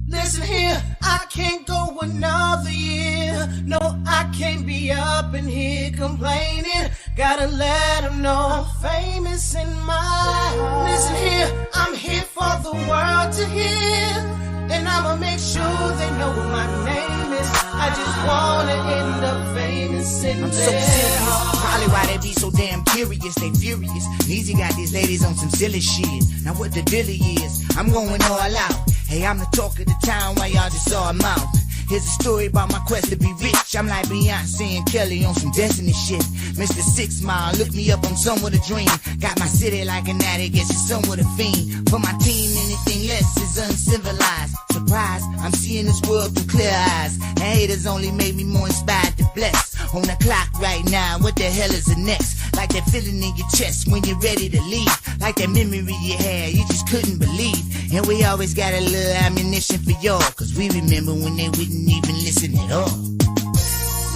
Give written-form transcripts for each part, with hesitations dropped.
Listen here, I can't go another year. No, I can't be up in here complaining. Gotta let them know I'm famous in my heart. Listen here, I'm here for the world to hear. And I'ma make sure they know what my name is. I just wanna end up famous in I'm so their serious, heart. probably why they be so damn curious, they furious. Easy got these ladies on some silly shit. Now what the dilly is, I'm going all out. Hey, I'm the talk of the town, why y'all just saw a mouth? Here's a story about my quest to be rich. I'm like Beyonce and Kelly on some Destiny shit. Mr. 6 Mile, look me up, I'm somewhat a dream. Got my city like an addict, guess it's somewhat a fiend. For my team, anything less is uncivilized. Surprise, I'm seeing this world through clear eyes. And haters only make me more inspired to bless. On the clock right now, what the hell is the next? Like that feeling in your chest when you're ready to leave. Like that memory you had, you just couldn't believe. And we always got a little ammunition for y'all, cause we remember when they wouldn't even listen at all.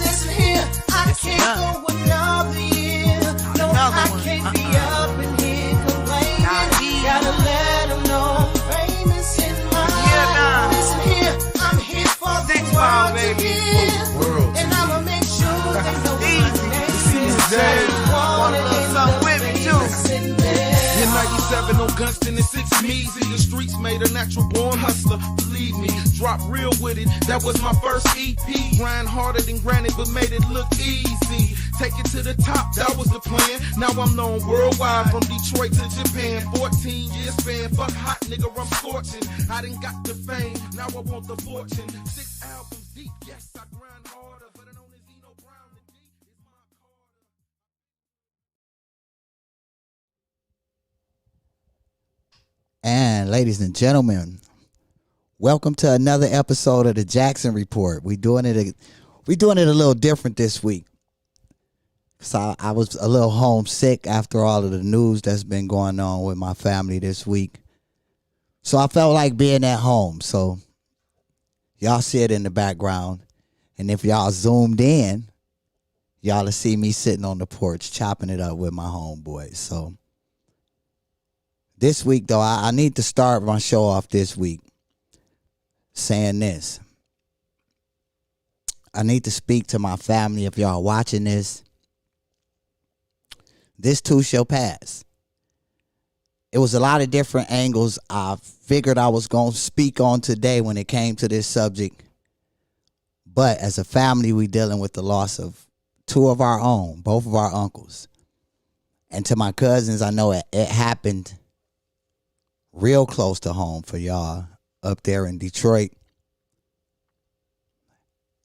Listen here, I can't go another year. No, I can't be up in here complaining. Gotta let them know I'm famous in my heart. Listen here, I'm here for the world to hear. And I'ma make sure they know my name is. Wanna love something with me too. In 97 on Gunston and 6 Measy, the streets made a natural born hustler. Believe me, drop real with it. That was my first EP. Grind harder than granted, but made it look easy. Take it to the top, that was the plan. Now I'm known worldwide, from Detroit to Japan. 14 years span, fuck hot nigga, I'm scorching. I done got the fame, now I want the fortune. 6 albums deep, yes, I grind harder. Better known as Eno Brown, the D is my Carter. And ladies and gentlemen, welcome to another episode of the Jackson Report. We doing it a little different this week. So I was a little homesick after all of the news that's been going on with my family this week. So I felt like being at home. So y'all see it in the background. And if y'all zoomed in, y'all will see me sitting on the porch chopping it up with my homeboys. So this week, though, I need to start my show off this week saying this. I need to speak to my family. If y'all watching this too shall pass. It was a lot of different angles I figured I was going to speak on today when it came to this subject. But as a family, we dealing with the loss of two of our own, both of our uncles. And to my cousins, I know it happened real close to home for y'all up there in Detroit.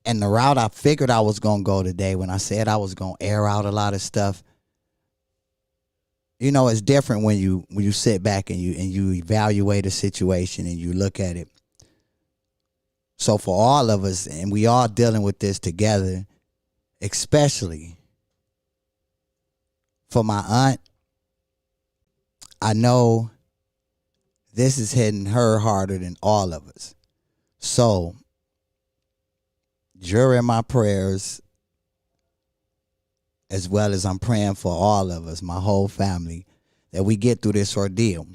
And the route I figured I was going to go today, when I said I was going to air out a lot of stuff, you know, it's different when you sit back and you evaluate a situation and you look at it. So for all of us, and we all dealing with this together, especially for my aunt, I know this is hitting her harder than all of us. So, during my prayers, as well as I'm praying for all of us, my whole family, that we get through this ordeal.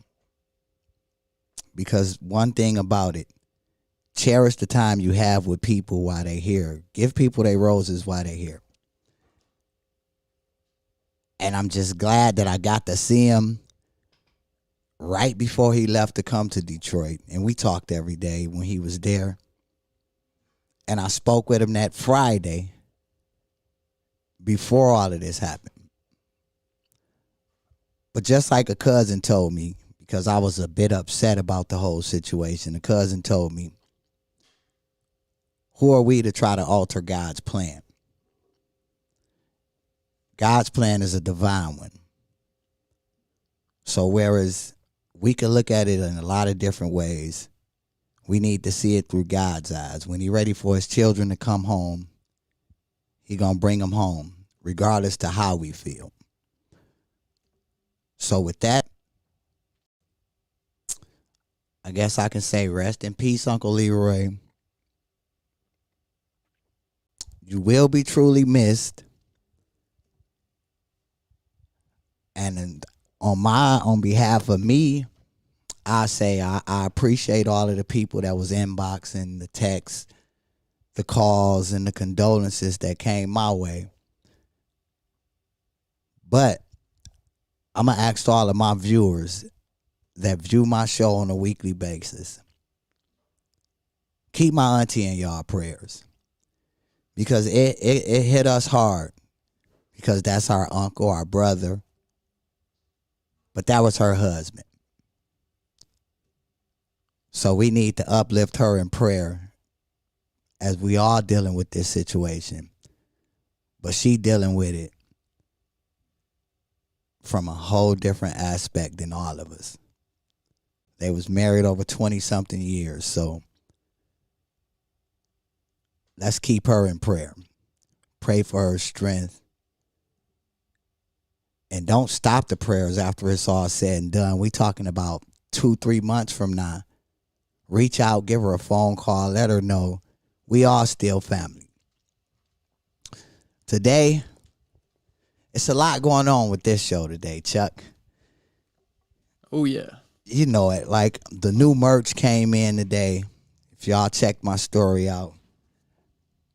Because one thing about it, cherish the time you have with people while they're here. Give people their roses while they're here. And I'm just glad that I got to see him right before he left to come to Detroit. And we talked every day when he was there. And I spoke with him that Friday before all of this happened. But just like a cousin told me, because I was a bit upset about the whole situation, a cousin told me, who are we to try to alter God's plan? God's plan is a divine one. So whereas we can look at it in a lot of different ways, we need to see it through God's eyes. When he's ready for his children to come home, he's going to bring them home, regardless to how we feel. So with that, I guess I can say rest in peace, Uncle Leroy. You will be truly missed. And on behalf of me, I say I appreciate all of the people that was inboxing the texts, the calls, and the condolences that came my way. But I'm going to ask all of my viewers that view my show on a weekly basis, keep my auntie in y'all prayers, because it hit us hard, because that's our uncle, our brother, but that was her husband. So we need to uplift her in prayer as we all dealing with this situation. But she dealing with it from a whole different aspect than all of us. They was married over 20-something years, so let's keep her in prayer. Pray for her strength. And don't stop the prayers after it's all said and done. We talking about 2-3 months from now. Reach out, give her a phone call, let her know we all still family. Today, it's a lot going on with this show today, Chuck. Oh, yeah. You know it. Like, the new merch came in today. If y'all check my story out.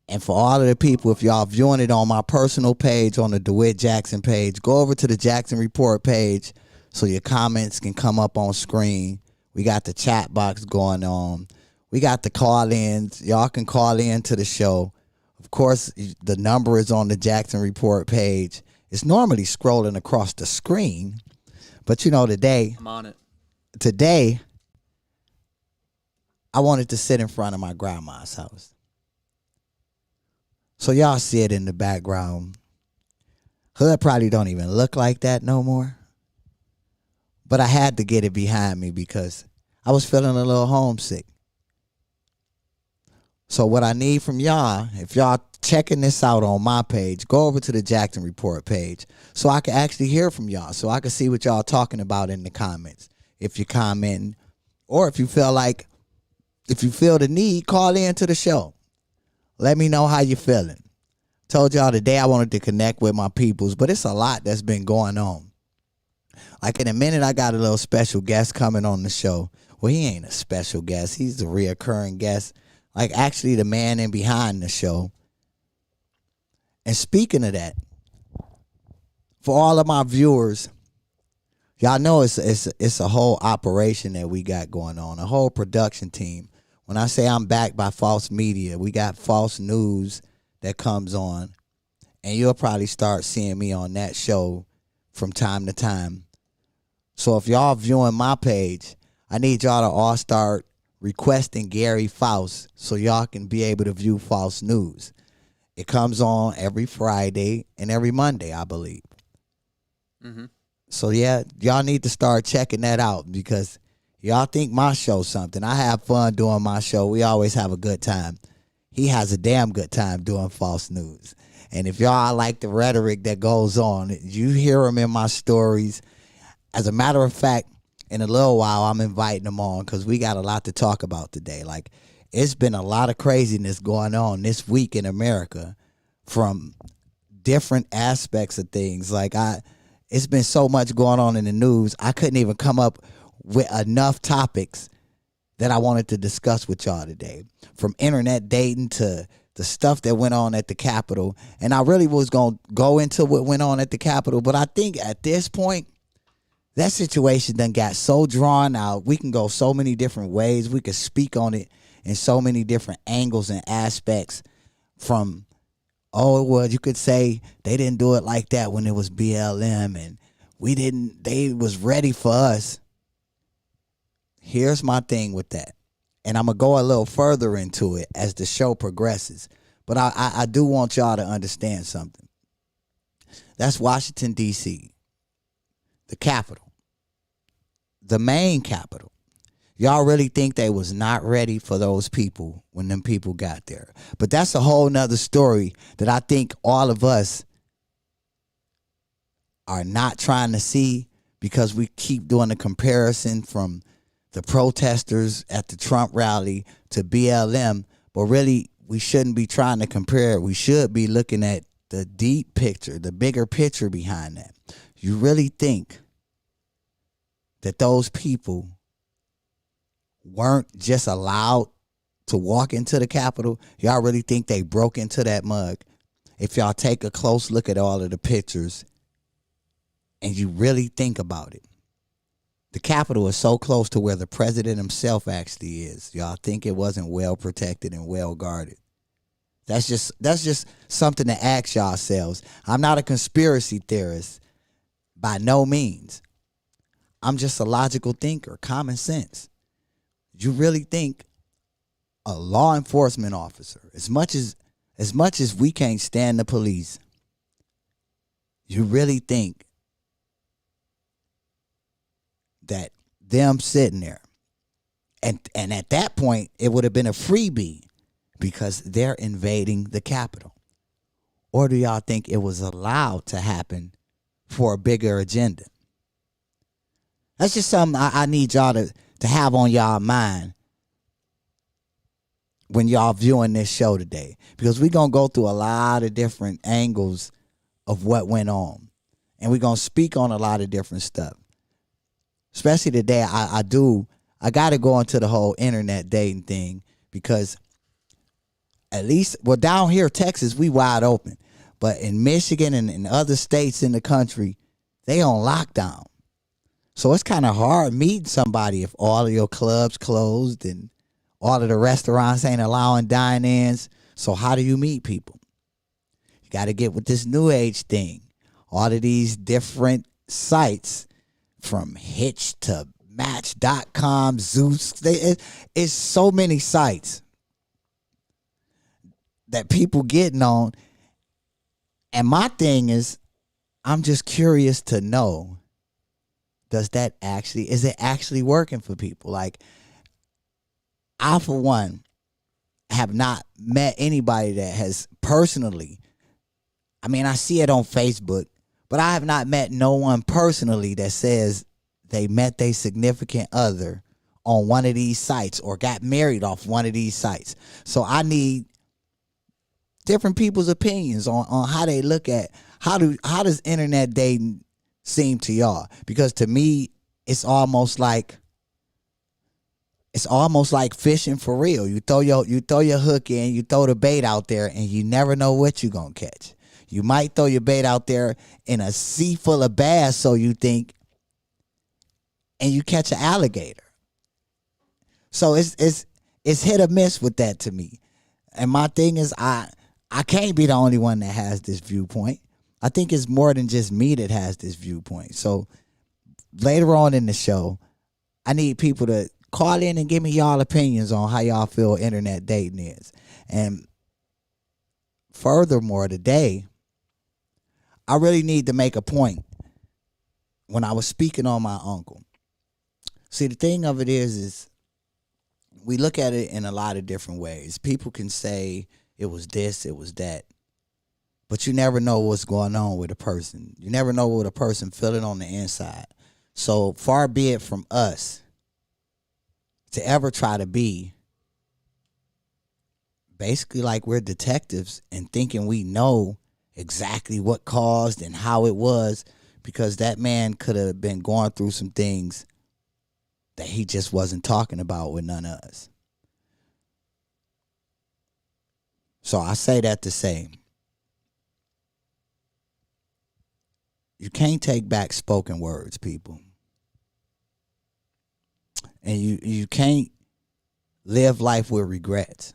And for all of the people, if y'all viewing it on my personal page, on the DeWitt Jackson page, go over to the Jackson Report page so your comments can come up on screen. We got the chat box going on. We got the call-ins. Y'all can call in to the show. Of course, the number is on the Jackson Report page. It's normally scrolling across the screen. But, you know, today, I'm on it. Today, I wanted to sit in front of my grandma's house. So y'all see it in the background. Hood probably don't even look like that no more. But I had to get it behind me because I was feeling a little homesick. So what I need from y'all, if y'all checking this out on my page, go over to the Jackson Report page so I can actually hear from y'all, so I can see what y'all talking about in the comments. If you're commenting, or if you feel the need, call in to the show. Let me know how you feeling. Told y'all today I wanted to connect with my peoples, but it's a lot that's been going on. Like in a minute, I got a little special guest coming on the show. Well, he ain't a special guest. He's a reoccurring guest. Like actually the man in behind the show. And speaking of that, for all of my viewers, y'all know it's a whole operation that we got going on, a whole production team. When I say I'm backed by false media, we got false news that comes on. And you'll probably start seeing me on that show from time to time. So if y'all viewing my page, I need y'all to all start requesting Gary Faust so y'all can be able to view false news. It comes on every Friday and every Monday, I believe. Mm-hmm. So yeah, y'all need to start checking that out because y'all think my show's something. I have fun doing my show. We always have a good time. He has a damn good time doing false news. And if y'all like the rhetoric that goes on, you hear him in my stories. As a matter of fact, in a little while, I'm inviting them on because we got a lot to talk about today. Like, it's been a lot of craziness going on this week in America from different aspects of things. Like, it's been so much going on in the news, I couldn't even come up with enough topics that I wanted to discuss with y'all today. From internet dating to the stuff that went on at the Capitol. And I really was going to go into what went on at the Capitol, but I think at this point, that situation done got so drawn out. We can go so many different ways. We could speak on it in so many different angles and aspects from, oh, well, you could say they didn't do it like that when it was BLM and they was ready for us. Here's my thing with that. And I'm going to go a little further into it as the show progresses. But I do want y'all to understand something. That's Washington, D.C., the capital. The main capital. Y'all really think they was not ready for those people when them people got there. But that's a whole nother story that I think all of us are not trying to see because we keep doing the comparison from the protesters at the Trump rally to BLM. But really, we shouldn't be trying to compare it. We should be looking at the deep picture, the bigger picture behind that. You really think that those people weren't just allowed to walk into the Capitol? Y'all really think they broke into that mug? If y'all take a close look at all of the pictures and you really think about it, the Capitol is so close to where the president himself actually is. Y'all think it wasn't well protected and well guarded? That's just something to ask yourselves. I'm not a conspiracy theorist by no means. I'm just a logical thinker, common sense. You really think a law enforcement officer, as much as we can't stand the police, you really think that them sitting there, and at that point it would have been a freebie because they're invading the Capitol? Or do y'all think it was allowed to happen for a bigger agenda? That's just something I need y'all to have on y'all mind when y'all viewing this show today, because we're going to go through a lot of different angles of what went on, and we're going to speak on a lot of different stuff. Especially today, I got to go into the whole internet dating thing, because at least, well, down here, Texas, we wide open. But in Michigan and in other states in the country, they on lockdown. So it's kind of hard meeting somebody if all of your clubs closed and all of the restaurants ain't allowing dine-ins. So how do you meet people? You got to get with this new age thing. All of these different sites, from Hitch to Match.com, Zeus. It's so many sites that people getting on. And my thing is, I'm just curious to know, is it actually working for people? Like, I, for one, have not met anybody that has personally, I mean, I see it on Facebook, but I have not met no one personally that says they met their significant other on one of these sites or got married off one of these sites. So I need different people's opinions on how they look at, how does internet dating seem to y'all? Because to me, it's almost like fishing for real. You throw your hook in, you throw the bait out there, and you never know what you're gonna catch. You might throw your bait out there in a sea full of bass, so you think, and you catch an alligator. So it's hit or miss with that to me. And my thing is, I can't be the only one that has this viewpoint. I think it's more than just me that has this viewpoint. So later on in the show, I need people to call in and give me y'all opinions on how y'all feel internet dating is. And furthermore, today, I really need to make a point when I was speaking on my uncle. See, the thing of it is we look at it in a lot of different ways. People can say it was this, it was that. But you never know what's going on with a person. You never know what a person feeling on the inside. So far be it from us to ever try to be basically like we're detectives and thinking we know exactly what caused and how it was, because that man could have been going through some things that he just wasn't talking about with none of us. So I say that to say, you can't take back spoken words, people. And you can't live life with regrets.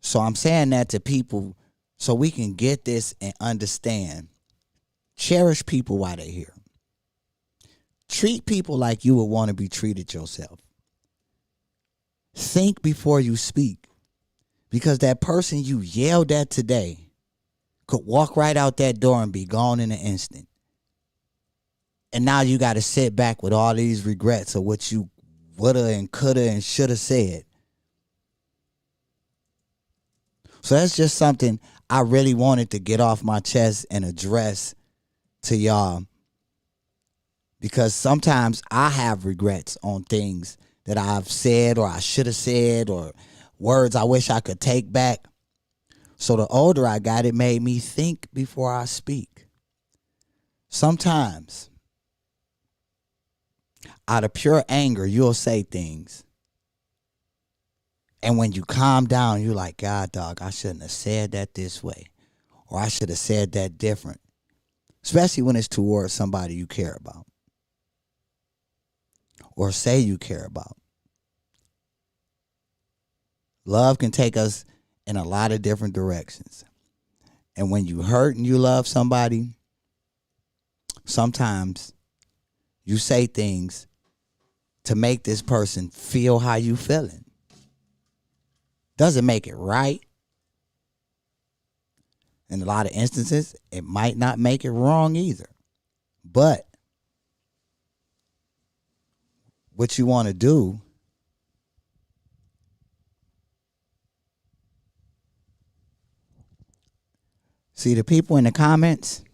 So I'm saying that to people so we can get this and understand. Cherish people while they're here. Treat people like you would want to be treated yourself. Think before you speak. Because that person you yelled at today could walk right out that door and be gone in an instant. And now you got to sit back with all these regrets of what you woulda and coulda and shoulda said. So that's just something I really wanted to get off my chest and address to y'all. Because sometimes I have regrets on things that I've said or I should have said, or words I wish I could take back. So the older I got, it made me think before I speak. Sometimes Out of pure anger, you'll say things. And when you calm down, you're like, God, dog, I shouldn't have said that this way. Or I should have said that different. Especially when it's towards somebody you care about. Or say you care about. Love can take us in a lot of different directions. And when you hurt and you love somebody, sometimes you say things to make this person feel how you feeling. Doesn't make it right. In a lot of instances, it might not make it wrong either. But what you want to do see the people in the comments.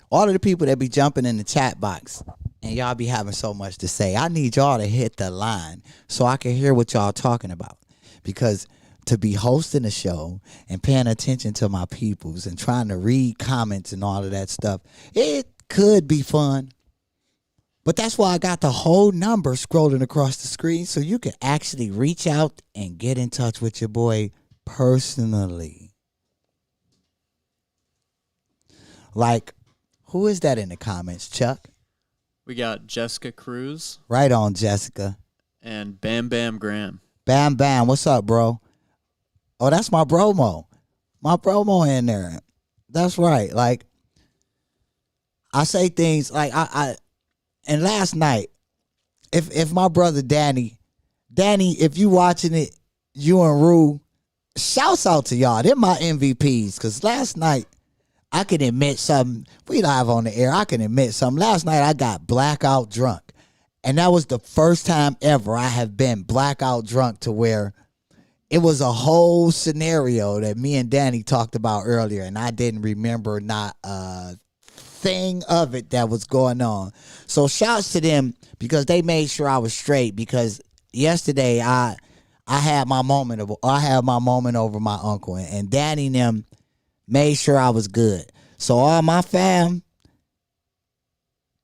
All of the people that be jumping in the chat box and y'all be having so much to say. I need y'all to hit the line so I can hear what y'all talking about. Because to be hosting a show and paying attention to my peoples and trying to read comments and all of that stuff, it could be fun. But that's why I got the whole number scrolling across the screen so you can actually reach out and get in touch with your boy personally. Like, who is that in the comments, Chuck? We got Jessica Cruz. Right on, Jessica. And Bam Bam Graham. Bam Bam, what's up, bro? Oh, that's my bromo. My bromo in there. That's right. Like, I say things like and last night, if my brother Danny, if you watching it, you and Rue, shouts out to y'all. They're my MVPs. Cause last night, I can admit something. We live on the air. I can admit something. Last night I got blackout drunk. And that was the first time ever I have been blackout drunk to where it was a whole scenario that me and Danny talked about earlier. And I didn't remember not a thing of it that was going on. So shouts to them because they made sure I was straight. Because yesterday I had my moment over my uncle. And Danny and them made sure I was good. So all my fam,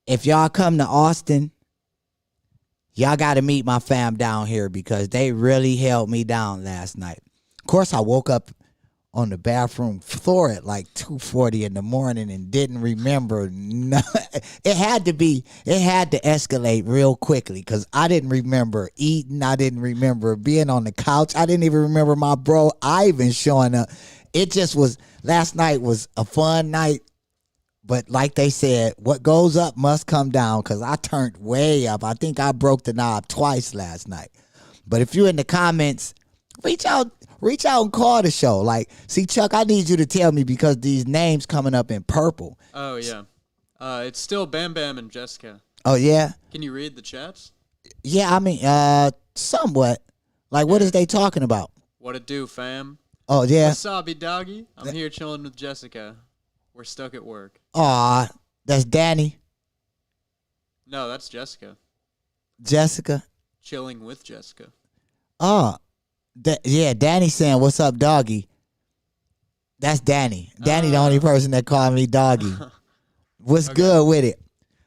if y'all come to Austin, y'all got to meet my fam down here because they really held me down last night. Of course, I woke up on the bathroom floor at like 2:40 in the morning and didn't remember. It had to escalate real quickly because I didn't remember eating. I didn't remember being on the couch. I didn't even remember my bro Ivan showing up. It just was, last night was a fun night. But like they said, what goes up must come down because I turned way up. I think I broke the knob twice last night. But if you're in the comments, reach out and call the show. Like, see, Chuck, I need you to tell me because these names coming up in purple. Oh, yeah. It's still Bam Bam and Jessica. Oh, yeah? Can you read the chats? Yeah, I mean, somewhat. Like, what is they talking about? What it do, fam? Oh, yeah? Wasabi doggy. I'm here chilling with Jessica. We're stuck at work. Aw, that's Danny. No, that's Jessica. Jessica? Chilling with Jessica. Oh, yeah, Danny saying, what's up, doggy? That's Danny. Danny, the only person that called me doggy. What's good with it?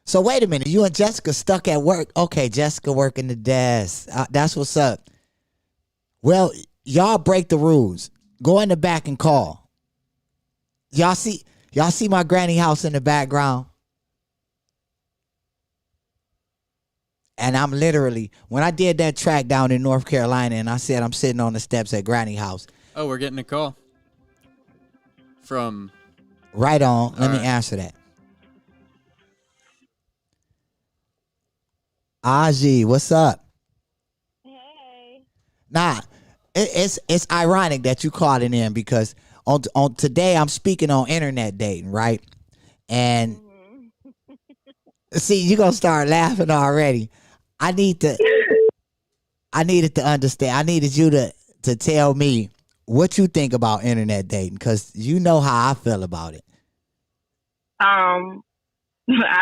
So wait a minute, you and Jessica stuck at work? Okay, Jessica working the desk. That's what's up. Well, y'all break the rules. Go in the back and call. Y'all see my granny house in the background? And I'm literally, when I did that track down in North Carolina and I said I'm sitting on the steps at granny house. Oh, we're getting a call. From? Right on. Let me answer that. Aji, what's up? Hey. Nah, it's ironic that you calling in because on today I'm speaking on internet dating, right? And see, you're gonna start laughing already. I needed to understand. I needed you to tell me what you think about internet dating because you know how I feel about it. I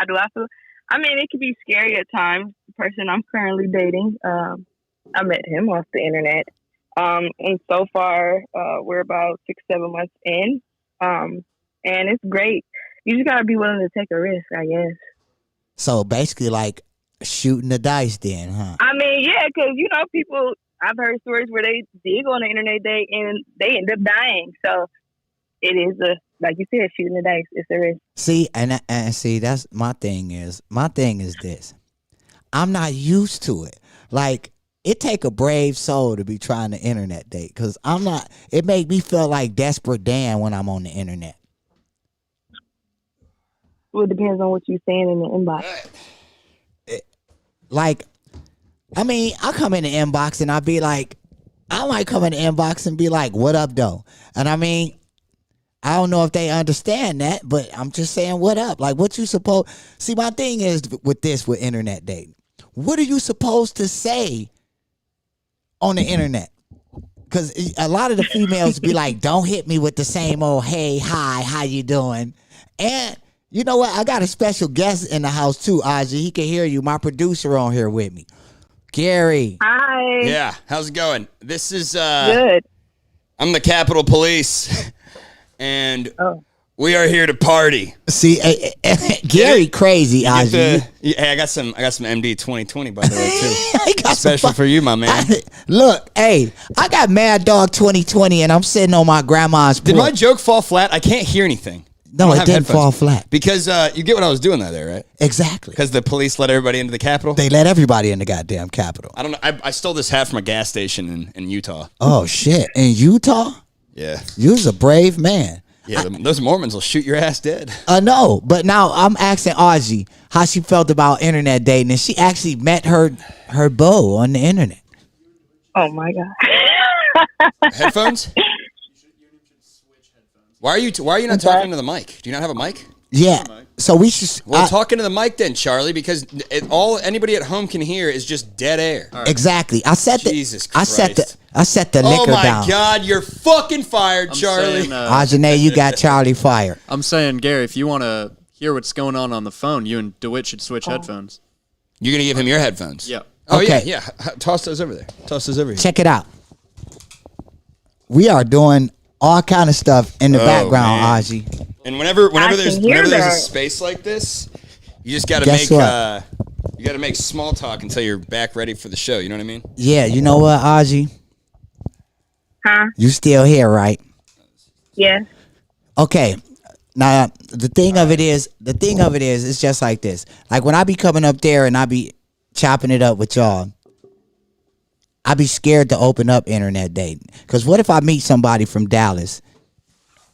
do. I mean, it can be scary at times. The person I'm currently dating, I met him off the internet. And so far, we're about 6-7 months in. And it's great. You just gotta be willing to take a risk, I guess. So basically, like shooting the dice, then, huh? I mean, yeah, because people. I've heard stories where they did go on an internet date and they end up dying. So it is like you said, shooting the dice. It's a risk. See, and see, that's my thing is this. I'm not used to it. Like, it take a brave soul to be trying to internet date, because I'm not. It make me feel like Desperate Dan when I'm on the internet. Well, it depends on what you're saying in the inbox. Like, I mean, I come in the inbox and I be like, I might come in the inbox and be like, "What up, though?" And I mean, I don't know if they understand that, but I'm just saying, what up? Like, what you supposed... See, my thing is with internet dating. What are you supposed to say on the internet? Because a lot of the females be like, don't hit me with the same old, hey, hi, how you doing? And you know what? I got a special guest in the house, too, Aji. He can hear you. My producer on here with me. Gary. Hi. Yeah, how's it going? This is... Good. I'm the Capitol Police. And we are here to party. See, Gary crazy, Aji. Hey, I got some MD 2020 by the way too. Special for you, my man. Look, hey, I got Mad Dog 2020, and I'm sitting on my grandma's porch. Did my joke fall flat? I can't hear anything. No, it didn't fall flat. Because you get what I was doing there, right? Exactly. Because the police let everybody into the Capitol? They let everybody in the goddamn Capitol. I don't know. I stole this hat from a gas station in Utah. Oh, shit. In Utah? Yeah. You's a brave man. Yeah, those Mormons will shoot your ass dead. No, but now I'm asking Audrey how she felt about internet dating, and she actually met her beau on the internet. Oh, my God. Headphones? Why are you not talking to the mic? Do you not have a mic? Yeah. So we should. Well, talking to the mic then, Charlie, because all anybody at home can hear is just dead air. Right. Exactly. Jesus Christ. I set the liquor down. Oh my God, you're fucking fired, Charlie. Ajane, you got Charlie fired. I'm saying, Gary, if you want to hear what's going on the phone, you and DeWitt should switch headphones. You're gonna give him your headphones. Yeah. Oh okay. yeah. Toss those over there. Toss those over here. Check it out. We are doing all kind of stuff in the background, Aji. And whenever there's a space like this, you just got to make small talk until you're back ready for the show. You know what I mean? Yeah. You know what, Aji? Huh? You still here, right? Yes. Okay. Now the thing of it is, it's just like this. Like when I be coming up there and I be chopping it up with y'all, I be scared to open up internet dating. Because what if I meet somebody from Dallas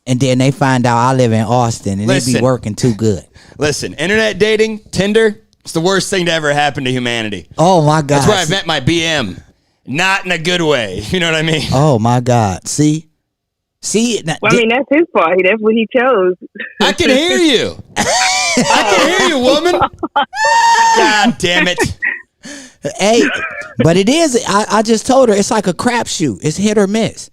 and then they find out I live in Austin and they be working too good? Listen, internet dating, Tinder, it's the worst thing to ever happen to humanity. Oh, my God. That's where I met my BM. Not in a good way. You know what I mean? Oh, my God. See? Well, I mean, that's his fault. That's what he chose. I can hear you. I can hear you, woman. God damn it. Hey, but it is. I just told her it's like a crapshoot. It's hit or miss.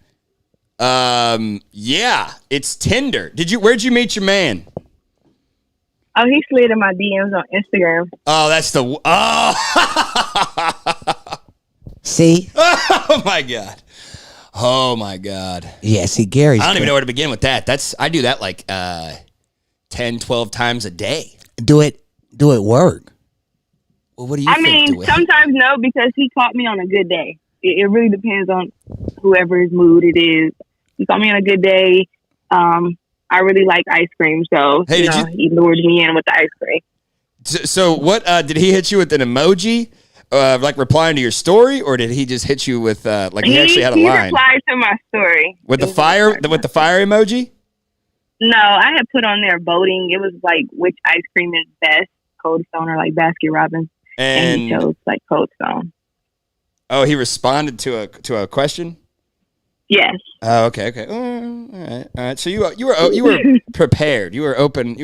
Yeah, it's Tinder. Where'd you meet your man? Oh, he slid in my DMs on Instagram. Oh, that's the. See? Oh my God. Oh my God. Yeah. See, Gary's. I don't even know where to begin with that. I do that like 10, 12 times a day. Do it work? Well, what do you think? I mean, sometimes no, because he caught me on a good day. It really depends on whoever's mood it is. He caught me on a good day. I really like ice cream, so he lured me in with the ice cream. So what, did he hit you with an emoji, like replying to your story, or did he just hit you with, like he actually had a line? He replied to my story. With the fire emoji? No, I had put on there voting. It was like, which ice cream is best, Cold Stone or like Baskin Robbins? And he chose like Cold Stone. Oh, he responded to a question? Yes. Oh, okay. All right. So you were prepared. You were open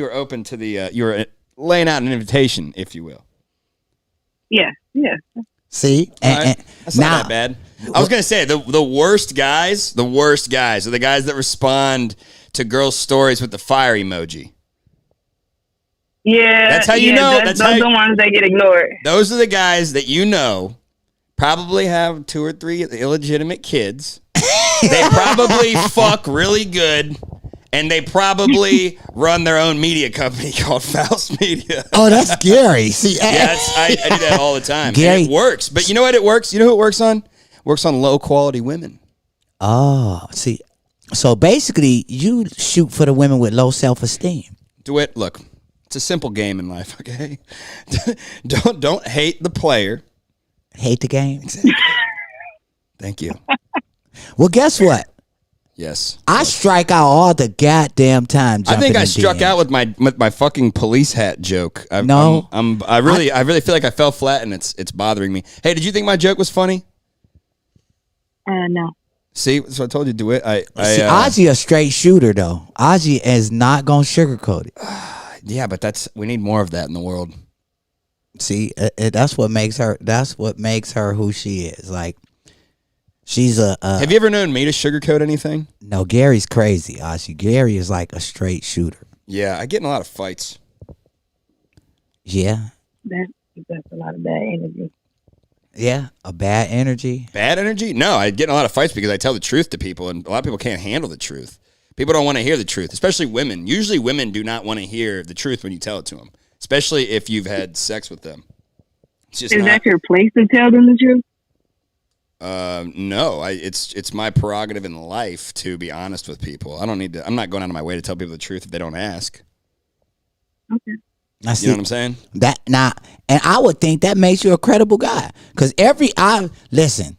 to the you were laying out an invitation, if you will. Yeah. See? That's not that bad. I was gonna say the worst guys are the guys that respond to girls' stories with the fire emoji. Yeah. That's how you know. Those are the ones that get ignored. Those are the guys that probably have 2 or 3 illegitimate kids. They probably fuck really good, And they probably run their own media company called Faust Media. Oh, that's Gary. See, Yeah, I do that all the time. Gary, and it works. But you know what it works? You know who it works on? It works on low quality women. Oh, see. So basically, you shoot for the women with low self-esteem. DeWitt, look, it's a simple game in life, okay? Don't hate the player. Hate the game? Exactly. Thank you. Well, guess what? Yes. I strike out all the goddamn time. I think I in struck DMs. out with my fucking police hat joke. I really feel like I fell flat and it's bothering me. Hey, did you think my joke was funny? No. See, so I told you, DeWitt. Ozzy a straight shooter though. Ozzy is not gonna sugarcoat it. Yeah, but we need more of that in the world. See, that's what makes her. That's what makes her who she is. Like, she's a. Have you ever known me to sugarcoat anything? No, Gary's crazy. Ozzy. Gary is like a straight shooter. Yeah, I get in a lot of fights. Yeah. That's a lot of bad energy. Yeah, a bad energy. Bad energy? No, I get in a lot of fights because I tell the truth to people, and a lot of people can't handle the truth. People don't want to hear the truth, especially women. Usually women do not want to hear the truth when you tell it to them, especially if you've had sex with them. It's just Is that your place to tell them the truth? No, it's my prerogative in life to be honest with people. I'm not going out of my way to tell people the truth if they don't ask. Okay. You know what I'm saying? And I would think that makes you a credible guy. Because listen.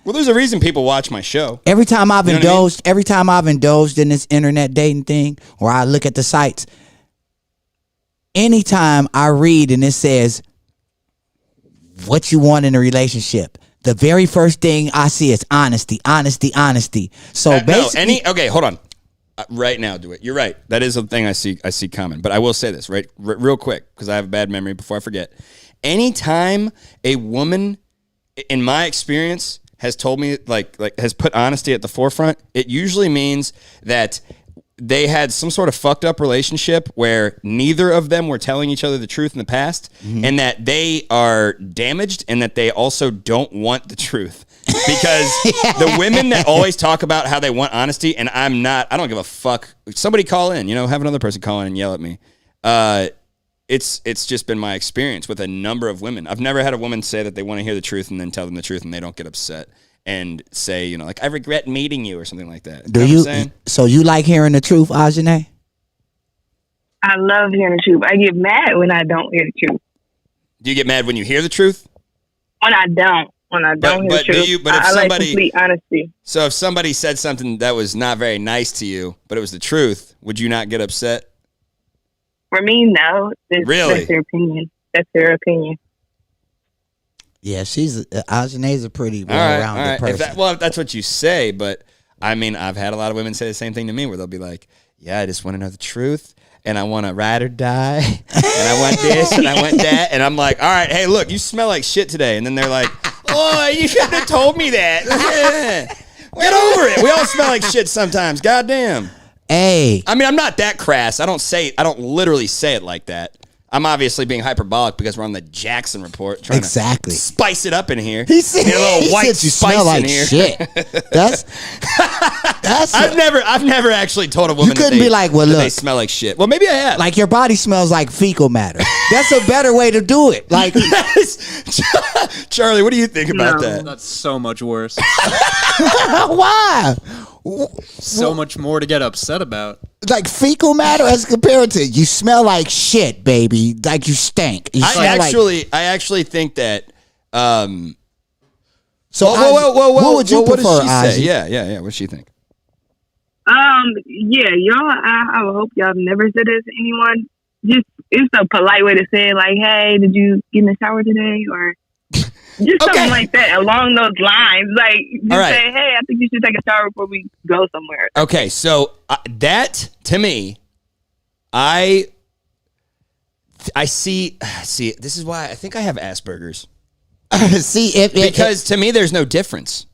Well, there's a reason people watch my show. Every time I've You know what I mean? indulged in this internet dating thing, or I look at the sites, anytime I read and it says what you want in a relationship, the very first thing I see is honesty. So basically, okay, hold on. Right now, do it. You're right. That is a thing I see common. But I will say this, right, real quick, because I have a bad memory before I forget. Anytime a woman, in my experience, has told me, like has put honesty at the forefront, it usually means that they had some sort of fucked up relationship where neither of them were telling each other the truth in the past, and that they are damaged and that they also don't want the truth. Because the women that always talk about how they want honesty, and I don't give a fuck. Somebody call in, have another person call in and yell at me. It's just been my experience with a number of women. I've never had a woman say that they want to hear the truth and then tell them the truth and they don't get upset and say, like, I regret meeting you or something like that. Do you? So you like hearing the truth, Ajane? I love hearing the truth. I get mad when I don't hear the truth. Do you get mad when you hear the truth? When I don't hear the truth. I like complete honesty. So if somebody said something that was not very nice to you, but it was the truth, would you not get upset? For me, no. Really? That's their opinion. That's their opinion. Yeah, Ajane's a pretty well-rounded person. That's what you say, but I mean, I've had a lot of women say the same thing to me where they'll be like, yeah, I just want to know the truth, and I want to ride or die, and I want this, and I want that, and I'm like, all right, hey, look, you smell like shit today, and then they're like, oh, you shouldn't have told me that. Get over it. We all smell like shit sometimes, goddamn. Hey. I mean, I'm not that crass. I don't literally say it like that. I'm obviously being hyperbolic because we're on the Jackson Report trying to spice it up in here. He said, a little white you spice smell like in here. Shit. That's I've never actually told a woman you couldn't be like, well, look, they smell like shit. Well, maybe I have. Like your body smells like fecal matter. That's a better way to do it. Like, Charlie, what do you think about that? That's so much worse. Why? So much more to get upset about. Like fecal matter as compared to you smell like shit, baby. Like you stink. I actually think that. So what would you prefer, Ozzy? Yeah. What does she think? Yeah, y'all. I would hope y'all have never said this to anyone. Just it's a polite way to say it, like, "Hey, did you get in the shower today?" Or just something like that along those lines. Like, just say, "Hey, I think you should take a shower before we go somewhere." Okay, so that to me, I see. This is why I think I have Asperger's. Because to me, there's no difference.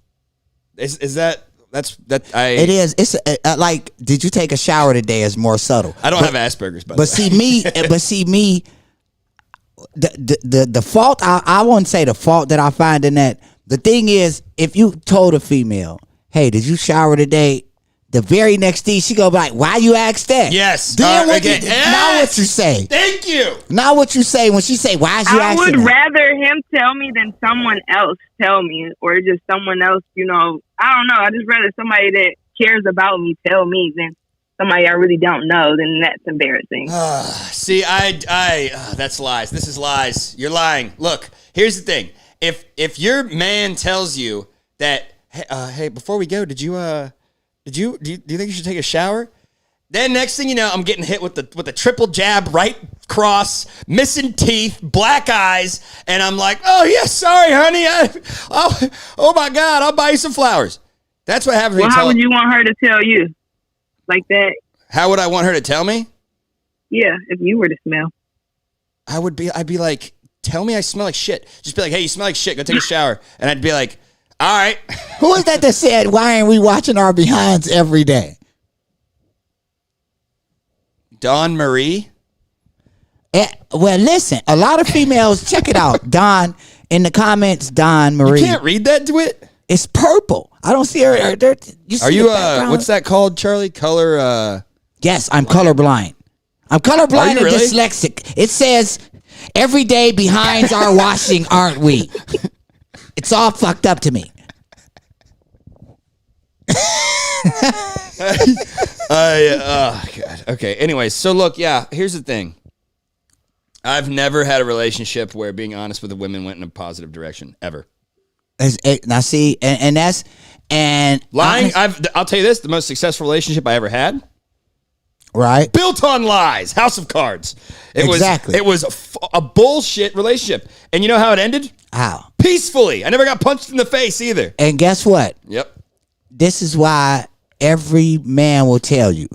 Is that? It is. It's like, did you take a shower today? Is more subtle. I don't have Asperger's, by the way. See me. The fault. I wouldn't say the fault that I find in that. The thing is, if you told a female, "Hey, did you shower today?" the very next day she gonna be like, "Why you ask that?" Yes. Then what okay. now what you say? Thank you. Now what you say when she say, "Why is you I asking?" would that? rather him tell me than someone else tell me, or just someone else. I don't know. I just rather somebody that cares about me tell me than somebody I really don't know. Then that's embarrassing. See, that's lies. This is lies. You're lying. Look, here's the thing. If your man tells you that, hey, before we go, do you think you should take a shower? Then next thing you know, I'm getting hit with the triple jab, right cross, missing teeth, black eyes, and I'm like, oh yeah, sorry, honey. Oh my God, I'll buy you some flowers. That's what happens. Well, how would you want her to tell you like that? How would I want her to tell me? Yeah, if you were to smell. I'd be like, tell me I smell like shit. Just be like, hey, you smell like shit. Go take a shower. And I'd be like, all right. Who is that said, "Why aren't we watching our behinds every day"? Dawn Marie. Well, listen, a lot of females, check it out. Don, in the comments, Don Marie. You can't read that, DeWitt? It's purple. I don't see her. You see Are you, the background? what's that called, Charlie? Color, Yes, I'm colorblind. I'm colorblind Are you and really? dyslexic. It says, every day behinds are washing, aren't we? It's all fucked up to me. oh, God. Okay, anyway, so look, yeah, here's the thing. I've never had a relationship where being honest with the women went in a positive direction, ever. Now, see, and that's... and Lying, honest, I'll tell you this, the most successful relationship I ever had, right? built on lies, House of Cards. Exactly. It was a bullshit relationship. And you know how it ended? How? Peacefully. I never got punched in the face either. And guess what? Yep. This is why every man will tell you,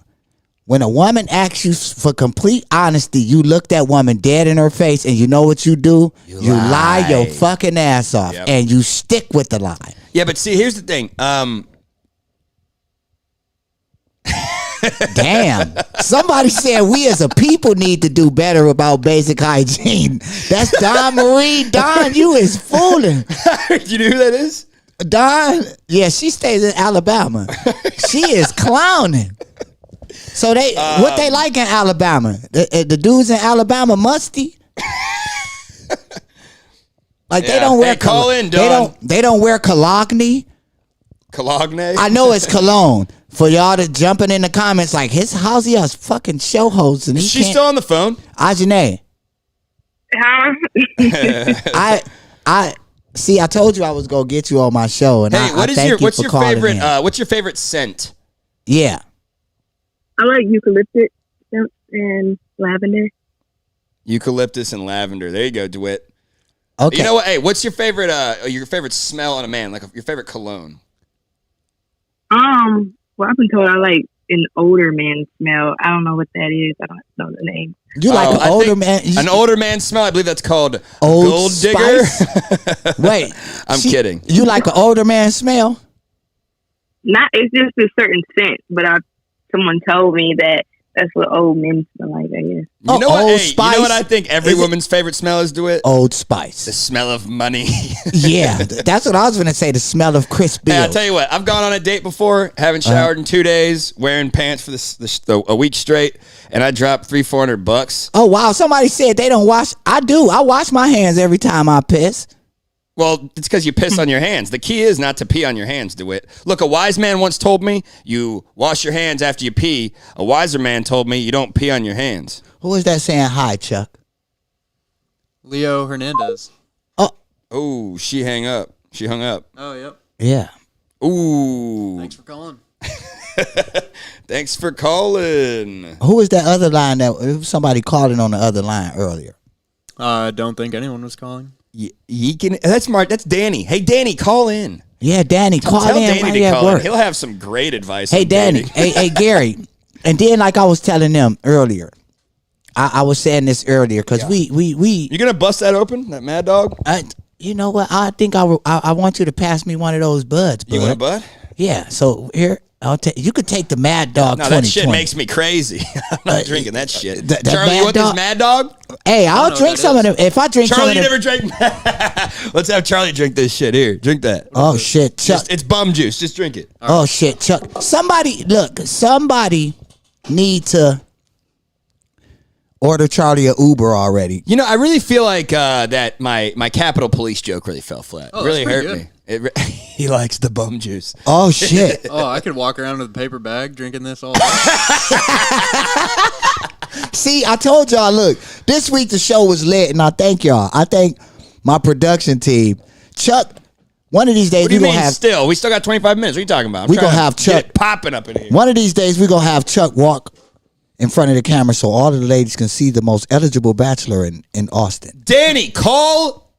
when a woman asks you for complete honesty, you look that woman dead in her face, and you know what you do? You lie your fucking ass off, Yep. and you stick with the lie. Yeah, but see, here's the thing. Damn. Somebody said we as a people need to do better about basic hygiene. That's Don Marie. Don, you is fooling. You know who that is? Don, yeah, she stays in Alabama. She is clowning. So what they like in Alabama? The dudes in Alabama musty. Like they don't wear call in, Don. They don't wear cologne. Cologne? I know it's cologne. For y'all to jumping in the comments like how's he a fucking show host and She's still on the phone. Ajane. Huh? I see. I told you I was gonna get you on my show, and Hey, what's your favorite? What's your favorite scent? Yeah, I like eucalyptus and lavender. Eucalyptus and lavender. There you go, DeWitt. okay. You know what? Hey, what's your favorite smell on a man? Like your favorite cologne? Well, I've been told I like an older man smell. I don't know what that is. I don't know the name. You like an older man? An older man smell. I believe that's called Old Gold Digger. Wait, I'm kidding. You like an older man smell? Not. It's just a certain scent, but someone told me that that's what old men smell like. I guess. You know what? Old Hey, Spice? you know what I think every Is it- woman's favorite smell is, DeWitt? Old The Spice. smell of money. Yeah, that's what I was gonna say. The smell of crisp Hey, I'll bills. tell you what. I've gone on a date before, haven't showered in 2 days, wearing pants for a week straight, and I dropped $300-400. Oh wow! Somebody said they don't wash. I do. I wash my hands every time I piss. Well, it's because you piss on your hands. The key is not to pee on your hands, DeWitt. Look, a wise man once told me you wash your hands after you pee. A wiser man told me you don't pee on your hands. Who is that saying hi, Chuck? Leo Hernandez. Oh, she hung up. Oh, yep. Yeah. Ooh. Thanks for calling. Thanks for calling. Who was that other line that it was somebody calling on the other line earlier? I don't think anyone was calling. That's Mark. That's Danny. Hey, Danny, call in. Yeah, Danny, call Tell in Danny right to at call work. in. He'll have some great advice. Hey, on Danny. dating. hey, Gary. And then, like I was telling them earlier, I was saying this earlier because we You gonna bust that open? That Mad Dog? you know what? I think I want you to pass me one of those buds. You want a bud? Yeah. So here, you could take the Mad Dog. No, that shit makes me crazy. I'm not drinking that shit. that Charlie, you want this Mad Dog? Hey, I'll drink some of them. If I drink Charlie, some of you them. never drank. Let's have Charlie drink this shit. Here, drink that. Oh shit, Chuck. It's bum juice. Just drink it. Oh shit, Chuck. Somebody need to order Charlie a Uber already. You know, I really feel like that my Capitol Police joke really fell flat. Oh, It really that's hurt pretty me. He likes the bum juice. Oh shit. Oh, I could walk around with a paper bag drinking this all day. See, I told y'all, look, this week the show was lit, and I thank y'all. I thank my production team. Chuck, one of these days What do you we're mean gonna have still? We still got 25 minutes. What are you talking about? We gonna have Chuck popping up in here. one of these days we're gonna have Chuck walk in front of the camera so all of the ladies can see the most eligible bachelor in Austin. Danny, call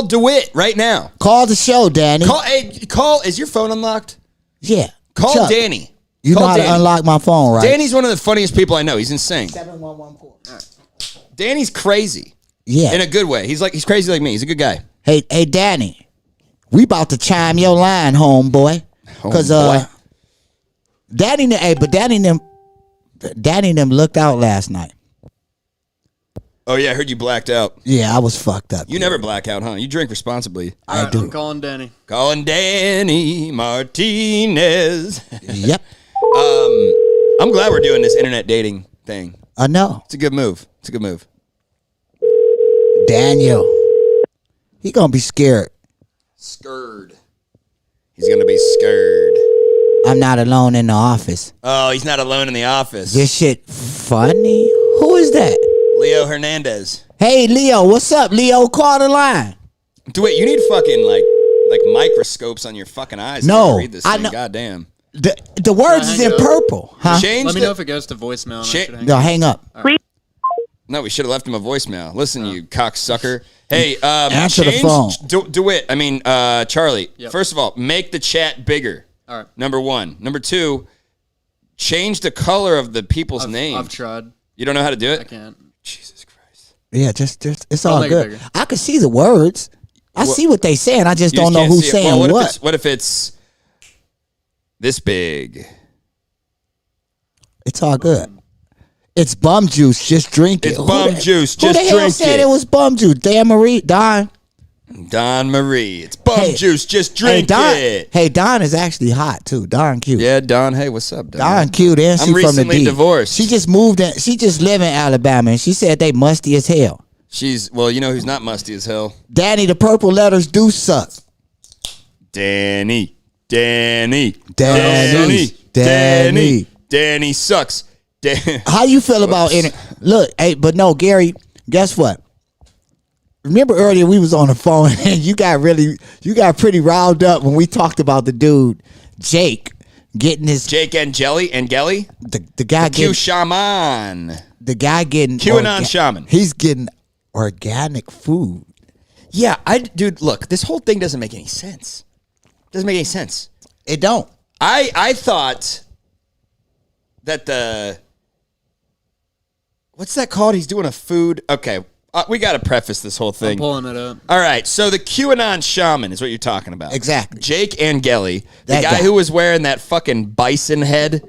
DeWitt right now. Call the show, Danny. Call. Is your phone unlocked? Yeah. Call Chuck, Danny. You Call know how Danny. to unlock my phone, right? Danny's one of the funniest people I know. He's insane. 7114. Danny's crazy. Yeah. In a good way. He's crazy like me. He's a good guy. Hey, Danny. We about to chime your line, homeboy. Cause Danny them looked out last night. Oh yeah, I heard you blacked out. Yeah, I was fucked up. You never black out, huh? You drink responsibly. I do. I'm calling Danny. Calling Danny Martinez. Yep. I'm glad we're doing this internet dating thing. I know. It's a good move. Daniel. He gonna be scared. Scared. He's gonna be scared. I'm not alone in the office. Oh, he's not alone in the office. This shit funny? Who is that? Leo Hernandez. Hey, Leo, what's up? Leo, call the line. DeWitt, you need fucking like microscopes on your fucking eyes. No, to read this I thing. know. Goddamn. The words is in purple. Huh? Change Let me the- know if it goes to voicemail. And I should hang No, up. hang up. No, we should have left him a voicemail. Listen, you cocksucker. Hey, Answer the phone. DeWitt, Charlie. Yep. First of all, make the chat bigger. All right. Number one. Number two, change the color of the people's names. I've tried. You don't know how to do it? I can't. Jesus Christ. Yeah, just it's I'll all make it good. bigger. I can see the words. I see what they saying. I just You don't know can't who's see it. saying Well, what. What if it's this big? It's all good. It's bum juice. Just drink it. It's bum juice. Who Just the hell drink said it. it was bum juice? Dan Marie, Don. Don Marie. It's bum Hey. juice. Just drink it. Hey, Don is actually hot too. Don cute. Yeah, Don. Hey, what's up, Don? Don cute, and I'm she from the recently D. divorced. She just moved in. She just live in Alabama, and she said they musty as hell. Well, you know who's not musty as hell? Danny, the purple letters do suck. Danny sucks. How you feel about it? Look, hey, but no, Gary. Guess what? Remember earlier we was on the phone and you got pretty riled up when we talked about the dude Jake getting his Jake Angeli, the guy Q getting Shaman, the guy getting Qanon Shaman. He's getting organic food. Yeah, dude, look, this whole thing doesn't make any sense. Doesn't make any sense. It don't. I thought that what's that called? He's doing a food. Okay, we got to preface this whole thing. I'm pulling it up. All right, so the QAnon shaman is what you're talking about. Exactly. Jake Angeli, the That guy guy. who was wearing that fucking bison head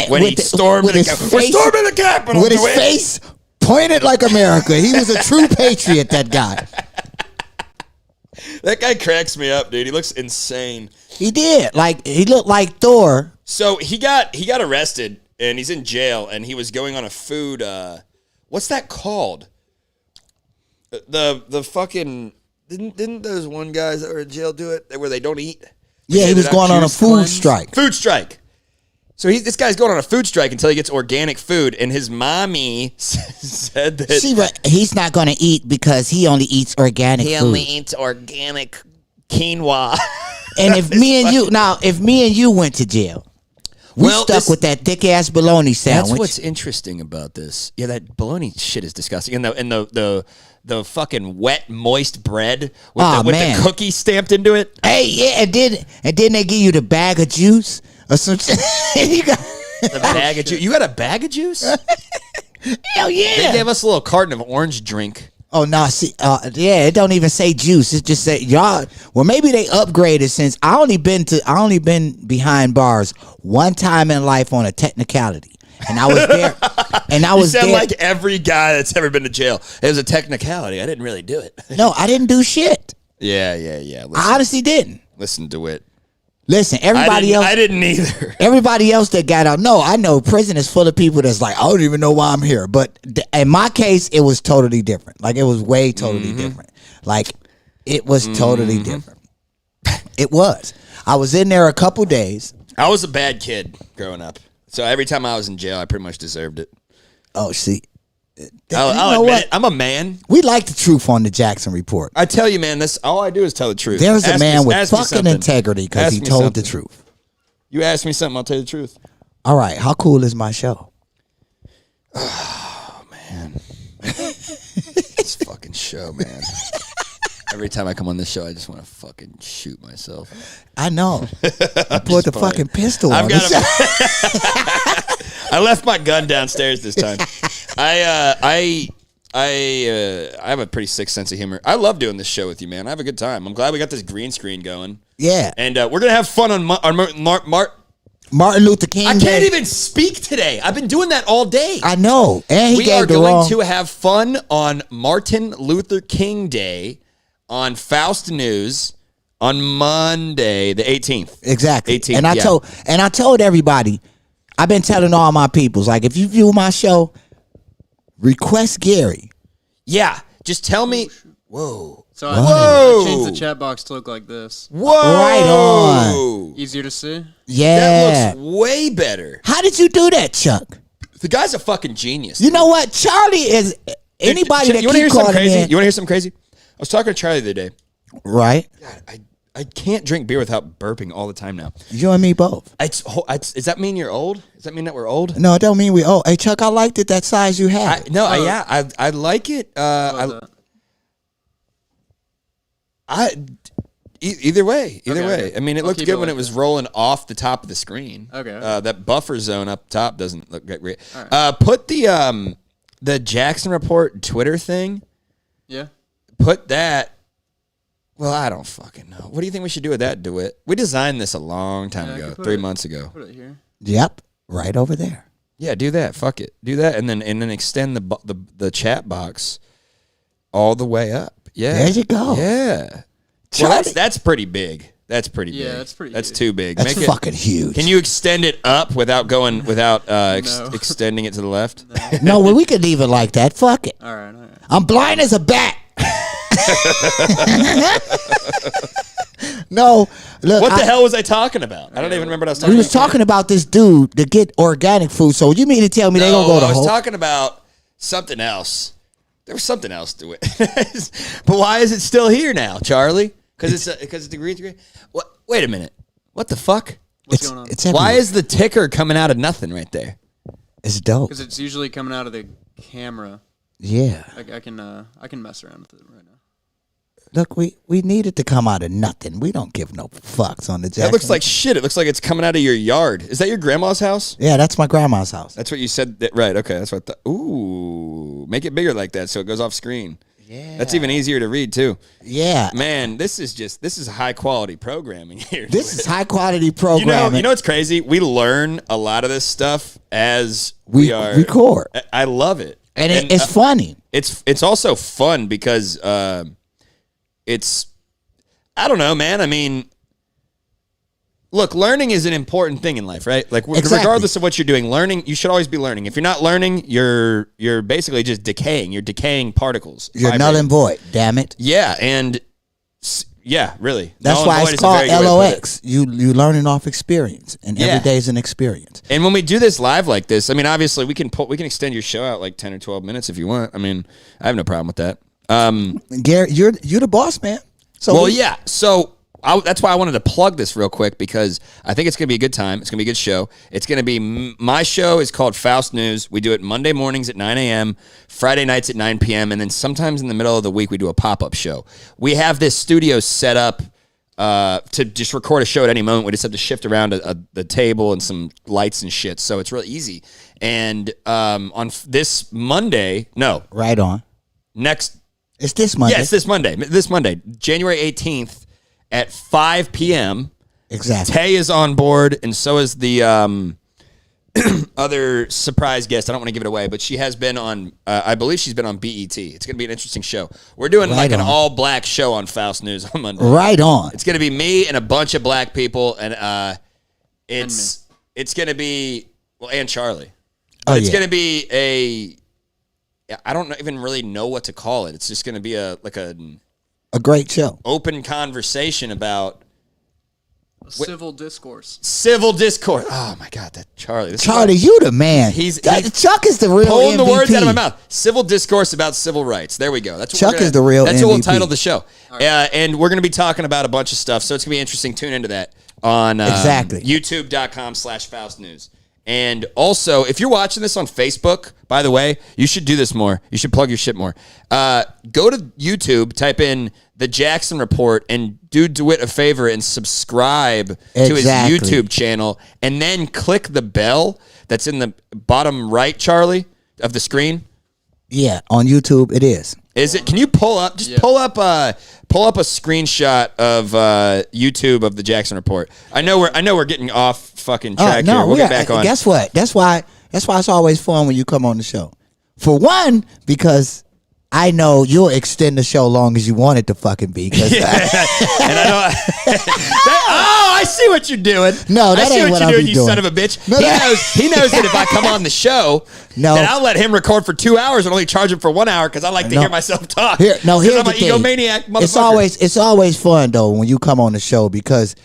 when he stormed with the his Capitol. We're face- storming the Capitol. With his DeWitt. face pointed like America. He was a true patriot, that guy. That guy cracks me up, dude. He looks insane. He did. Like he looked like Thor. So he got arrested and he's in jail and he was going on a food what's that called? The fucking didn't those one guys that were in jail do it where they don't eat? Yeah, he They was did going on a juice food cleanse? strike. Food strike. So this guy's going on a food strike until he gets organic food, and his mommy said that He's not going to eat because he only eats organic food. eats organic quinoa. And if me and you went to jail, we stuck with that thick ass bologna sandwich. That's what's interesting about this. Yeah, that bologna shit is disgusting. And the fucking wet, moist bread with the cookie stamped into it. Hey, yeah, and then they give you the bag of juice or some shit. You got The bag of juice. You got a bag of juice? hell yeah. They gave us a little carton of orange drink. Oh no, see, yeah, it don't even say juice. It just say y'all. Well, maybe they upgraded since I only been behind bars one time in life on a technicality, and I was there. And I was you sound there. like every guy that's ever been to jail. It was a technicality. I didn't really do it. No, I didn't do shit. Yeah. I honestly didn't. Listen to it. Listen, everybody else. I didn't either. Everybody else that got out. No, I know prison is full of people that's like, I don't even know why I'm here. But in my case, it was totally different. Like, it was way totally different. Like, it was totally different. It was. I was in there a couple days. I was a bad kid growing up. So every time I was in jail, I pretty much deserved it. Oh, see. I'll admit it. I'm a man. We like the truth on the Jackson Report. I tell you, man, this all I do is tell the truth. There's a man with ask me fucking something. integrity because Ask he me told something. the truth. You ask me something, I'll tell you the truth. All right. How cool is my show? Oh, man. This fucking show, man. Every time I come on this show, I just want to fucking shoot myself. I know. I pulled the playing. fucking pistol I've on got this. I left my gun downstairs this time. I have a pretty sick sense of humor. I love doing this show with you, man. I have a good time. I'm glad we got this green screen going. Yeah. And we're going to have fun on Martin Luther King I Day. can't even speak today. I've been doing that all day. I know. And he we gave are the going wrong. to have fun on Martin Luther King Day on Faust News on Monday, the 18th. Exactly. 18th, And I told everybody, I've been telling all my peoples, like, if you view my show, request Gary. Yeah, just tell me. Whoa. So I changed the chat box to look like this. Whoa. Right on. Easier to see. Yeah. That looks way better. How did you do that, Chuck? The guy's a fucking genius. You know what? Charlie is anybody that you wanna hear keep something calling crazy? in. You want to hear something crazy? I was talking to Charlie the other day. Right. God, I can't drink beer without burping all the time now. You and me both. Does that mean you're old? Does that mean that we're old? No, it don't mean we. Oh, hey Chuck, I liked it that size you had. I like it. Either way. Okay. I mean, it looked keep good it when like it was that. rolling off the top of the screen. Okay. That buffer zone up top doesn't look great. All right. Put the Jackson Report Twitter thing. Yeah. Put that. Well, I don't fucking know. What do you think we should do with that, DeWitt? We designed this a long time I ago, could put 3 it- months ago. Put it here. Yep. Right over there. Yeah, do that. Fuck it. Do that, and then extend the chat box all the way up. Yeah. There you go. Yeah. Charlie- Well, that's pretty big. That's pretty big. Yeah, that's pretty That's huge. too big. That's Make it- fucking huge. Can you extend it up without No. extending it to the left? No, well, we could leave it like that. Fuck it. All right. I'm blind as a bat. No, look. What the hell was I talking about? I don't even remember what I was talking We about. was talking about this dude to get organic food. So you mean to tell me they gonna go to I was Whole? talking about something else. There was something else to it. But why is it still here now, Charlie? Because it's a green screen. What? Wait a minute. What the fuck? What's going on? It's Why everywhere. is the ticker coming out of nothing right there? It's dope. Because it's usually coming out of the camera. Yeah. I can mess around with it right now. Look, we needed to come out of nothing. We don't give no fucks on the Jackson. That looks like shit. It looks like it's coming out of your yard. Is that your grandma's house? Yeah, that's my grandma's house. That's what you said. Right. Okay. That's what I thought. Ooh. Make it bigger like that so it goes off screen. Yeah. That's even easier to read too. Yeah. Man, this is high quality programming here. This is high quality programming. You know what's crazy? We learn a lot of this stuff as we are record. I love it. And it's funny. It's also fun because it's I don't know, man. I mean, look, learning is an important thing in life, right? Like Exactly. regardless of what you're doing, learning, you should always be learning. If you're not learning, you're basically just decaying. You're decaying particles. You're vibrating. null and void. Damn it. Yeah, and yeah, really. That's Null why and void it's is a called very good way to put it. LOX. You learning off experience, and Yeah. every day is an experience. And when we do this live like this, I mean, obviously we can extend your show out like 10 or 12 minutes if you want. I mean, I have no problem with that. Gary, you're the boss, man. So Well, yeah. So that's why I wanted to plug this real quick because I think it's going to be a good time. It's going to be a good show. It's going to be my show is called Faust News. We do it Monday mornings at 9 a.m., Friday nights at 9 p.m., and then sometimes in the middle of the week we do a pop-up show. We have this studio set up to just record a show at any moment. We just have to shift around the table and some lights and shit. So it's really easy. And on this Monday, right on. next It's this Monday. Yeah, it's this Monday. This Monday, January 18th at 5 p.m. Exactly. Tay is on board, and so is the other surprise guest. I don't want to give it away, but she has been on, I believe she's been on BET. It's going to be an interesting show. We're doing like an all-black show on Faust News on Monday. Right on. It's going to be me and a bunch of black people, and it's going to be, well, and Charlie. But it's going to be I don't even really know what to call it. It's just going to be a great show. Open conversation about civil discourse. Civil discourse. Oh my God, that Charlie. Charlie, you the man. Chuck is the real pulling MVP. the words out of my mouth. Civil discourse about civil rights. There we go. That's what Chuck is the real That's MVP. what we'll title the show. Right. And we're going to be talking about a bunch of stuff, so it's going to be interesting. Tune into that on youtube.com/Faust News. And also, if you're watching this on Facebook, by the way, you should do this more. You should plug your shit more. Go to YouTube, type in The Jackson Report, and do DeWitt a favor and subscribe to his YouTube channel. And then click the bell that's in the bottom right, Charlie, of the screen. Yeah, on YouTube it is. Is it? Can you pull up? Just pull up a screenshot of YouTube of the Jackson Report. I know we're getting off fucking track here. We'll get back on. Guess what? That's why it's always fun when you come on the show. For one, because I know you'll extend the show long as you want it to fucking be. And I don't. I see what you're doing. No, that ain't what you're I'll doing, be you doing. son of a bitch. He knows that if I come on the show, that I'll let him record for 2 hours and only charge him for 1 hour because I like to hear myself talk. Here's I'm the an thing. egomaniac motherfucker. It's always fun though when you come on the show because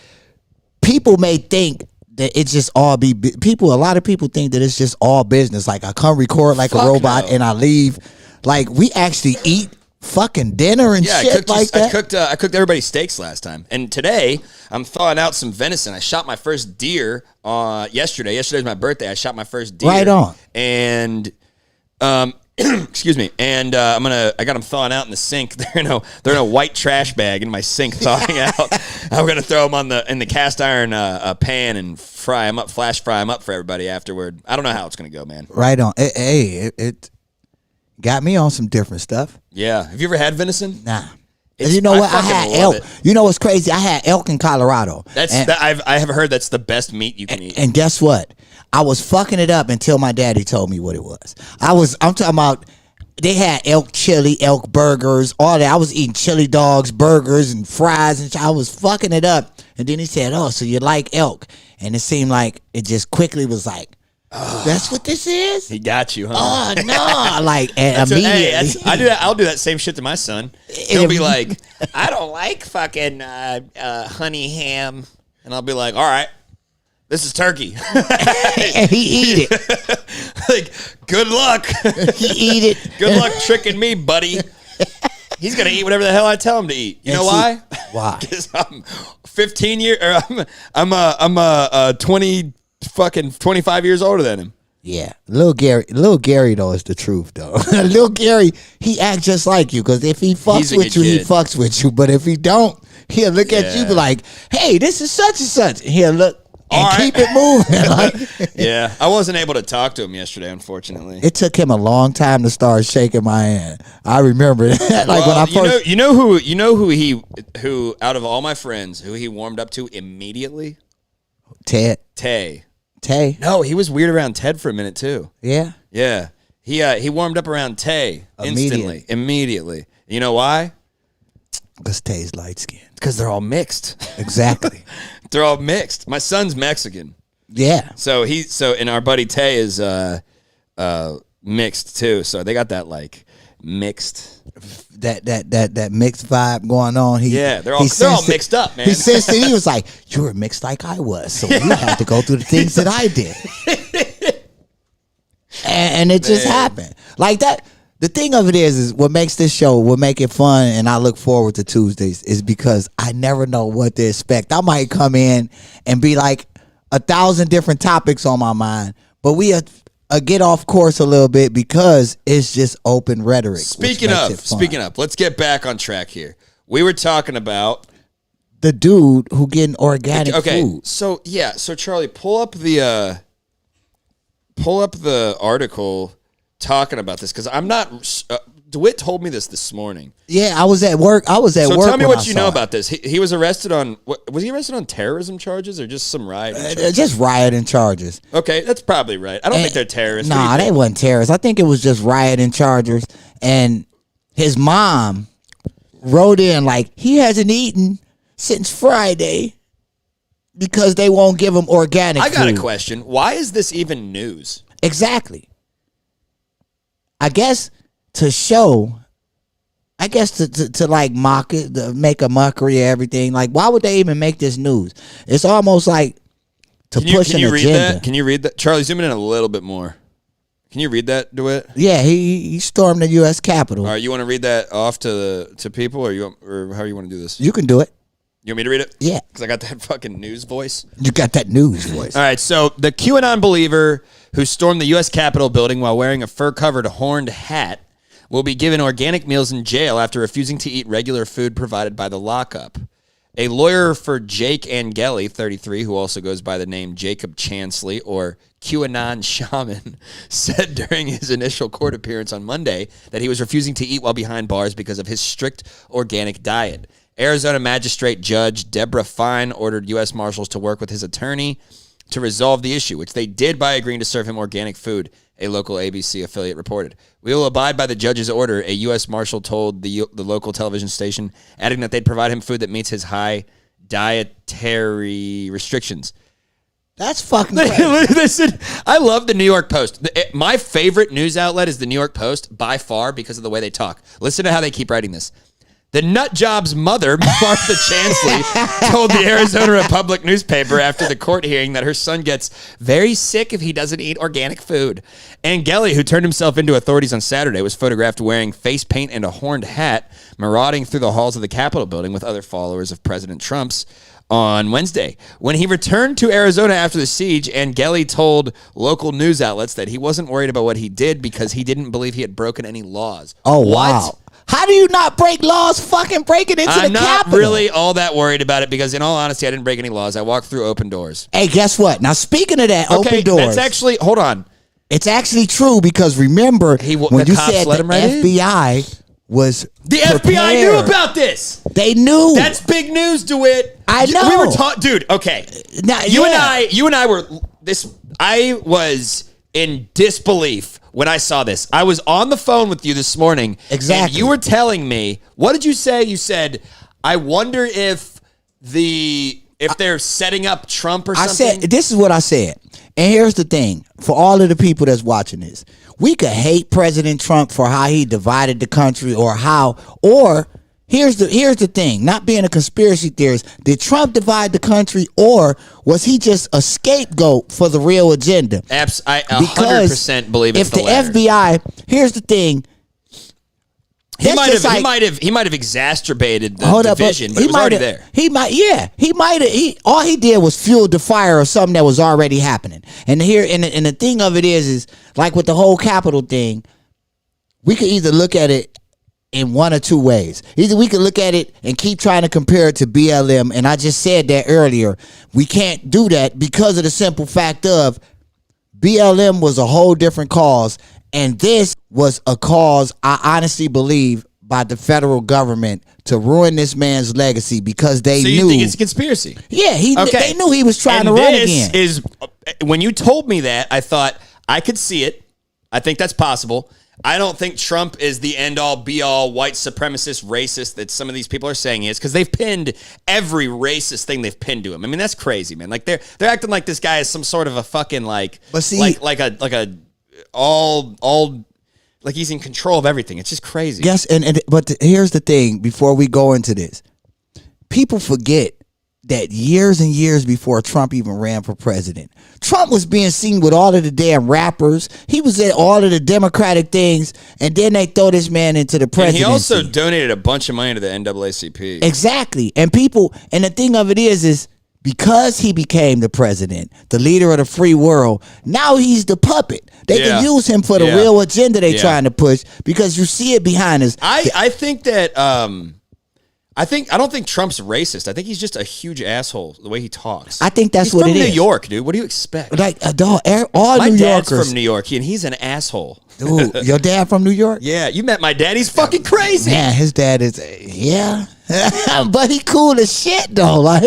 people may think that it's just all a lot of people think that it's just all business. Like I come record like a robot and I leave. Like we actually eat fucking dinner and shit like that. I cooked everybody steaks last time, and today I'm thawing out some venison. I shot my first deer yesterday. Yesterday's my birthday. I shot my first deer. Right on. And excuse me. And I got them thawing out in the sink. They're in a white trash bag in my sink thawing out. I'm gonna throw them in the cast iron pan and fry them up, flash fry them up for everybody afterward. I don't know how it's gonna go, man. Right on. It got me on some different stuff. Yeah. Have you ever had venison? Nah. You know what? I had elk. You know what's crazy? I had elk in Colorado. I have heard that's the best meat you can eat. And guess what? I was fucking it up until my daddy told me what it was. I'm talking about they had elk chili, elk burgers, all that. I was eating chili dogs, burgers, and fries, and I was fucking it up. And then he said, "Oh, so you like elk?" And it seemed like it just quickly was like, that's what this is? He got you, huh? Oh no! Like and immediately, I'll do that same shit to my son. He'll be like, "I don't like fucking honey ham," and I'll be like, "All right, this is turkey," and he eat it. Like, good luck. He eat it. Good luck tricking me, buddy. He's gonna eat whatever the hell I tell him to eat. You know why? Why? Because I'm 15 years, or I'm 25 years older than him. Yeah, Lil Gary though is the truth though. Lil Gary, he act just like you because if he fucks with you, he fucks with you. But if he don't, he'll look at you be like, "Hey, this is such and such." And he'll look and keep it moving. Like, yeah, I wasn't able to talk to him yesterday, unfortunately. It took him a long time to start shaking my hand. I remember that. Like when I first, you know who out of all my friends who he warmed up to immediately? Tay. No, he was weird around Ted for a minute too. Yeah. Yeah. He warmed up around Tay instantly. Immediately. You know why? Because Tay's light skinned. Because they're all mixed. Exactly. They're all mixed. My son's Mexican. Yeah. So and our buddy Tay is mixed too. So they got that like mixed that mixed vibe going on. They're all mixed up, man. He sensed it. He was like, "You were mixed like I was, so you had to go through the things that I did." and it just happened like that. The thing of it is what makes this show, what make it fun, and I look forward to Tuesdays is because I never know what to expect. I might come in and be like 1,000 different topics on my mind, but we get off course a little bit because it's just open rhetoric. Speaking of, let's get back on track here. We were talking about the dude who getting organic food. So Charlie, pull up the article talking about this because I'm not. DeWitt told me this morning. Yeah, I was at work. So tell me when what you know about this. He was arrested on, was he arrested on terrorism charges or just some rioting charges? Just rioting charges. Okay, that's probably right. I don't think they're terrorists. Nah, they wasn't terrorists. I think it was just rioting charges. And his mom wrote in like, he hasn't eaten since Friday because they won't give him organic food. I got a question. Why is this even news? Exactly. I guess to show, to like mock it, to make a mockery of everything. Like, why would they even make this news? It's almost like to push an agenda. Read that? Can you read that? Charlie, zoom in a little bit more. Can you read that, DeWitt? Yeah, he stormed the U.S. Capitol. All right, you want to read that off to people, or how you want to do this? You can do it. You want me to read it? Yeah. Because I got that fucking news voice. You got that news voice. All right, so the QAnon believer who stormed the U.S. Capitol building while wearing a fur-covered horned hat will be given organic meals in jail after refusing to eat regular food provided by the lockup. A lawyer for Jake Angeli, 33, who also goes by the name Jacob Chansley, or Qanon Shaman, said during his initial court appearance on Monday that he was refusing to eat while behind bars because of his strict organic diet. Arizona Magistrate Judge Deborah Fine ordered U.S. Marshals to work with his attorney to resolve the issue, which they did by agreeing to serve him organic food, a local ABC affiliate reported. We will abide by the judge's order, a U.S. Marshal told the local television station, adding that they'd provide him food that meets his high dietary restrictions. That's fucking crazy. Listen, I love the New York Post. My favorite news outlet is the New York Post, by far, because of the way they talk. Listen to how they keep writing this. The nutjob's mother, Martha Chansley, told the Arizona Republic newspaper after the court hearing that her son gets very sick if he doesn't eat organic food. Angeli, who turned himself into authorities on Saturday, was photographed wearing face paint and a horned hat, marauding through the halls of the Capitol building with other followers of President Trump's on Wednesday. When he returned to Arizona after the siege, Angeli told local news outlets that he wasn't worried about what he did because he didn't believe he had broken any laws. Oh, what? Wow. How do you not break laws fucking breaking into the Capitol? I'm not really all that worried about it because, in all honesty, I didn't break any laws. I walked through open doors. Hey, guess what? Now, speaking of that, open doors. That's actually, hold on. It's actually true because remember, when you said the FBI was The FBI knew about this. They knew. That's big news, DeWitt. I know. We were taught, dude, okay. Now, you and I were, I was in disbelief when I saw this. I was on the phone with you this morning. Exactly. And you were telling me, what did you say? You said, I wonder if they're setting up Trump or something. I said, this is what I said. And here's the thing. For all of the people that's watching this, we could hate President Trump for how he divided the country or here's the thing. Not being a conspiracy theorist, did Trump divide the country or was he just a scapegoat for the real agenda? I 100% believe it's the latter. FBI, here's the thing. He might have exacerbated the division, but it was already there. All he did was fuel the fire of something that was already happening. And the thing of it is like with the whole Capitol thing, we could either look at it in one or two ways. Either we could look at it and keep trying to compare it to BLM, and I just said that earlier. We can't do that because of the simple fact of BLM was a whole different cause, and this was a cause, I honestly believe, by the federal government to ruin this man's legacy because they knew. So you think it's a conspiracy? Yeah, they knew he was trying to run again. When you told me that, I thought I could see it. I think that's possible. I don't think Trump is the end-all, be-all, white supremacist racist that some of these people are saying he is, because they've pinned every racist thing they've pinned to him. I mean, that's crazy, man. Like they're acting like this guy is some sort of a fucking like he's in control of everything. It's just crazy. Yes, but here's the thing. Before we go into this, people forget that years and years before Trump even ran for president, Trump was being seen with all of the damn rappers. He was at all of the Democratic things, and then they throw this man into the presidency. And he also donated a bunch of money to the NAACP. Exactly. And the thing of it is because he became the president, the leader of the free world, now he's the puppet. They can use him for the real agenda they're trying to push because you see it behind us. I think that I don't think Trump's racist. I think he's just a huge asshole the way he talks. I think that's he's what from it New is. York, dude. What do you expect? Like all My New dad's Yorkers from New York, and he's an asshole. Dude, your dad from New York? Yeah, you met my dad. He's fucking crazy. Man, his dad is but he cool as shit though. Like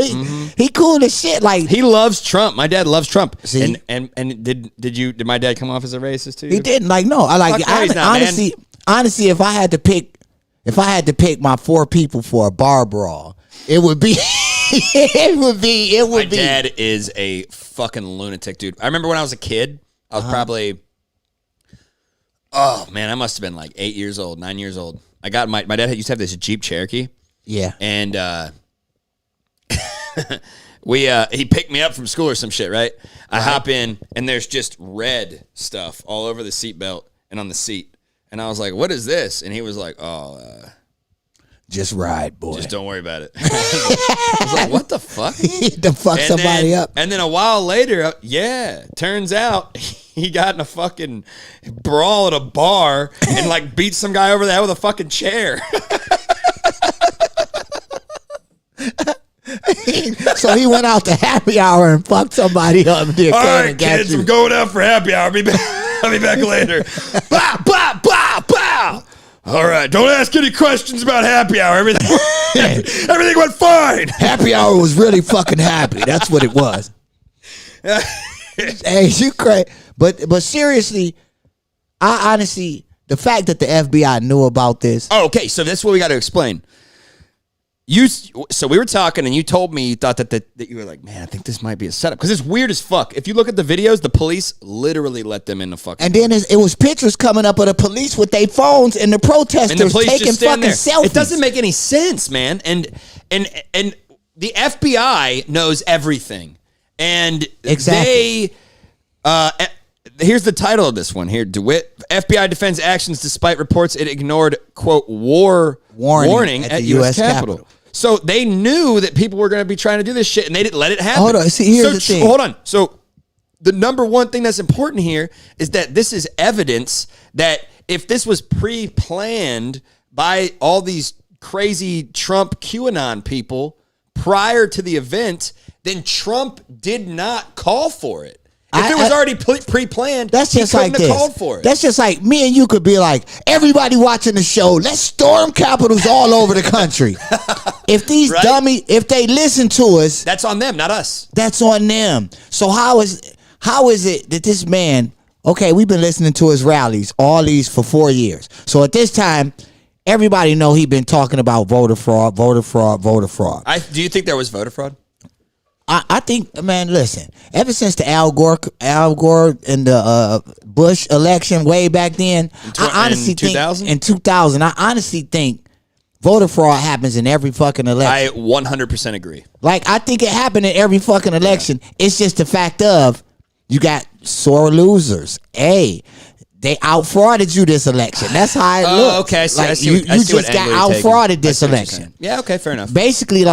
he cool as shit. Like He loves Trump. My dad loves Trump. See? And did my dad come off as a racist too? he didn't. Like no, I like Fuck no, he's not, honestly, if I had to pick my 4 people for a bar brawl, it would be My dad is a fucking lunatic, dude. I remember when I was a kid, I was probably, oh man, I must have been like 8 years old, 9 years old. I got my dad used to have this Jeep Cherokee. Yeah. And he picked me up from school or some shit, right? I hop in and there's just red stuff all over the seatbelt and on the seat. And I was like, what is this? And he was like, Just ride, boy. just don't worry about it. I was like, what the fuck? to fuck somebody up. And then a while later, turns out he got in a fucking brawl at a bar and like beat some guy over the head with a fucking chair. So he went out to happy hour and fucked somebody up. All right, kids, I'm going out for happy hour. I'll be back later. Bow, bow, bow, bow. All right, don't ask any questions about happy hour. Everything went fine. Happy hour was really fucking happy. That's what it was. Hey, you crazy. But seriously, I honestly, the fact that the FBI knew about this. Oh, okay, so that's what we got to explain. So we were talking, and you told me you thought that you were like, man, I think this might be a setup because it's weird as fuck. If you look at the videos, the police literally let them in the fucking. And then it was pictures coming up of the police with their phones and the protesters and the police taking just stand fucking there. selfies. It doesn't make any sense, man. And the FBI knows everything, and Exactly. they. Here's the title of this one here. DeWitt, FBI defends actions despite reports it ignored, quote, warning at the U.S. Capitol. So they knew that people were going to be trying to do this shit, and they didn't let it happen. Hold on. See, here's the thing. Hold on. So the number one thing that's important here is that this is evidence that if this was pre-planned by all these crazy Trump QAnon people prior to the event, then Trump did not call for it. If it was already pre-planned, that's just he like couldn't have this. called for it. That's just like me and you could be like, everybody watching the show, let's storm capitals all over the country. If these Right? if they listen to us, That's on them, not us. that's on them. So how is it that this man, okay, we've been listening to his rallies, all these for 4 years. So at this time, everybody know he been talking about voter fraud, voter fraud, voter fraud. Do you think there was voter fraud? I think, man, listen, ever since the Al Gore and the Bush election way back then, I honestly think 2000? in 2000, I honestly think voter fraud happens in every fucking election. I 100% agree. Like, I think it happened in every fucking election. Yeah. It's just the fact of you got sore losers. Hey, they out-frauded you this election. That's how it looks. Okay, I see, like, I see you what, I see just got out-frauded this election. Yeah, okay, fair enough. Basically,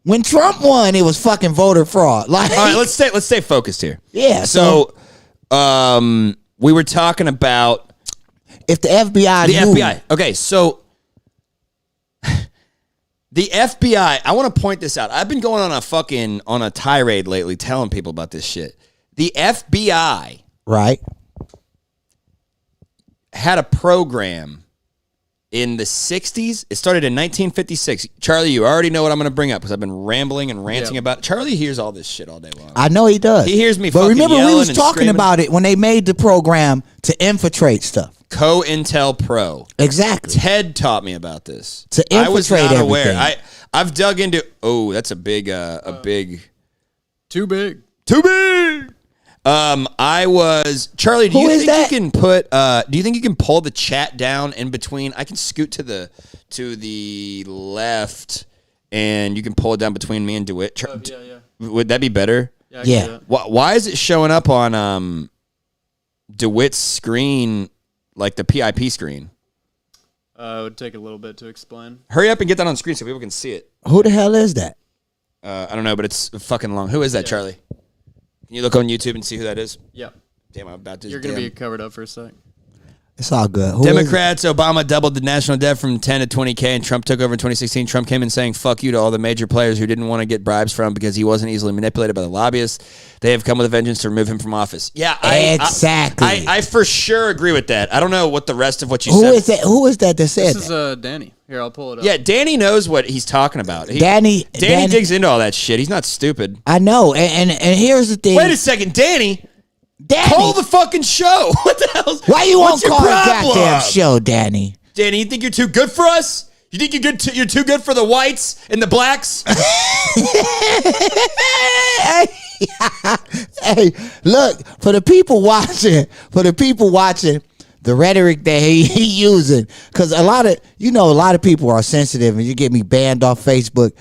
when Trump won, it was fucking voter fraud. Like, all right, let's stay focused here. Yeah. So, we were talking about if the FBI knew. FBI. Okay, so the FBI. I want to point this out. I've been going on a tirade lately, telling people about this shit. The FBI, right, had a program in the 60s. It started in 1956. Charlie, you already know what I'm going to bring up because I've been rambling and ranting about it. Charlie hears all this shit all day long. I know he does. He hears me but fucking remember, we yelling was and talking screaming. about it when they made the program to infiltrate stuff. COINTEL Pro. Exactly. Ted taught me about this. To infiltrate I was not everything. aware. I've dug into. Oh, that's a big. Too big. Too big. I was Charlie. Do Who you is think that? you can put? Do you think you can pull the chat down in between? I can scoot to the left, and you can pull it down between me and DeWitt. Yeah. Would that be better? Yeah. I can Yeah. do that. Why is it showing up on DeWitt's screen like the PIP screen? It would take a little bit to explain. Hurry up and get that on screen so people can see it. Who the hell is that? I don't know, but it's fucking long. Who is that, Charlie? Can you look on YouTube and see who that is? Yeah. Damn, I'm about to. You're going to be covered up for a sec. It's all good. Who is it? Democrats, Obama doubled the national debt from 10 to 20K, and Trump took over in 2016. Trump came in saying, fuck you to all the major players who didn't want to get bribes from because he wasn't easily manipulated by the lobbyists. They have come with a vengeance to remove him from office. Yeah, exactly. I for sure agree with that. I don't know what the rest of what you Who said. is that? Who is that said This that? is Danny. Here, I'll pull it up. Yeah, Danny knows what he's talking about. Danny digs into all that shit. He's not stupid. I know. And here's the thing. Wait a second, Danny. Call the fucking show. What the hell? Why you won't What's your call the problem? goddamn show, Danny? Danny, you think you're too good for us? You think you're too good for the whites and the blacks? Hey, look, for the people watching, the rhetoric that he using, because a lot of people are sensitive and you get me banned off Facebook.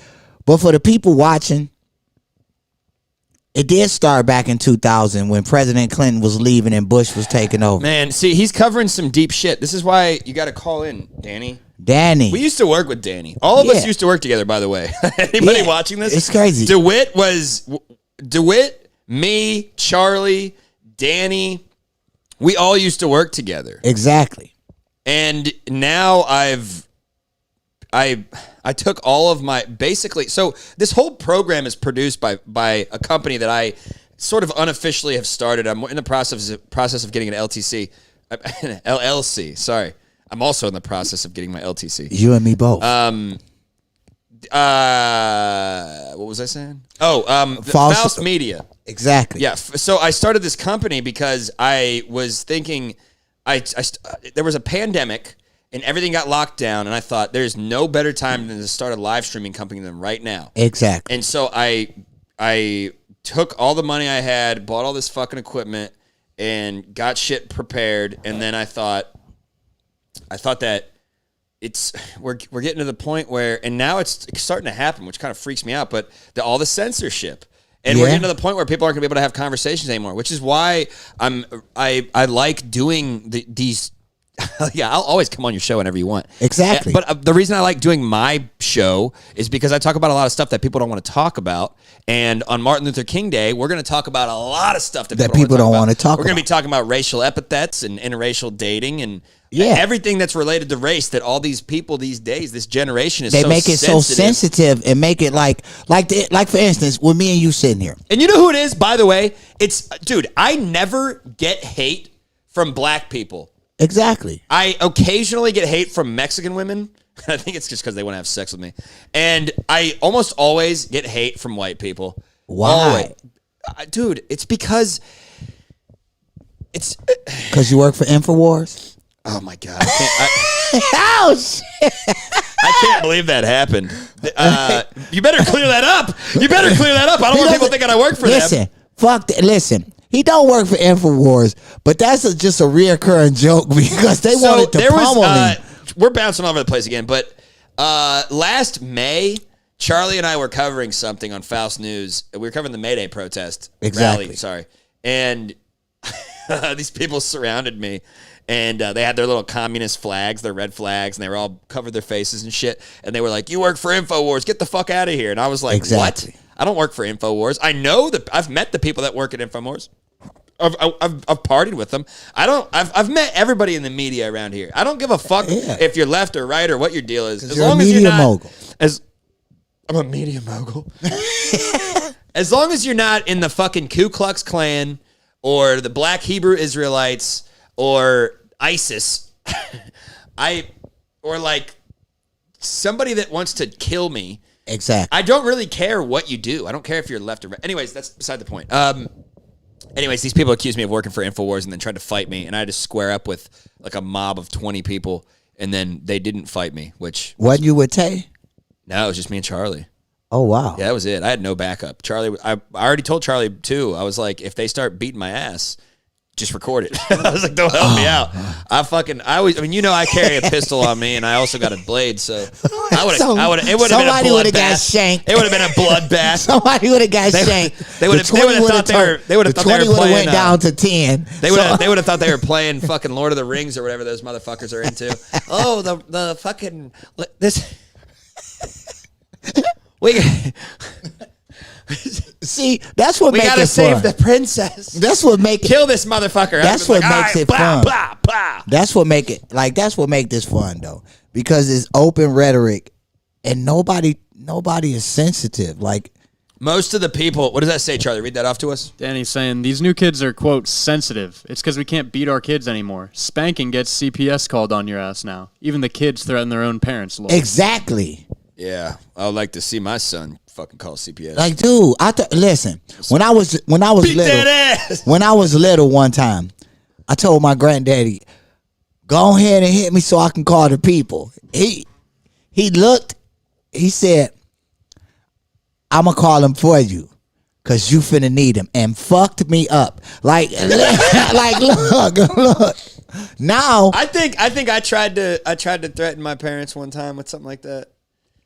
But for the people watching, it did start back in 2000 when President Clinton was leaving and Bush was taking over. Man, see, he's covering some deep shit. This is why you got to call in, Danny. We used to work with Danny. All of us used to work together, by the way. Anybody watching this? It's crazy. DeWitt, me, Charlie, Danny, we all used to work together. Exactly. And now I took all of my basically. So this whole program is produced by a company that I sort of unofficially have started. I'm in the process of getting an LTC, an LLC. Sorry, I'm also in the process of getting my LTC. You and me both. What was I saying? False Media. Exactly. Yeah. So I started this company because I was thinking, there was a pandemic. And everything got locked down, and I thought there's no better time than to start a live streaming company than right now. Exactly. And so I took all the money I had, bought all this fucking equipment, and got shit prepared. And then I thought that we're getting to the point where, and now it's starting to happen, which kind of freaks me out. But all the censorship. And we're getting to the point where people aren't going to be able to have conversations anymore, which is why I like doing these. Yeah, I'll always come on your show whenever you want. Exactly. But the reason I like doing my show is because I talk about a lot of stuff that people don't want to talk about. And on Martin Luther King Day, we're going to talk about a lot of stuff that people don't want to talk about. We're going to be talking about racial epithets and interracial dating and everything that's related to race that all these people these days, this generation is so sensitive. They make it so sensitive and make it like for instance, with me and you sitting here. And you know who it is, by the way? Dude, I never get hate from black people. Exactly. I occasionally get hate from Mexican women. I think it's just because they want to have sex with me. And I almost always get hate from white people. Why? Dude, it's because you work for InfoWars? Oh, my God. I can't believe that happened. You better clear that up. I don't want people thinking I work for them. Listen. He don't work for InfoWars, but that's just a reoccurring joke because they wanted to pummel him. We're bouncing all over the place again, but last May, Charlie and I were covering something on Faust News. We were covering the May Day protest rally, and these people surrounded me, and they had their little communist flags, their red flags, and they were all covered their faces and shit, and they were like, "You work for InfoWars, get the fuck out of here!" And I was like, "What? I don't work for InfoWars. I know that I've met the people that work at InfoWars. I've partied with them. I've met everybody in the media around here. I don't give a fuck if you're left or right or what your deal is. As long as you're not I'm a media mogul. As long as you're not in the fucking Ku Klux Klan or the Black Hebrew Israelites or ISIS, or like somebody that wants to kill me. Exactly. I don't really care what you do. I don't care if you're left or right. Anyways, that's beside the point. Anyways, these people accused me of working for InfoWars and then tried to fight me, and I had to square up with like a mob of 20 people, and then they didn't fight me, which... Wasn't you with Tay? No, it was just me and Charlie. Oh, wow. Yeah, that was it. I had no backup. Charlie, I already told Charlie, too. I was like, if they start beating my ass... just record it. I was like, don't help me out. I carry a pistol on me, and I also got a blade, so it would have been a bloodbath. Somebody would have got shanked. It would have been a bloodbath. Somebody would have got shanked. They would have thought they were playing. Went down to 10. They would have thought they were playing fucking Lord of the Rings or whatever those motherfuckers are into. Oh, the fucking this. See, that's what We makes gotta it save fun. the princess. That's what make it. Kill this motherfucker. That's what makes it fun. Blah, blah. That's what make it like. That's what make this fun though, because it's open rhetoric, and nobody is sensitive. Like Most of the people, what does that say, Charlie? Read that off to us. Danny's saying these new kids are, quote, sensitive. It's because we can't beat our kids anymore. Spanking gets CPS called on your ass now. Even the kids threaten their own parents. Lord. exactly. Yeah, I would like to see my son fucking call CPS. Like, dude, listen. When I was Beat little, that ass. when I was little, one time, I told my granddaddy, "Go ahead and hit me so I can call the people." He looked. He said, "I'm gonna call him for you, cause you finna need him," and fucked me up. Like, like, look. Now, I think I tried to threaten my parents one time with something like that.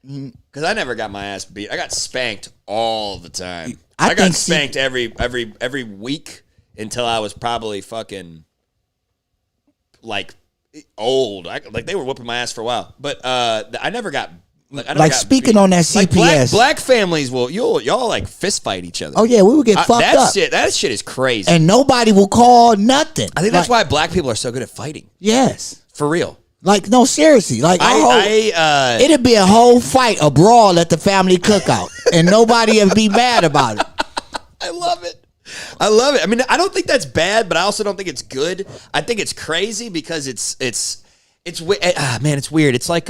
Because I never got my ass beat. I got spanked all the time. I got spanked every week until I was probably fucking like old. Like they were whooping my ass for a while, but I never got. Like speaking beat. on that CPS, like black families will y'all like fist fight each other. Oh yeah, we would get fucked up. That shit is crazy, and nobody will call nothing. I think that's why black people are so good at fighting. Yes, For real. like no, seriously, like it'd be a whole fight, a brawl at the family cookout, and nobody would be mad about it. I love it. I mean, I don't think that's bad, but I also don't think it's good. I think it's crazy because it's man, it's weird. It's like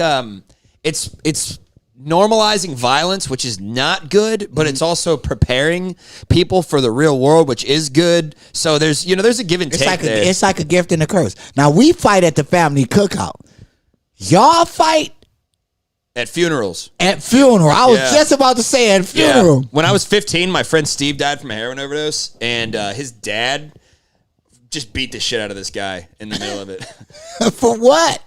it's normalizing violence, which is not good, but it's also preparing people for the real world, which is good. So there's a give and take there. It's like a gift and a curse. Now we fight at the family cookout. Y'all fight At funerals. at funeral. I was just about to say at funeral. When I was 15, my friend Steve died from a heroin overdose, and his dad just beat the shit out of this guy in the middle of it. For what?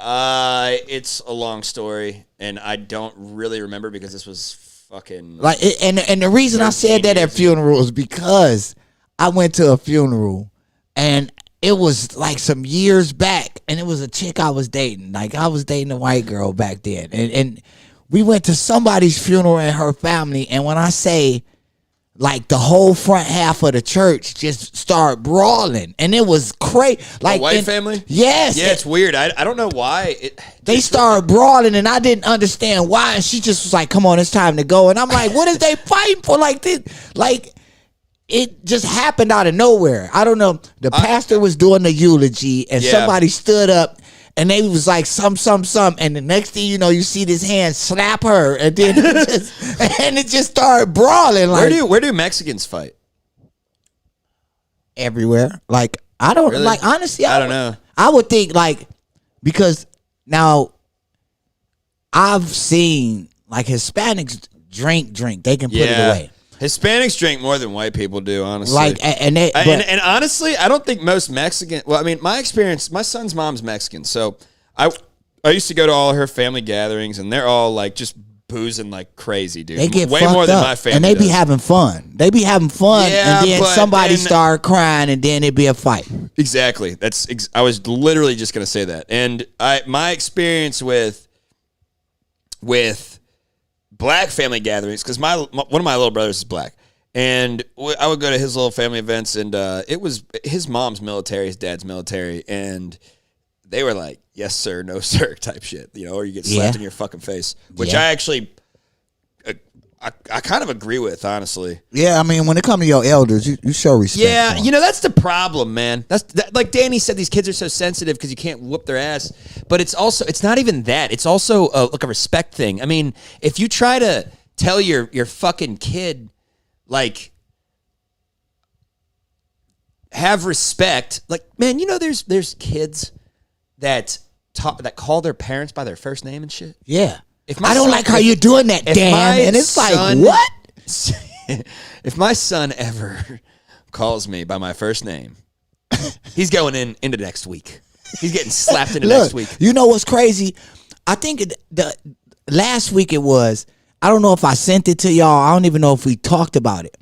It's a long story, and I don't really remember because this was fucking Like, and the reason I said that at funerals is because I went to a funeral, and it was like some years back, and it was a chick I was dating. Like, I was dating a white girl back then, and we went to somebody's funeral and her family, and when I say, like, the whole front half of the church just started brawling, and it was crazy. Like, white family? Yes. Yeah, it's weird. I don't know why. They started brawling, and I didn't understand why. And she just was like, "Come on, it's time to go." And I'm like, "What is they fighting for?" Like this, like it just happened out of nowhere. I don't know. The pastor was doing the eulogy, and somebody stood up, and they was like, some, and the next thing you know, you see this hand slap her, and then it just started brawling. Like, where do Mexicans fight? Everywhere. Like, I don't Really? like, honestly, I don't know. I would think, like, because now I've seen, like, Hispanics drink, they can put it away. Hispanics drink more than white people do, honestly. Like, and honestly, I don't think most Mexican. Well, I mean, my experience. My son's mom's Mexican, so I used to go to all her family gatherings, and they're all like just boozing like crazy, dude. they get way fucked more than up, my family. and they be does. having fun. They be having fun, Yeah, and then but somebody then- start crying, and then it be a fight. Exactly. I was literally just gonna say that, and my experience with black family gatherings, because one of my little brothers is black, and I would go to his little family events, and it was his mom's military, his dad's military, and they were like, "Yes sir, no sir" type shit, or you get slapped in your fucking face, which I actually, I kind of agree with, honestly. Yeah, I mean, when it comes to your elders, you show respect. Yeah, for them. that's the problem, man. Like Danny said, these kids are so sensitive because you can't whoop their ass. But it's not even that. It's also like a respect thing. I mean, if you try to tell your fucking kid, like, have respect, like, man, there's kids that call their parents by their first name and shit. Yeah. I don't like how you're doing that, Dan. And it's like, what? If my son ever calls me by my first name, he's going into next week. He's getting slapped into next week. You know what's crazy? I think the last week it was, I don't know if I sent it to y'all. I don't even know if we talked about it.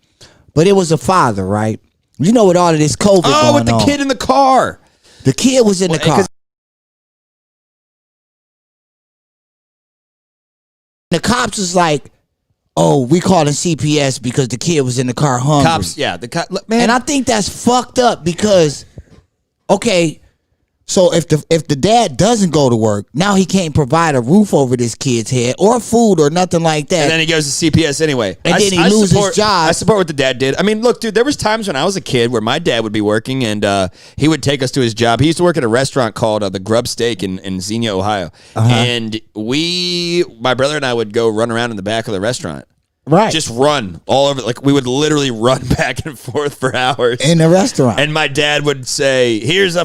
But it was a father, right? You know, with all of this COVID going on. With the kid in the car. The kid was in the car. The cops was like, oh, we calling CPS because the kid was in the car hungry. Cops, yeah, man. And I think that's fucked up because, okay, so if the dad doesn't go to work, now he can't provide a roof over this kid's head or food or nothing like that. And then he goes to CPS anyway. And then he loses his job. I support what the dad did. I mean, look, dude, there was times when I was a kid where my dad would be working and he would take us to his job. He used to work at a restaurant called the Grub Steak in Xenia, Ohio. And my brother and I would go run around in the back of the restaurant. Right. Just run all over. Like, we would literally run back and forth for hours. In the restaurant. And my dad would say, here's a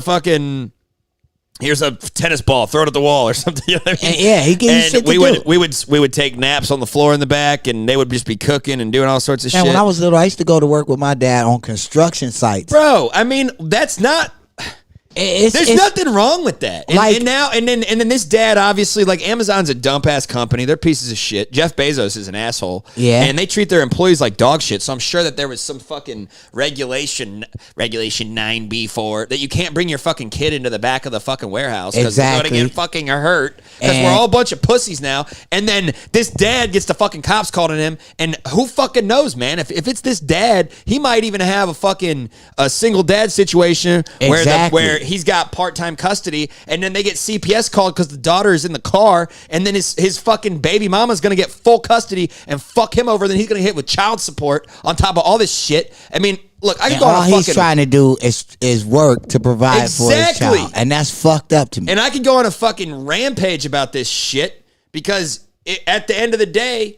tennis ball, throw it at the wall or something. You know what I mean? And yeah, he gave you shit to do. We would take naps on the floor in the back, and they would just be cooking and doing all sorts of shit. When I was little, I used to go to work with my dad on construction sites. Bro, I mean, that's not. There's nothing wrong with that. And then this dad, obviously, like, Amazon's a dump ass company. They're pieces of shit. Jeff Bezos is an asshole. Yeah. And they treat their employees like dog shit. So I'm sure that there was some fucking regulation 9B4 that you can't bring your fucking kid into the back of the fucking warehouse because they're going to get fucking hurt because we're all a bunch of pussies now. And then this dad gets the fucking cops called on him. And who fucking knows, man? If it's this dad, he might even have a single dad situation where he's got part-time custody, and then they get CPS called because the daughter is in the car, and then his fucking baby mama's going to get full custody and fuck him over, then he's going to hit with child support on top of all this shit. I mean, look, I can go on all he's trying to do is work to provide for his child, and that's fucked up to me. And I can go on a fucking rampage about this shit because at the end of the day,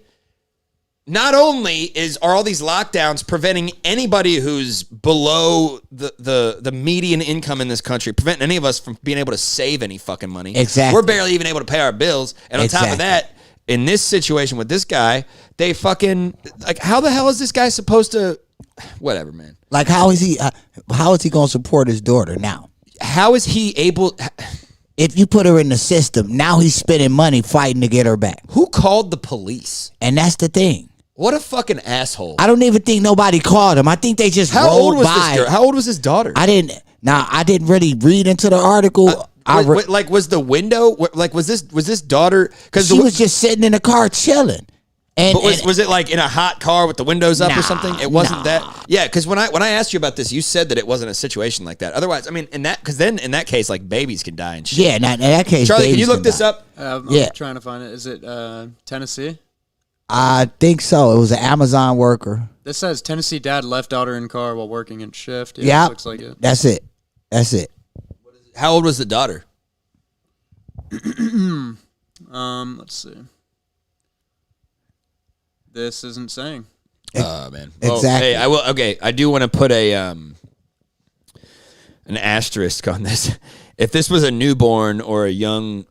not only are all these lockdowns preventing anybody who's below the median income in this country, preventing any of us from being able to save any fucking money. Exactly. We're barely even able to pay our bills. And on top of that, in this situation with this guy, they fucking, like, how the hell is this guy supposed to, whatever, man. Like, how is he going to support his daughter now? How is he able... If you put her in the system, now he's spending money fighting to get her back. Who called the police? And that's the thing. What a fucking asshole. I don't even think nobody called him. I think they just How old was by. this girl? How old was his daughter? I didn't really read into the article. Was the window, like, was this daughter? Because she was just sitting in the car chilling. But was it like in a hot car with the windows up or something? It wasn't that. Yeah, because when I asked you about this, you said that it wasn't a situation like that. Otherwise, I mean, in that case, like, babies can die and shit. Yeah, in that case, Charlie, can you look this up? I'm trying to find it. Is it Tennessee? I think so. It was an Amazon worker. This says Tennessee dad left daughter in car while working in shift. Yeah, looks like it. That's it. How old was the daughter? Let's see. This isn't saying. Oh man. Exactly. Hey, I will. Okay, I do want to put an asterisk on this. If this was a newborn or a young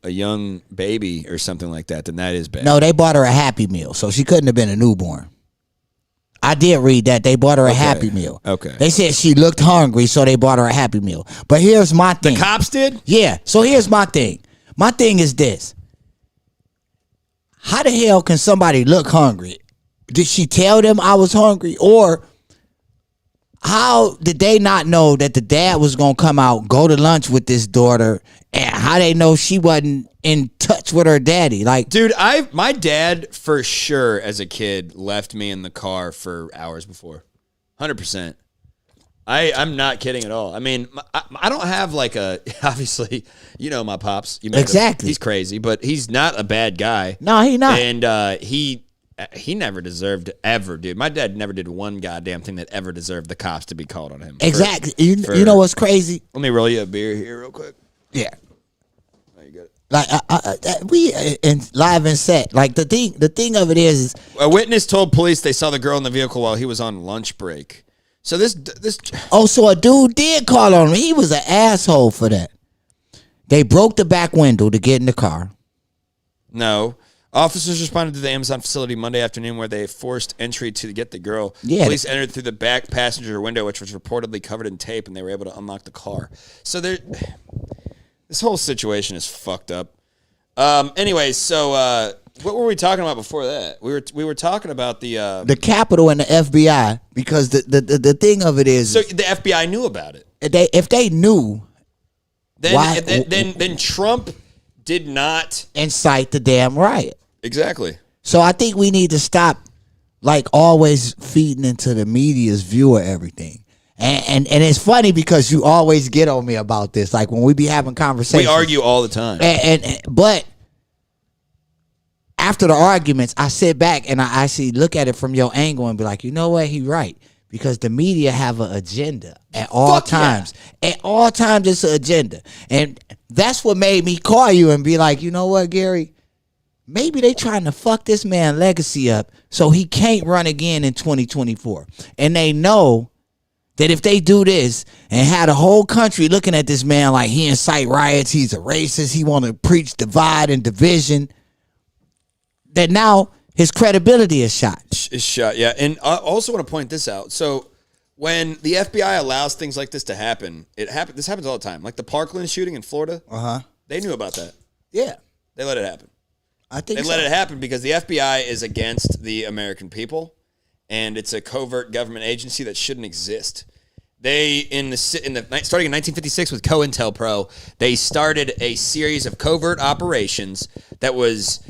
baby or something like that, then that is bad. No, they bought her a Happy Meal, so she couldn't have been a newborn. I did read that. They bought her a Happy Meal. Okay. They said she looked hungry, so they bought her a Happy Meal. But here's my thing. The cops did? Yeah. So here's my thing. My thing is this. How the hell can somebody look hungry? Did she tell them I was hungry? Or how did they not know that the dad was going to come out, go to lunch with this daughter, and how they know she wasn't in touch with her daddy? Like, dude, my dad for sure as a kid left me in the car for hours before. 100%. I'm not kidding at all. I mean, I don't have like obviously, you know my pops. You met exactly. Him. He's crazy, but he's not a bad guy. No, he not. And he never deserved ever, dude. My dad never did one goddamn thing that ever deserved the cops to be called on him. Exactly. You know what's crazy? Let me roll you a beer here real quick. Yeah. Oh, you got it. Like we in live and set. Like the thing of it is a witness told police they saw the girl in the vehicle while he was on lunch break. So this. Oh, so a dude did call on him. He was an asshole for that. They broke the back window to get in the car. No. Officers responded to the Amazon facility Monday afternoon where they forced entry to get the girl. Yeah. Police entered through the back passenger window, which was reportedly covered in tape, and they were able to unlock the car. So this whole situation is fucked up. Anyways, so what were we talking about before that? We were talking about the Capitol and the FBI, because the thing of it is, so the FBI knew about it. If they knew, then Trump did not incite the damn riot. Exactly. So I think we need to stop like always feeding into the media's view of everything. And it's funny because you always get on me about this. Like when we be having conversations, We argue all the time. But after the arguments, I sit back and I actually look at it from your angle and be like, you know what, he right. Because the media have an agenda at all times. Yeah. At all times, it's an agenda. And that's what made me call you and be like, you know what, Gary? Maybe they trying to fuck this man legacy up so he can't run again in 2024. And they know that if they do this and have the whole country looking at this man like he incite riots, he's a racist, he want to preach divide and division, that now his credibility is shot. Is shot, yeah. And I also want to point this out. So when the FBI allows things like this to happen, this happens all the time. Like the Parkland shooting in Florida. They knew about that. Yeah. They let it happen. I think they let it happen because the FBI is against the American people, and it's a covert government agency that shouldn't exist. They starting in 1956 with COINTELPRO, they started a series of covert operations that was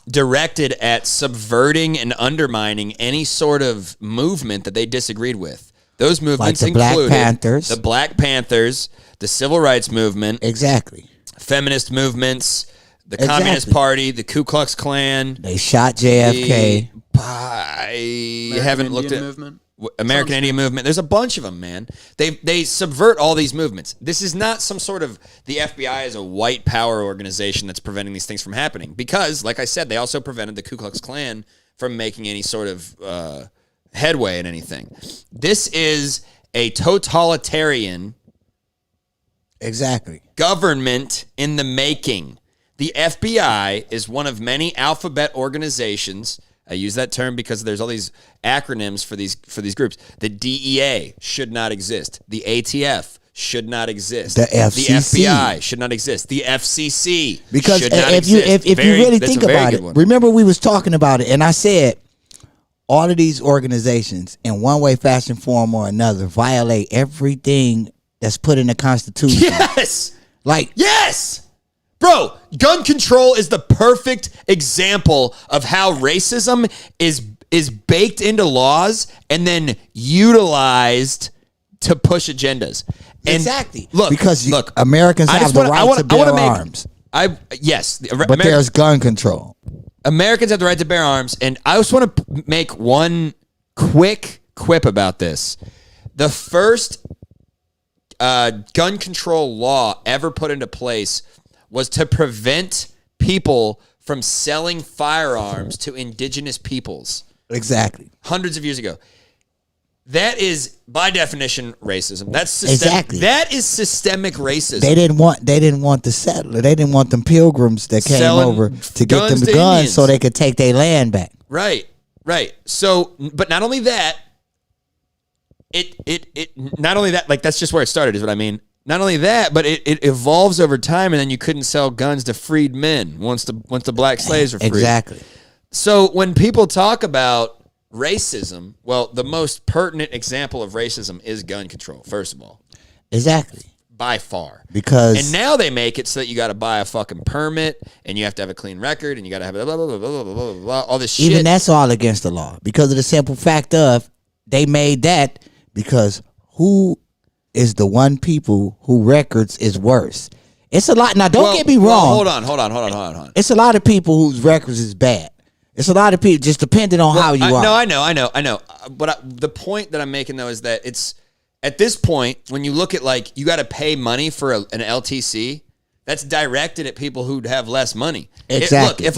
directed at subverting and undermining any sort of movement that they disagreed with. Those movements like included the Black Panthers, the Civil Rights Movement, exactly, feminist movements, the Communist Party, the Ku Klux Klan. They shot JFK. I haven't looked at American Indian Movement. There's a bunch of them, man. They subvert all these movements. This is not some sort of the FBI is a white power organization that's preventing these things from happening. Because, like I said, they also prevented the Ku Klux Klan from making any sort of headway in anything. This is a totalitarian government in the making. The FBI is one of many alphabet organizations. I use that term because there's all these acronyms for these groups. The DEA should not exist. The ATF should not exist. The FCC. The FBI should not exist. The FCC because should not exist. If you really think about it, remember we was talking about it, and I said all of these organizations, in one way, fashion, form, or another, violate everything that's put in the Constitution. Yes, yes. Bro, gun control is the perfect example of how racism is baked into laws and then utilized to push agendas. And exactly. Look, Americans have the right to bear arms. Yes. But there's gun control. Americans have the right to bear arms, and I just want to make one quick quip about this. The first gun control law ever put into place was to prevent people from selling firearms to indigenous peoples. Exactly. Hundreds of years ago. That is, by definition, racism. That's systemic. That is systemic racism. They didn't want the settler. They didn't want them pilgrims that came over to get them guns Indians so they could take their land back. Right. So, but not only that, not only that, like that's just where it started, is what I mean. Not only that, but it evolves over time, and then you couldn't sell guns to freed men once the black slaves were freed. Exactly. So when people talk about racism, well, the most pertinent example of racism is gun control, first of all. Exactly. By far. And now they make it so that you got to buy a fucking permit, and you have to have a clean record, and you got to have blah, blah, blah, blah, blah, blah, blah, all this shit. Even that's all against the law because of the simple fact of they made that because who is the one people who records is worse. It's a lot. Now, don't get me wrong. Hold on. It's a lot of people whose records is bad. It's a lot of people just depending on how you are. No, I know. But the point that I'm making, though, is that it's at this point, when you look at like you got to pay money for an LTC, that's directed at people who have less money. Exactly. If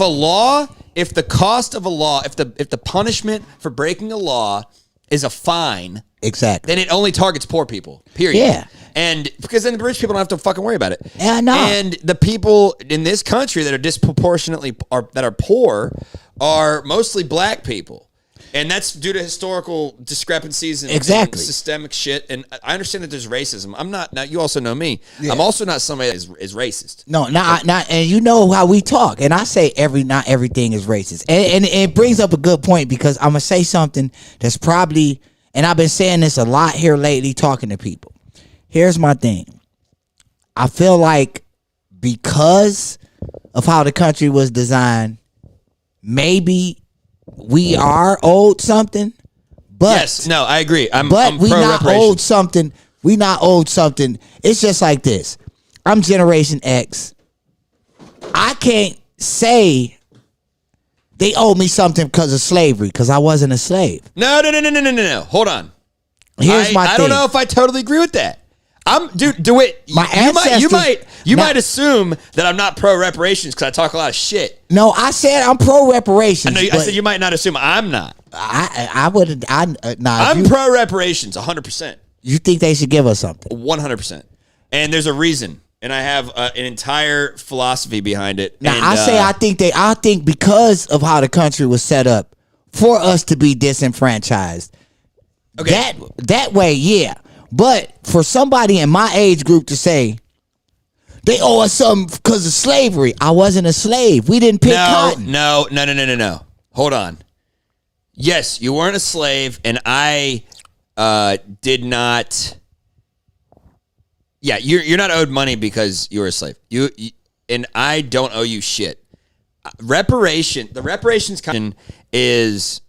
the cost of a law, if the punishment for breaking a law is a fine, exactly, then it only targets poor people. Period. Yeah. And because then the rich people don't have to fucking worry about it. Yeah, I know. And the people in this country that are disproportionately that are poor are mostly black people. And that's due to historical discrepancies and systemic shit. And I understand that there's racism. I'm not, now you also know me. Yeah. I'm also not somebody that is racist. No, not, and you know how we talk. And I say not everything is racist. And it brings up a good point because I'm going to say something that's probably, and I've been saying this a lot here lately talking to people. Here's my thing. I feel like because of how the country was designed, maybe we are owed something. But yes, no, I agree. I'm we pro not owed something. We not owed something. It's just like this. I'm Generation X. I can't say they owe me something because of slavery because I wasn't a slave. No. Hold on. Here's my thing. I don't know if I totally agree with that. Do it. You might assume that I'm not pro reparations because I talk a lot of shit. No, I said I'm pro reparations. I said you might not assume I'm not. I would. I'm pro reparations, 100%. You think they should give us something? 100%. And there's a reason, and I have an entire philosophy behind it. Now and, I think because of how the country was set up for us to be disenfranchised. Okay. That way, yeah. But for somebody in my age group to say they owe us something because of slavery, I wasn't a slave. We didn't pick cotton. No. Hold on. Yes, you weren't a slave, and I did not. Yeah, you're not owed money because you were a slave. You and I don't owe you shit. The reparations is.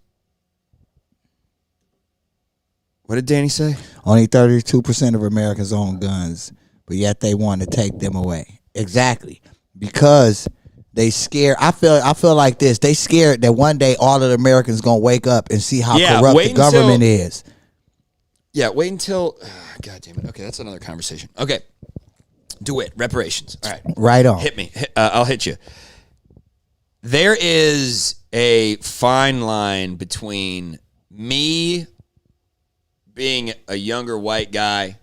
What did Danny say? Only 32% of Americans own guns, but yet they want to take them away. Exactly. Because they scared. I feel like this. They scared that one day all of the Americans going to wake up and see how corrupt the government is. Yeah, wait until... God damn it. Okay, that's another conversation. Okay. Do it. Reparations. All right. Right on. Hit me. I'll hit you. There is a fine line between me being a younger white guy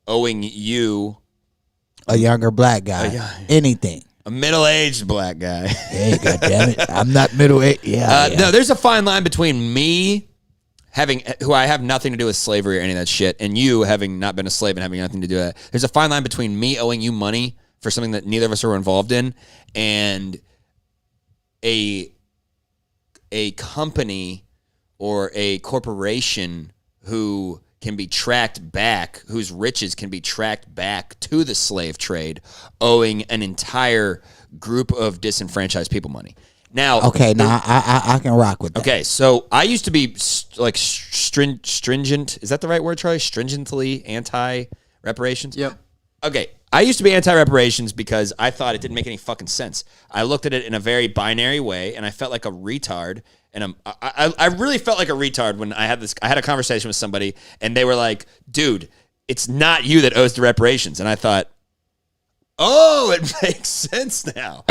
owing you a younger black guy anything, a middle-aged black guy. Hey, goddamn it, I'm not middle-aged. Yeah. No, there's a fine line between me who I have nothing to do with slavery or any of that shit, and you having not been a slave and having nothing to do with that. There's a fine line between me owing you money for something that neither of us are involved in, and a company or a corporation who can be tracked back, whose riches can be tracked back to the slave trade, owing an entire group of disenfranchised people money. Now, okay, now I can rock with that. Okay, so I used to be like stringent. Is that the right word, Charlie? Stringently anti-reparations? Yep. Okay, I used to be anti-reparations because I thought it didn't make any fucking sense. I looked at it in a very binary way, and I felt like a retard. And I really felt like a retard when I had a conversation with somebody, and they were like, "Dude, it's not you that owes the reparations." And I thought, "Oh, it makes sense now."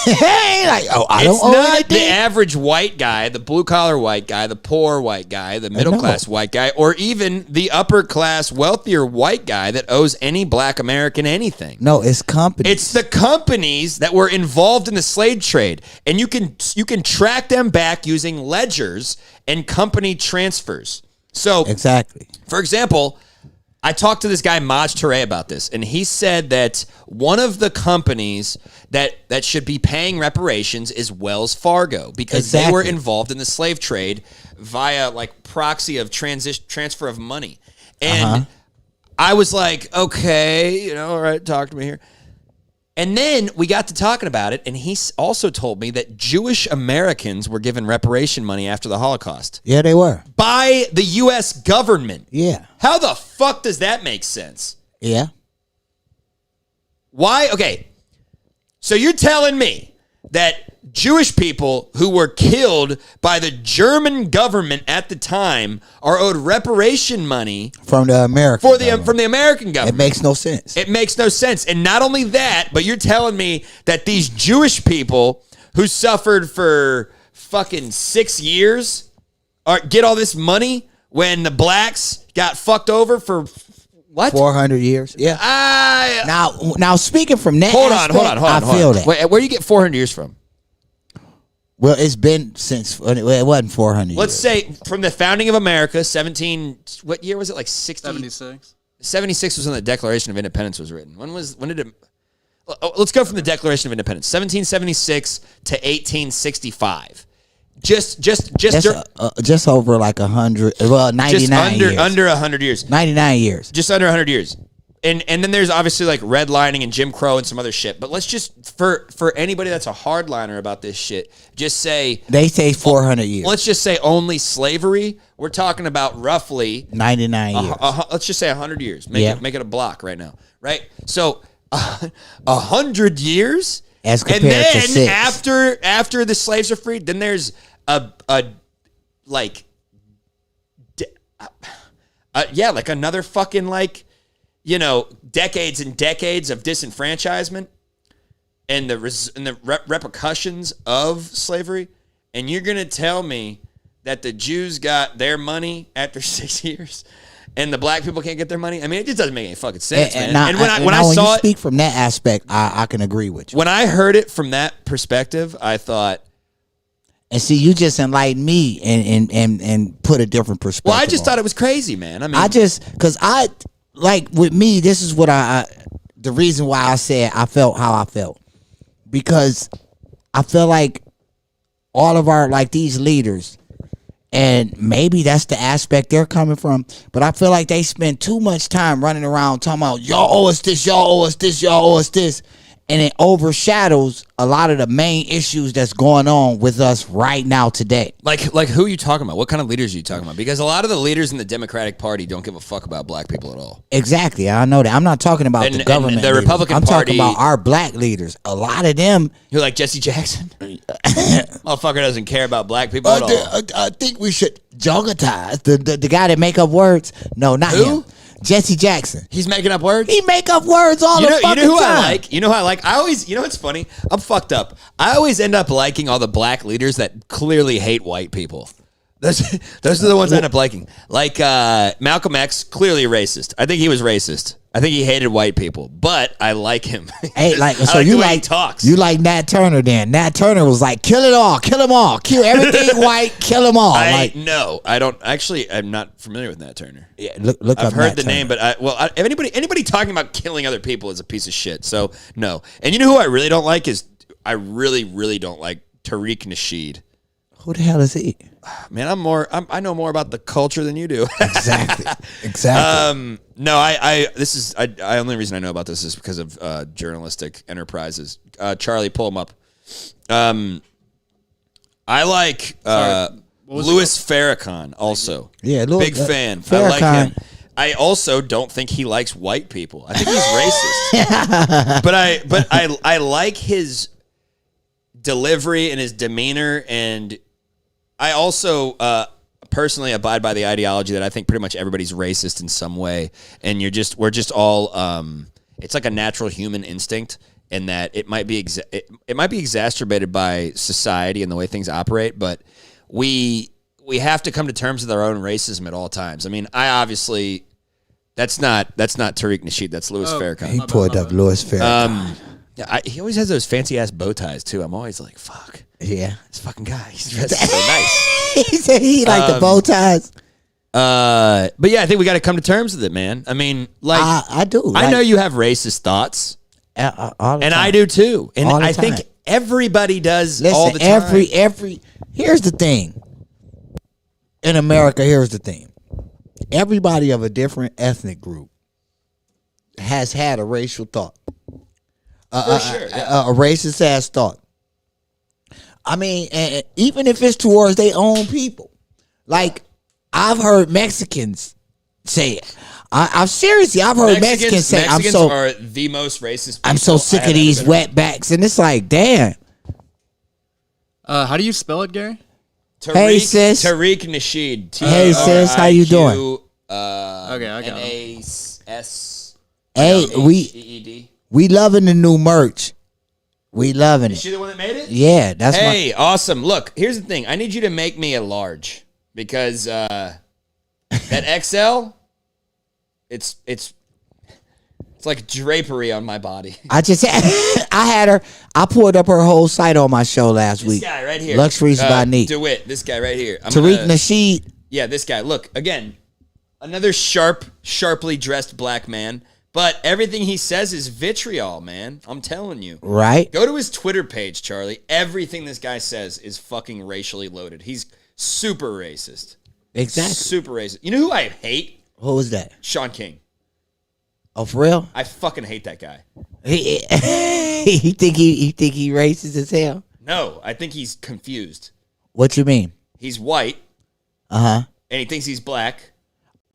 I don't owe not anything. The average white guy, the blue collar white guy, the poor white guy, the middle class white guy, or even the upper class, wealthier white guy that owes any black American anything. No, it's companies. It's the companies that were involved in the slave trade, and you can track them back using ledgers and company transfers. So exactly. For example, I talked to this guy, Maj Touré, about this, and he said that one of the companies that should be paying reparations is Wells Fargo because they were involved in the slave trade via like proxy of transfer of money. And I was like, okay, all right, talk to me here. And then we got to talking about it, and he also told me that Jewish Americans were given reparation money after the Holocaust. Yeah, they were. By the U.S. government. Yeah. How the fuck does that make sense? Yeah. Why? Okay. So you're telling me that Jewish people who were killed by the German government at the time are owed reparation money from the American from the American government. It makes no sense. It makes no sense. And not only that, but you're telling me that these Jewish people who suffered for fucking 6 years get all this money when the blacks got fucked over for what? 400 years. Yeah. Now speaking from that hold aspect, on. I feel that. Wait, where do you get 400 years from? Well, it's been since it wasn't 400 years. Let's say from the founding of America, what year was it? Like 60? 76. 76 was when the Declaration of Independence was written. When did it? Let's go from the Declaration of Independence, 1776 to 1865. Just over like 100. Well, 99 just years. under 100 years. 99 years. Just under 100 years. and then there's obviously like redlining and Jim Crow and some other shit. But let's just for anybody that's a hardliner about this shit, just say They say 400 years. Let's just say only slavery. We're talking about roughly 99 years. Let's just say 100 years. Make it a block right now, right? So 100 years, as compared and then to 6. after the slaves are freed, then there's like another fucking decades and decades of disenfranchisement and the repercussions of slavery. And you're gonna tell me that the Jews got their money after 6 years, and the black people can't get their money? I mean, it just doesn't make any fucking sense, man. When I saw it, speak from that aspect, I can agree with you. When I heard it from that perspective, I thought. And see, you just enlightened me and put a different perspective. Well, I just thought it was crazy, man. I mean, because with me, this is what the reason why I said I felt how I felt, because I feel like all of our these leaders, and maybe that's the aspect they're coming from, but I feel like they spend too much time running around talking about y'all owe us this, y'all owe us this, y'all owe us this. And it overshadows a lot of the main issues that's going on with us right now today. Like who are you talking about? What kind of leaders are you talking about? Because a lot of the leaders in the Democratic Party don't give a fuck about black people at all. Exactly. I know that. I'm not talking about the government. The Republican Party. I'm talking talking about our black leaders. A lot of them. You're like Jesse Jackson? Motherfucker doesn't care about black people at all. I think we should jogatize. The guy that make up words. No, not who? him. Jesse Jackson. He's making up words? He make up words all the fucking time. You know who I like? You know who I like? I always, what's funny? I'm fucked up. I always end up liking all the black leaders that clearly hate white people. Those are the ones I end up liking. Like Malcolm X, clearly racist. I think he was racist. I think he hated white people, but I like him. Hey, so like you the way he like talks. You like Nat Turner then? Nat Turner was like, kill it all, kill them all, kill everything white, kill them all. No, I don't. Actually, I'm not familiar with Nat Turner. Yeah, look. I've up heard Nat the Turner. name, but anybody talking about killing other people is a piece of shit. So no. And you know who I really don't like is I really, really don't like Tariq Nasheed. Who the hell is he? Man, I know more about the culture than you do. Exactly. No, I only reason I know about this is because of journalistic enterprises. Charlie, pull him up. I like Louis Farrakhan also. Yeah, big fan. Farrakhan. I like him. I also don't think he likes white people. I think he's racist. but I like his delivery and his demeanor, and I also personally abide by the ideology that I think pretty much everybody's racist in some way, and we're just all it's like a natural human instinct, and that it might be it might be exacerbated by society and the way things operate, but we have to come to terms with our own racism at all times. I mean, that's not Tariq Nasheed, that's Louis Farrakhan. He pulled up Louis Farrakhan. He always has those fancy ass bow ties too. I'm always like, fuck. Yeah, this fucking guy. He's dressed so nice. He said he liked the bow ties. But yeah, I think we got to come to terms with it, man. I mean, like I do. I know you have racist thoughts, all the and time. I do too. And All the I think time. everybody does. Listen, all the time. every. Here's the thing. In America, here's the thing. Everybody of a different ethnic group has had a racial thought. For sure, a racist ass thought. I mean, and even if it's towards their own people. Like, I've heard Mexicans say it. I've heard Mexicans say, Mexicans are the most racist people I'm so sick of these wetbacks. And it's like, damn. How do you spell it, Gary? Hey, sis. Tariq Nasheed. Hey, sis. How you doing? Okay, I got it. Nasheed. Hey, we loving the new merch. We loving it. Is she the one that made it? Yeah, that's awesome. Look, here's the thing. I need you to make me a large because that XL, it's like drapery on my body. I had her. I pulled up her whole site on my show last week. This guy right here. Luxuries by Neat. DeWitt. This guy right here. Tariq Nasheed. Yeah, this guy. Look, again, another sharply dressed black man. But everything he says is vitriol, man. I'm telling you. Right. Go to his Twitter page, Charlie. Everything this guy says is fucking racially loaded. He's super racist. Exactly. Super racist. You know who I hate? Who was that? Sean King. Oh, for real? I fucking hate that guy. He think he racist as hell. No, I think he's confused. What you mean? He's white. And he thinks he's black.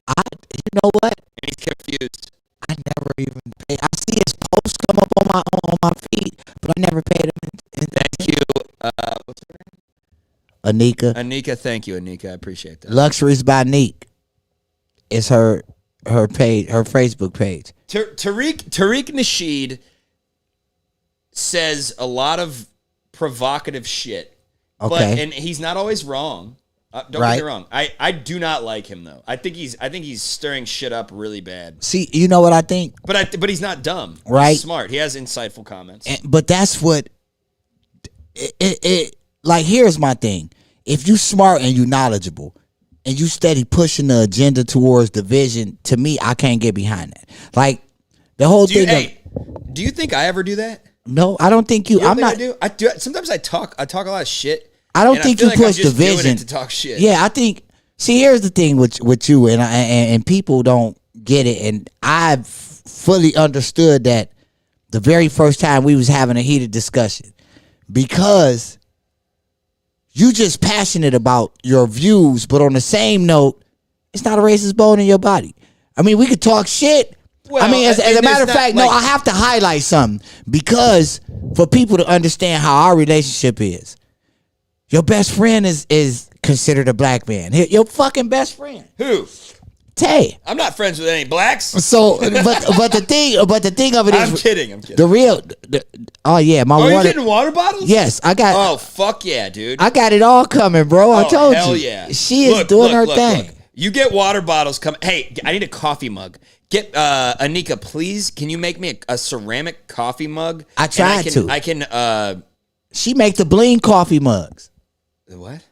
You know what? And he's confused. I never even paid. I see his posts come up on my feed, but I never paid him. Thank you. What's her name? Anika. Anika, thank you, Anika. I appreciate that. Luxuries by Neek is her page, her Facebook page. Tariq Nasheed says a lot of provocative shit. Okay. And he's not always wrong. Don't get me wrong. I do not like him though. I think he's stirring shit up really bad. See, you know what I think? But he's not dumb. Right. He's smart. He has insightful comments. But that's what it like. Here's my thing: if you smart and you knowledgeable, and you steady pushing the agenda towards division, to me, I can't get behind that. Like the whole thing. Do you think I ever do that? No, I don't think you. I'm not. I do. Sometimes I talk a lot of shit. I don't think you push division to talk shit. Yeah, I think. See, here's the thing with you and people don't get it, and I've fully understood that the very first time we was having a heated discussion because you just passionate about your views, but on the same note, it's not a racist bone in your body. I mean, we could talk shit. Well, I mean, as a matter of fact, no, I have to highlight something because for people to understand how our relationship is. Your best friend is considered a black man. Your fucking best friend. Who? Tay. I'm not friends with any blacks. So, but the thing of it is, I'm kidding. The real. Oh yeah, my water. You getting water bottles? Yes, I got. Oh fuck yeah, dude. I got it all coming, bro. I told hell you. Yeah. She is doing her thing. Look. You get water bottles coming. Hey, I need a coffee mug. Get Anika, please. Can you make me a ceramic coffee mug? I tried to. I can. She make the bling coffee mugs. The what?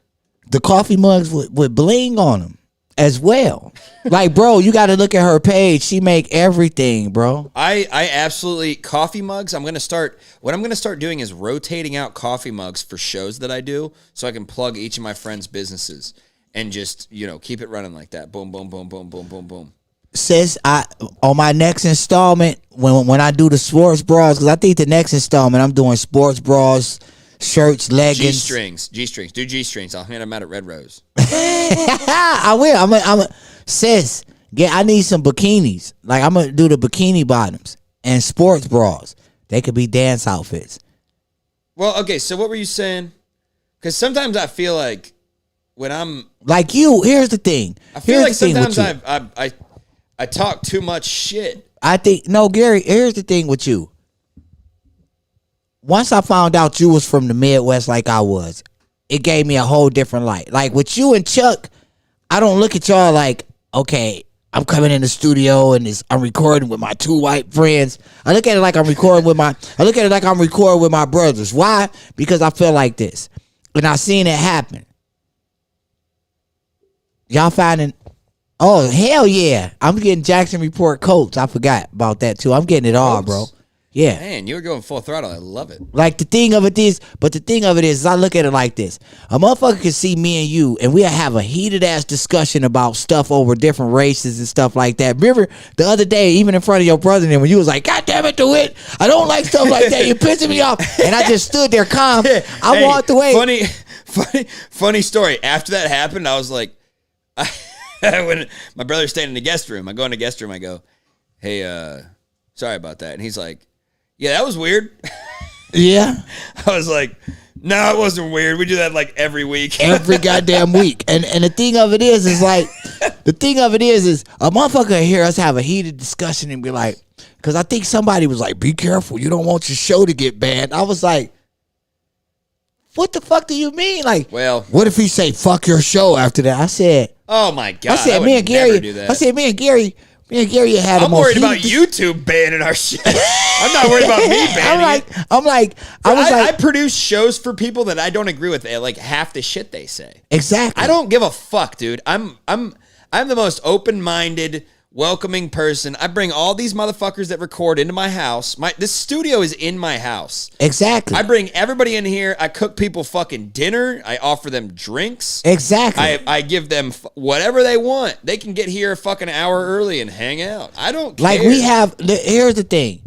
The coffee mugs with bling on them as well. Like, bro, you got to look at her page. She make everything, bro. I absolutely coffee mugs. What I'm gonna start doing is rotating out coffee mugs for shows that I do, so I can plug each of my friends' businesses and just keep it running like that. Boom, boom, boom, boom, boom, boom, boom. Says on my next installment when I do the sports bras, because I think the next installment I'm doing sports bras, shirts, leggings, G-strings. Do G-strings. I'll hand them out at Red Rose. I will. I'm sis. I need some bikinis. Like I'm gonna do the bikini bottoms and sports bras. They could be dance outfits. Well, okay. So what were you saying? Because sometimes I feel like when I'm like you. Here's the thing. I feel like sometimes I talk too much shit. I think no, Gary. Here's the thing with you. Once I found out you was from the Midwest like I was, it gave me a whole different light. Like with you and Chuck, I don't look at y'all like, okay, I'm coming in the studio and I'm recording with my two white friends. I look at it like I'm recording with my brothers. Why? Because I feel like this. And I seen it happen. Y'all finding, oh, hell yeah. I'm getting Jackson Report coats. I forgot about that too. I'm getting it all, bro. Yeah. Man, you were going full throttle. I love it. Like the thing of it is I look at it like this. A motherfucker can see me and you and we'll have a heated ass discussion about stuff over different races and stuff like that. Remember the other day, even in front of your brother, when you was like, God damn it, DeWitt, I don't like stuff like that. You're pissing me off. And I just stood there calm. I walked away. Funny story. After that happened, I was like, when my brother's staying in the guest room, I go in the guest room, I go, hey, sorry about that. And he's like, yeah, that was weird. Yeah. I was like, no, it wasn't weird. We do that like every week. Every goddamn week. And the thing of it is a motherfucker hear us have a heated discussion and be like, because I think somebody was like, be careful. You don't want your show to get banned. I was like, what the fuck do you mean? Like, well, what if he say, fuck your show after that? I said, oh my God. I said, me and Gary had I'm worried about YouTube banning our shit. I'm not worried about me banning it. I produce shows for people that I don't agree with like half the shit they say. Exactly. I don't give a fuck, dude. I'm the most open-minded, welcoming person. I bring all these motherfuckers that record into my house. This studio is in my house. Exactly. I bring everybody in here. I cook people fucking dinner. I offer them drinks. Exactly. I give them whatever they want. They can get here a fucking hour early and hang out. I don't care. Like we have, here's the thing.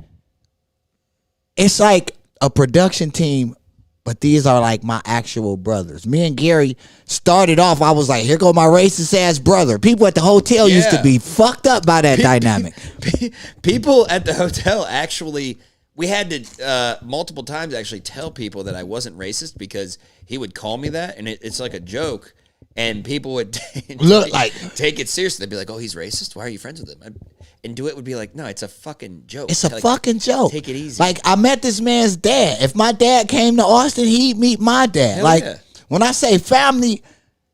It's like a production team, but these are like my actual brothers. Me and Gary started off, I was like, here go my racist ass brother. People at the hotel used to be fucked up by that dynamic. People at the hotel actually, we had to multiple times actually tell people that I wasn't racist because he would call me that, and it's like a joke, and people would take it seriously. They'd be like, oh, he's racist? Why are you friends with him? And DeWitt would be like, no, it's a fucking joke. It's a fucking joke. Take it easy. Like, I met this man's dad. If my dad came to Austin, he'd meet my dad. Hell when I say family,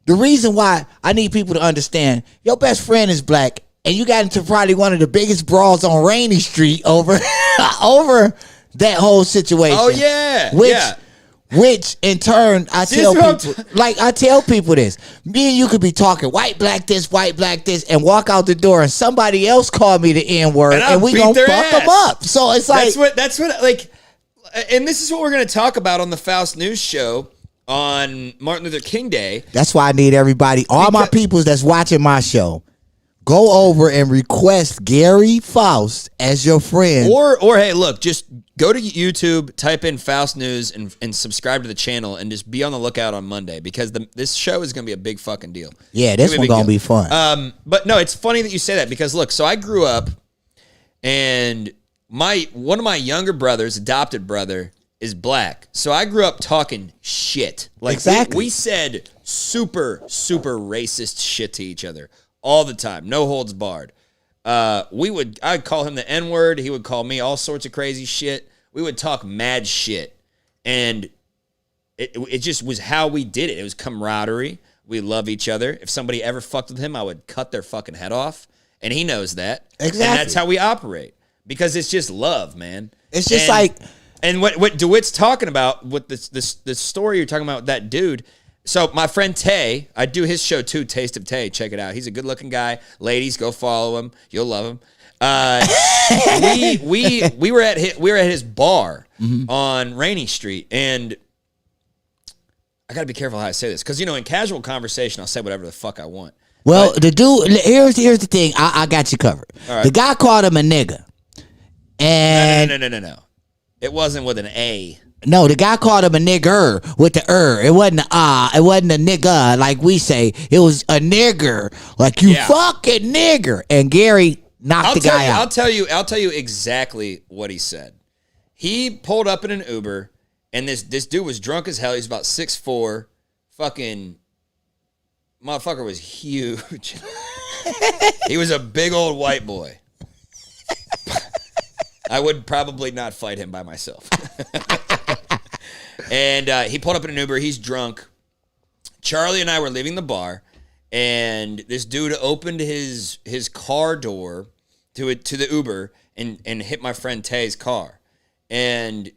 the reason why I need people to understand, your best friend is black, and you got into probably one of the biggest brawls on Rainey Street over that whole situation. Oh, yeah. Which in turn, I tell people this. Me and you could be talking white, black this, and walk out the door, and somebody else call me the N-word, and we gonna fuck them up. So it's like that's what like, and this is what we're gonna talk about on the Faust News Show on Martin Luther King Day. That's why I need everybody, all my peoples that's watching my show, go over and request Gary Faust as your friend. Or hey, look, just go to YouTube, type in Faust News, and subscribe to the channel, and just be on the lookout on Monday, because this show is going to be a big fucking deal. Yeah, this one's going to be fun. But no, it's funny that you say that, because look, so I grew up, and one of my younger brothers, adopted brother, is black. So I grew up talking shit. Like, exactly. We said super, super racist shit to each other all the time. No holds barred. I'd call him the N-word. He would call me all sorts of crazy shit. We would talk mad shit. And it just was how we did it. It was camaraderie. We love each other. If somebody ever fucked with him, I would cut their fucking head off. And he knows that. Exactly. And that's how we operate. Because it's just love, man. It's just like... And what DeWitt's talking about, with the story you're talking about with that dude... So my friend Tay, I do his show too, Taste of Tay. Check it out. He's a good-looking guy. Ladies, go follow him. You'll love him. We were at his bar on Rainey Street, and I got to be careful how I say this, because in casual conversation I'll say whatever the fuck I want. Well, the dude, here's the thing. I got you covered. Right. The guy called him a nigga, and no. It wasn't with an A. No, the guy called him a nigger with the It wasn't it wasn't a nigga like we say. It was a nigger, like you fucking nigger. And Gary knocked the guy out. I'll tell you exactly what he said. He pulled up in an Uber, and this dude was drunk as hell. He's about 6'4", fucking motherfucker was huge. He was a big old white boy. I would probably not fight him by myself. And he pulled up in an Uber. He's drunk. Charlie and I were leaving the bar, and this dude opened his car door to the Uber and hit my friend Tay's car. And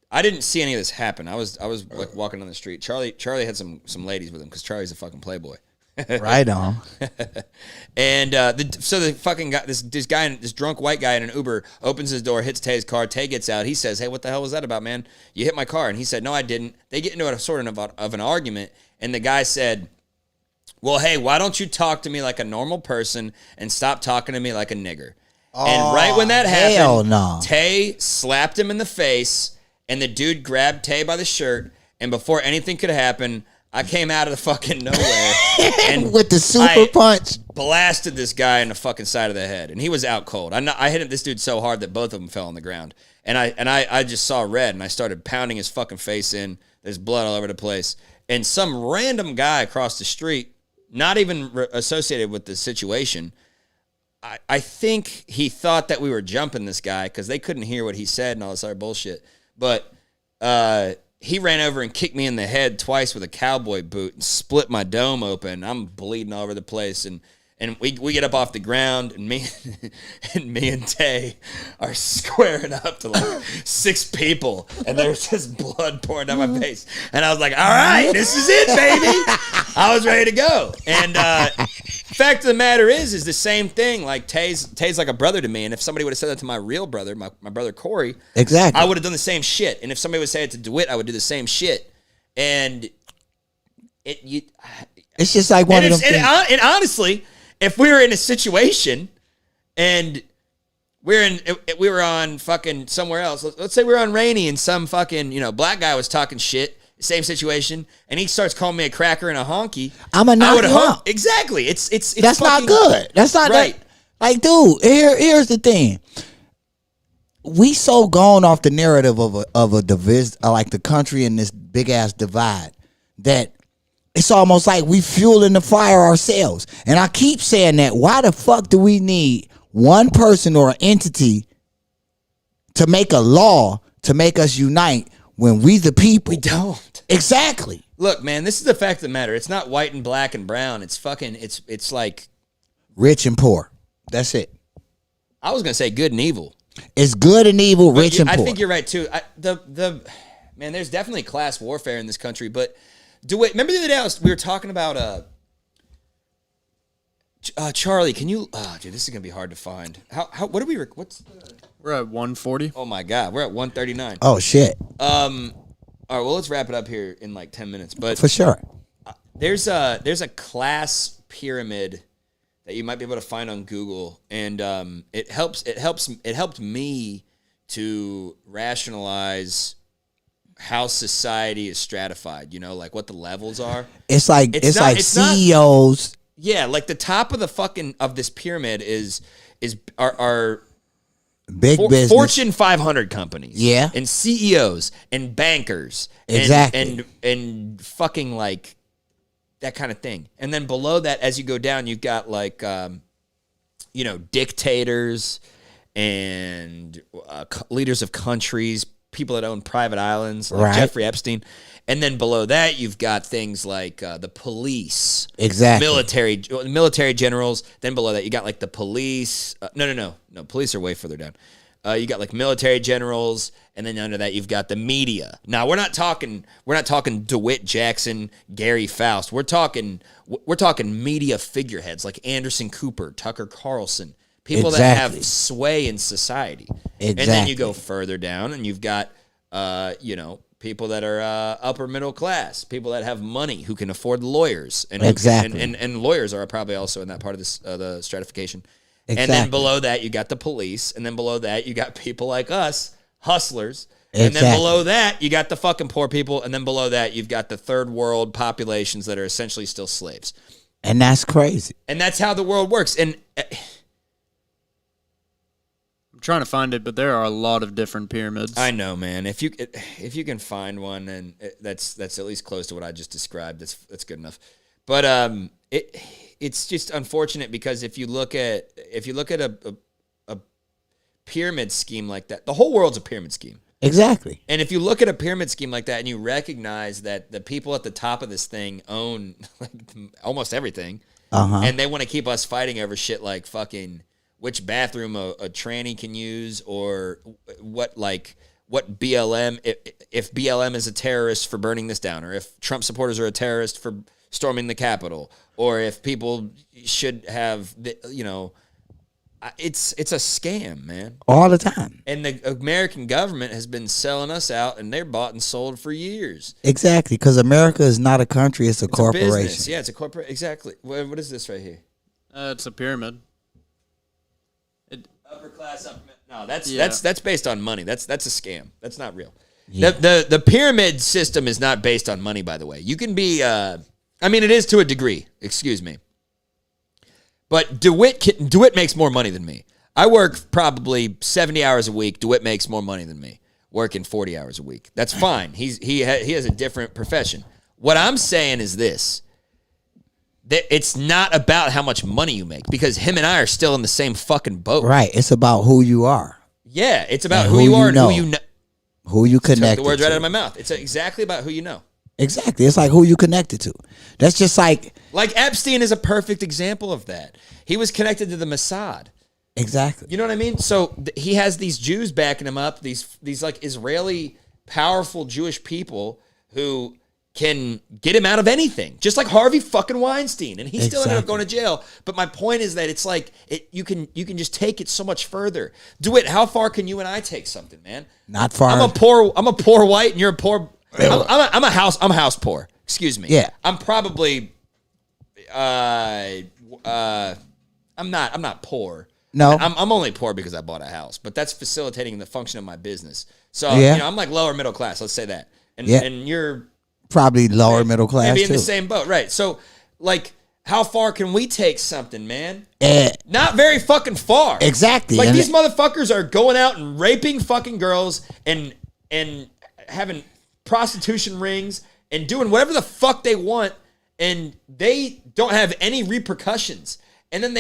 I didn't see any of this happen. I was like walking on the street. Charlie had some ladies with him, because Charlie's a fucking playboy. Right on. And so the fucking guy, this drunk white guy in an Uber opens his door, hits Tay's car. Tay gets out. He says, "Hey, what the hell was that about, man? You hit my car." And he said, "No, I didn't." They get into a sort of an argument, and the guy said, "Well, hey, why don't you talk to me like a normal person and stop talking to me like a nigger?" And right when that happened, Tay slapped him in the face, and the dude grabbed Tay by the shirt, and before anything could happen, I came out of the fucking nowhere and with the super punch blasted this guy in the fucking side of the head, and he was out cold. I hit this dude so hard that both of them fell on the ground, and I just saw red, and I started pounding his fucking face in. There's blood all over the place, and some random guy across the street, not even associated with the situation, I think he thought that we were jumping this guy because they couldn't hear what he said and all this other bullshit, but he ran over and kicked me in the head twice with a cowboy boot and split my dome open. I'm bleeding all over the place. And we get up off the ground, and me and Tay are squaring up to like 6 people, and there's just blood pouring down my face. And I was like, all right, this is it, baby. I was ready to go. And fact of the matter is the same thing. Like Tay's like a brother to me, and if somebody would have said that to my real brother, my brother Corey, exactly, I would have done the same shit. And if somebody would say it to DeWitt, I would do the same shit. And it's just like one of them things. And honestly, if we were in a situation and we were on fucking somewhere else. Let's say we were on Rainy and some fucking, black guy was talking shit, same situation, and he starts calling me a cracker and a honky. I'm a knock you out. Exactly. It's that's fucking, not good. That's not right. Like, dude, here's the thing. We so gone off the narrative of a like the country in this big ass divide that it's almost like we fueling the fire ourselves. And I keep saying that. Why the fuck do we need one person or an entity to make a law to make us unite when we the people? We don't. Exactly. Look, man, this is the fact of the matter. It's not white and black and brown. It's fucking, it's like rich and poor. That's it. I was going to say good and evil. It's good and evil, rich and poor. I think you're right too. Man, there's definitely class warfare in this country, but remember the other day we were talking about Charlie, can you? Dude, this is gonna be hard to find. What are we? We're at 140. Oh my god, we're at 139. Oh shit. All right, well, let's wrap it up here in like 10 minutes. But for sure, there's a class pyramid that you might be able to find on Google, and it helped me to rationalize how society is stratified. Like what the levels are. It's like CEOs. Yeah, like the top of this pyramid are big business, Fortune 500 companies. Yeah, and CEOs and bankers. Exactly. And fucking like that kind of thing. And then below that, as you go down, you've got like dictators and leaders of countries, people that own private islands, like Jeffrey Epstein. And then below that, you've got things like the police, exactly, military generals. Then below that, you got like the police. No, police are way further down. You got like military generals, and then under that, you've got the media. Now we're not talking DeWitt Jackson, Gary Faust. We're talking media figureheads like Anderson Cooper, Tucker Carlson, people that have sway in society. Exactly. And then you go further down, and you've got people that are upper middle class, people that have money who can afford lawyers, and and lawyers are probably also in that part of this the stratification. Exactly. And then below that you got the police, and then below that you got people like us, hustlers, and then below that you got the fucking poor people, and then below that you've got the third world populations that are essentially still slaves. And that's crazy. And that's how the world works. And I'm trying to find it, but there are a lot of different pyramids. I know, man. If you can find one, and that's at least close to what I just described, that's good enough. But it's just unfortunate because if you look at a pyramid scheme like that, the whole world's a pyramid scheme. Exactly. And if you look at a pyramid scheme like that and you recognize that the people at the top of this thing own like almost everything, and they want to keep us fighting over shit like fucking which bathroom a tranny can use, or what BLM, if BLM is a terrorist for burning this down, or if Trump supporters are a terrorist for storming the Capitol, or if people should have, it's a scam, man. All the time. And the American government has been selling us out, and they're bought and sold for years. Exactly, because America is not a country; it's a corporation. Yeah, it's a corporate. Exactly. What is this right here? It's a pyramid. Upper class, no, that's based on money. That's a scam. That's not real. Yeah. The pyramid system is not based on money, by the way. You can be, it is to a degree. Excuse me, but DeWitt makes more money than me. I work probably 70 hours a week. DeWitt makes more money than me, working 40 hours a week. That's fine. He has a different profession. What I'm saying is this. It's not about how much money you make, because him and I are still in the same fucking boat. Right. It's about who you are. Yeah, it's about who you are and who you know. Who you connected to. Took the words right out of my mouth. It's exactly about who you know. Exactly. It's like who you connected to. That's just like Epstein is a perfect example of that. He was connected to the Mossad. Exactly. You know what I mean? So he has these Jews backing him up, these like Israeli powerful Jewish people who can get him out of anything, just like Harvey fucking Weinstein, and he still ended up Exactly. going to jail. But my point is that it's like you can just take it so much further. DeWitt, how far can you and I take something, man? Not far. I'm a poor white, and you're a poor. I'm house poor. Excuse me. Yeah. I'm probably. I'm not poor. No. I'm only poor because I bought a house, but that's facilitating the function of my business. So Yeah. I'm like lower middle class. Let's say that. And Yeah. and you're Probably lower middle class maybe in too. the same boat, right? So like, how far can we take something, man? Eh, Not very fucking far. Exactly. Like And these motherfuckers are going out and raping fucking girls and having prostitution rings and doing whatever the fuck they want, and they don't have any repercussions. And then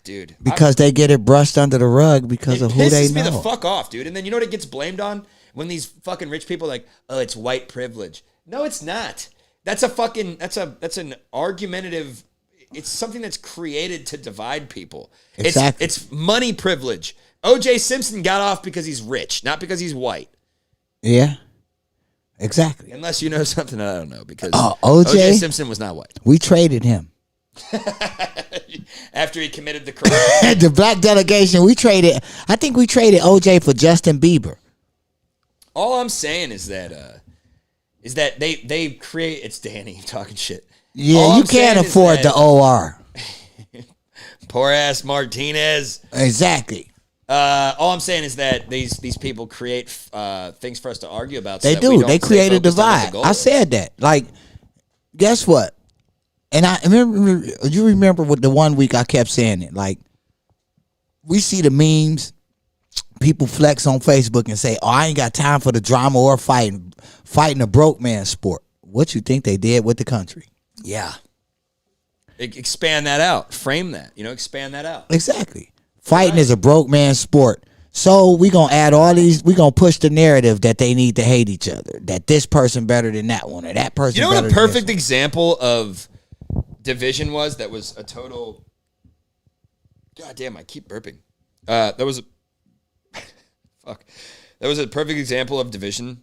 dude, because they get it brushed under the rug because it of who they pisses me know. the fuck off, dude. And then you know what it gets blamed on? When these fucking rich people are like, oh, it's white privilege. No, it's not. That's an argumentative. It's something that's created to divide people. Exactly. It's money privilege. O.J. Simpson got off because he's rich, not because he's white. Yeah. Exactly. Unless you know something I don't know, because O.J. Simpson was not white. We traded him. After he committed the crime. The black delegation, I think we traded OJ for Justin Bieber. All I'm saying is that they create. It's Danny talking shit. Yeah, All you I'm can't saying is afford that the OR. Poor ass Martinez. Exactly. All I'm saying is that these people create things for us to argue about. So They that we do. don't They stay create a focused on what the divide. goal I is. said that. Like, guess what? And I remember, you remember what the one week I kept saying it. Like, we see the memes, people flex on Facebook and say, oh, I ain't got time for the drama or fighting a broke man sport. What you think they did with the country? Yeah. Expand that out. Frame that. Expand that out. Exactly. Fighting is a broke man sport. So we gonna add all these. We gonna push the narrative that they need to hate each other. That this person better than that one, or that person. You know better what a than this perfect one. example of division was? That was a total. God damn! I keep burping. That was fuck. That was a perfect example of division.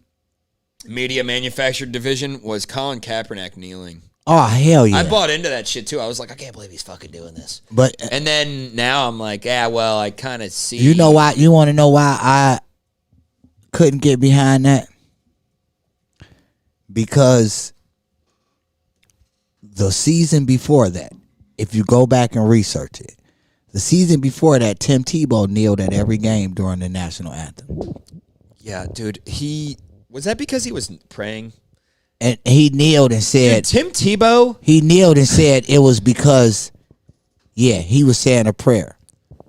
Media manufactured division was Colin Kaepernick kneeling. Oh hell yeah! I bought into that shit too. I was like, I can't believe he's fucking doing this. But And then now I'm like, yeah, well, I kind of see. you know why? You want to know why I couldn't get behind that? Because the season before that, if you go back and research it, the season before that, Tim Tebow kneeled at every game during the national anthem. Yeah, dude. Was that because he was praying? And he kneeled and said, Dude, Tim Tebow. he kneeled and said it was because, yeah, he was saying a prayer.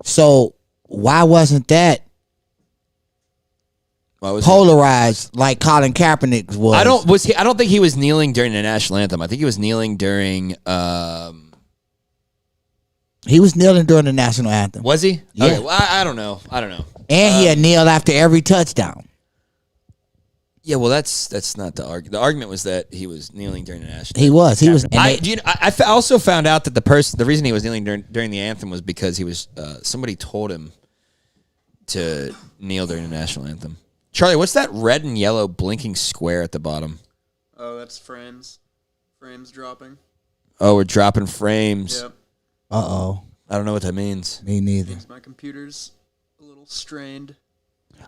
So why wasn't that polarized like Colin Kaepernick was? I don't think he was kneeling during the national anthem. I think he was kneeling during. He was kneeling during the national anthem. Was he? Yeah. Okay, well, I don't know. And he had kneeled after every touchdown. Yeah, well, that's not the argument. The argument was that he was kneeling during the national. He was. And I also found out that the reason he was kneeling during the anthem was because he was somebody told him to kneel during the national anthem. Charlie, what's that red and yellow blinking square at the bottom? Oh, that's frames. Frames dropping. Oh, we're dropping frames. Yep. Uh-oh. I don't know what that means. Me neither. My computer's a little strained.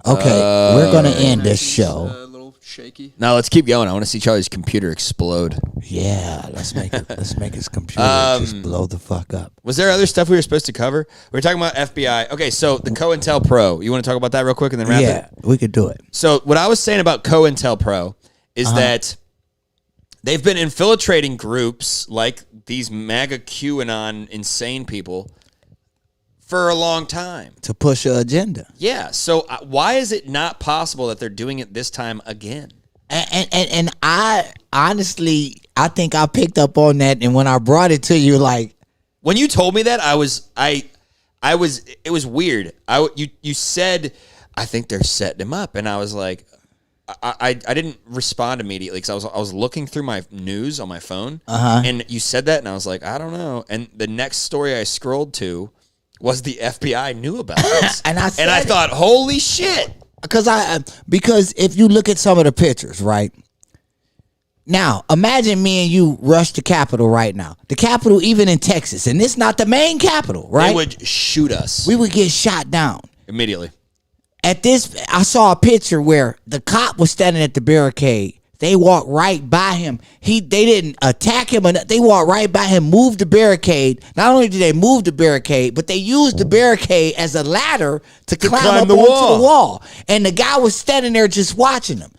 Okay, we're going to end this show. A little shaky. Now let's keep going. I want to see Charlie's computer explode. Yeah, let's make his computer just blow the fuck up. Was there other stuff we were supposed to cover? We were talking about FBI. Okay, so the COINTELPRO. You want to talk about that real quick and then wrap it? Yeah, we could do it. So what I was saying about COINTELPRO is that they've been infiltrating groups like these MAGA QAnon insane people for a long time. To push an agenda. Yeah, so why is it not possible that they're doing it this time again? And I honestly, I think I picked up on that, and when I brought it to you, like, when you told me that, it was weird. You said, I think they're setting him up, and I was like, I didn't respond immediately because I was looking through my news on my phone, and you said that, and I was like, I don't know. And the next story I scrolled to was the FBI knew about this, and I thought, holy shit, because if you look at some of the pictures, right, Now, imagine me and you rush the Capitol right now. The Capitol, even in Texas, and it's not the main Capitol, right? They would shoot us. We would get shot down. Immediately. At this, I saw a picture where the cop was standing at the barricade. They walked right by him. They didn't attack him. They walked right by him, moved the barricade. Not only did they move the barricade, but they used the barricade as a ladder to climb up onto the wall. And the guy was standing there just watching them.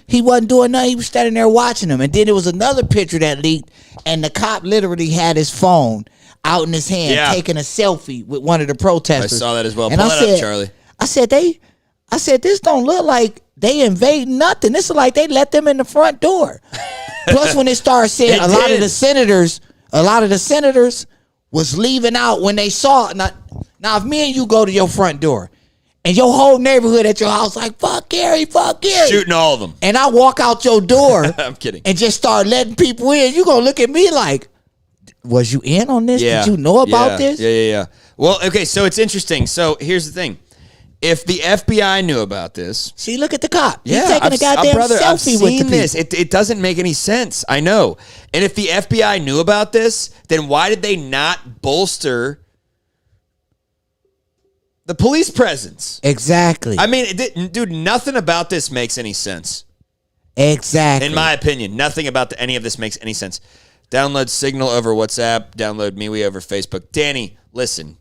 He wasn't doing nothing. He was standing there watching them. And then there was another picture that leaked, and the cop literally had his phone out in his hand, taking a selfie with one of the protesters. I saw that as well. And Pull that up, Charlie. I said, this don't look like they invading nothing. This is like they let them in the front door. Plus, when they started saying a lot of the senators was leaving out when they saw it. Now, if me and you go to your front door and your whole neighborhood at your house like, fuck Gary. Shooting all of them. And I walk out your door I'm kidding. and just start letting people in, you going to look at me like, was you in on this? Yeah. Did you know about this? Yeah. Well, okay, so it's interesting. So here's the thing. If the FBI knew about this, see, look at the cop. He's yeah, taking a goddamn selfie with the people. This. It doesn't make any sense. I know. And if the FBI knew about this, then why did they not bolster the police presence? Exactly. I mean, dude, nothing about this makes any sense. Exactly. In my opinion, nothing about any of this makes any sense. Download Signal over WhatsApp. Download MeWe over Facebook. Danny, listen.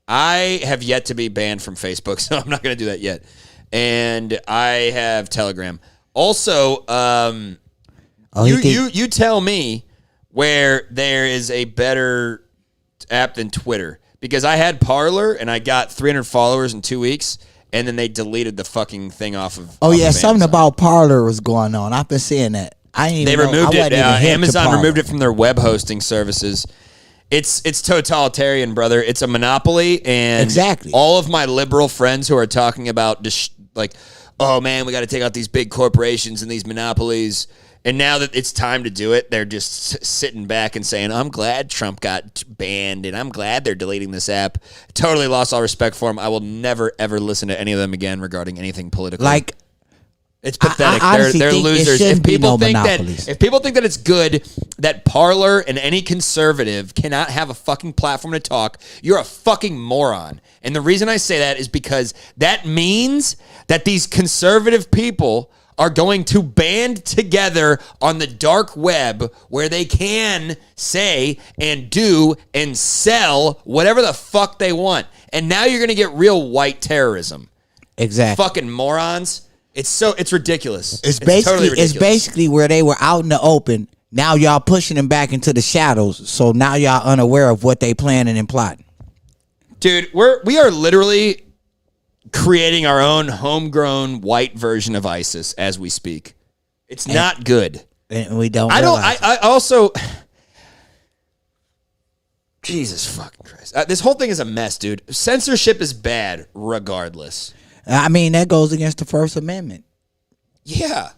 I have yet to be banned from Facebook, so I'm not going to do that yet. And I have Telegram. Also, you tell me where there is a better app than Twitter. Because I had Parler, and I got 300 followers in 2 weeks, and then they deleted the fucking thing off of something about Parler was going on. I've been seeing that. They removed it. Amazon removed it from their web hosting services. It's totalitarian, brother. It's a monopoly, and exactly all of my liberal friends who are talking about oh man, we got to take out these big corporations and these monopolies. And now that it's time to do it, they're just sitting back and saying, "I'm glad Trump got banned, and I'm glad they're deleting this app." Totally lost all respect for them. I will never ever listen to any of them again regarding anything political. It's pathetic. They're losers. If people think that it's good that Parler and any conservative cannot have a fucking platform to talk, you're a fucking moron. And the reason I say that is because that means that these conservative people are going to band together on the dark web where they can say and do and sell whatever the fuck they want. And now you're going to get real white terrorism. Exactly. Fucking morons. It's ridiculous. It's totally ridiculous. It's basically where they were out in the open. Now y'all pushing them back into the shadows. So now y'all unaware of what they planning and plotting. Dude, we are literally creating our own homegrown white version of ISIS as we speak. It's not good. And we don't. I also. Jesus fucking Christ! This whole thing is a mess, dude. Censorship is bad, regardless. I mean, that goes against the First Amendment. Yeah.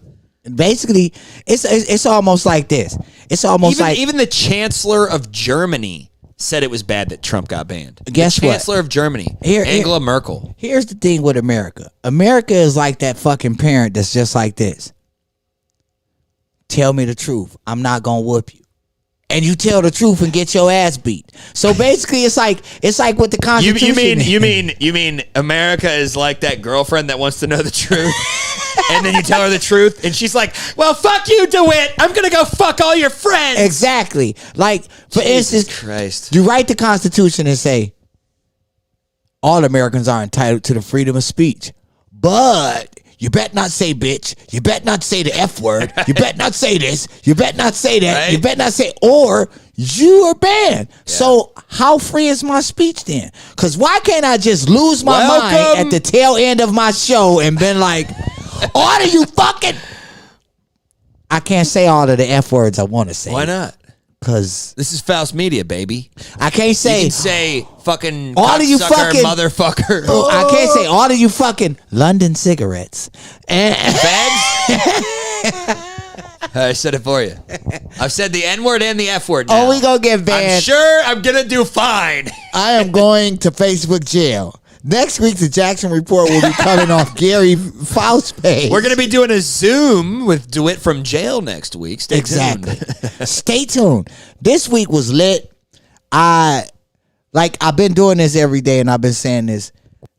Basically, it's almost like this. It's almost even the Chancellor of Germany said it was bad that Trump got banned. Guess the Chancellor of Germany, Angela Merkel. Here's the thing with America. America is like that fucking parent that's just like this. Tell me the truth. I'm not gonna whoop you. And you tell the truth and get your ass beat. So basically, it's like with the Constitution. You mean America is like that girlfriend that wants to know the truth, and then you tell her the truth, and she's like, "Well, fuck you, DeWitt. I'm gonna go fuck all your friends." Exactly. Like for instance, Christ. You write the Constitution and say all Americans are entitled to the freedom of speech, but you better not say bitch. You better not say the F word. You better not say this. You better not say that. Right? You better not say, or you are banned. Yeah. So how free is my speech then? Because why can't I just lose my mind at the tail end of my show and been like, order you fucking... I can't say all of the F words I want to say. Why not? Because this is Faust Media, baby. I can't say... You can say fucking all of you fucking motherfucker. I can't say all of you fucking London cigarettes. Bags? I said it for you. I've said the N word and the F word now. Oh, we gonna get banned. I'm sure I'm gonna do fine. I am going to Facebook jail. Next week, the Jackson Report will be coming off Gary Faust's page. We're going to be doing a Zoom with DeWitt from jail next week. Stay tuned. Stay tuned. This week was lit. I've been doing this every day, and I've been saying this.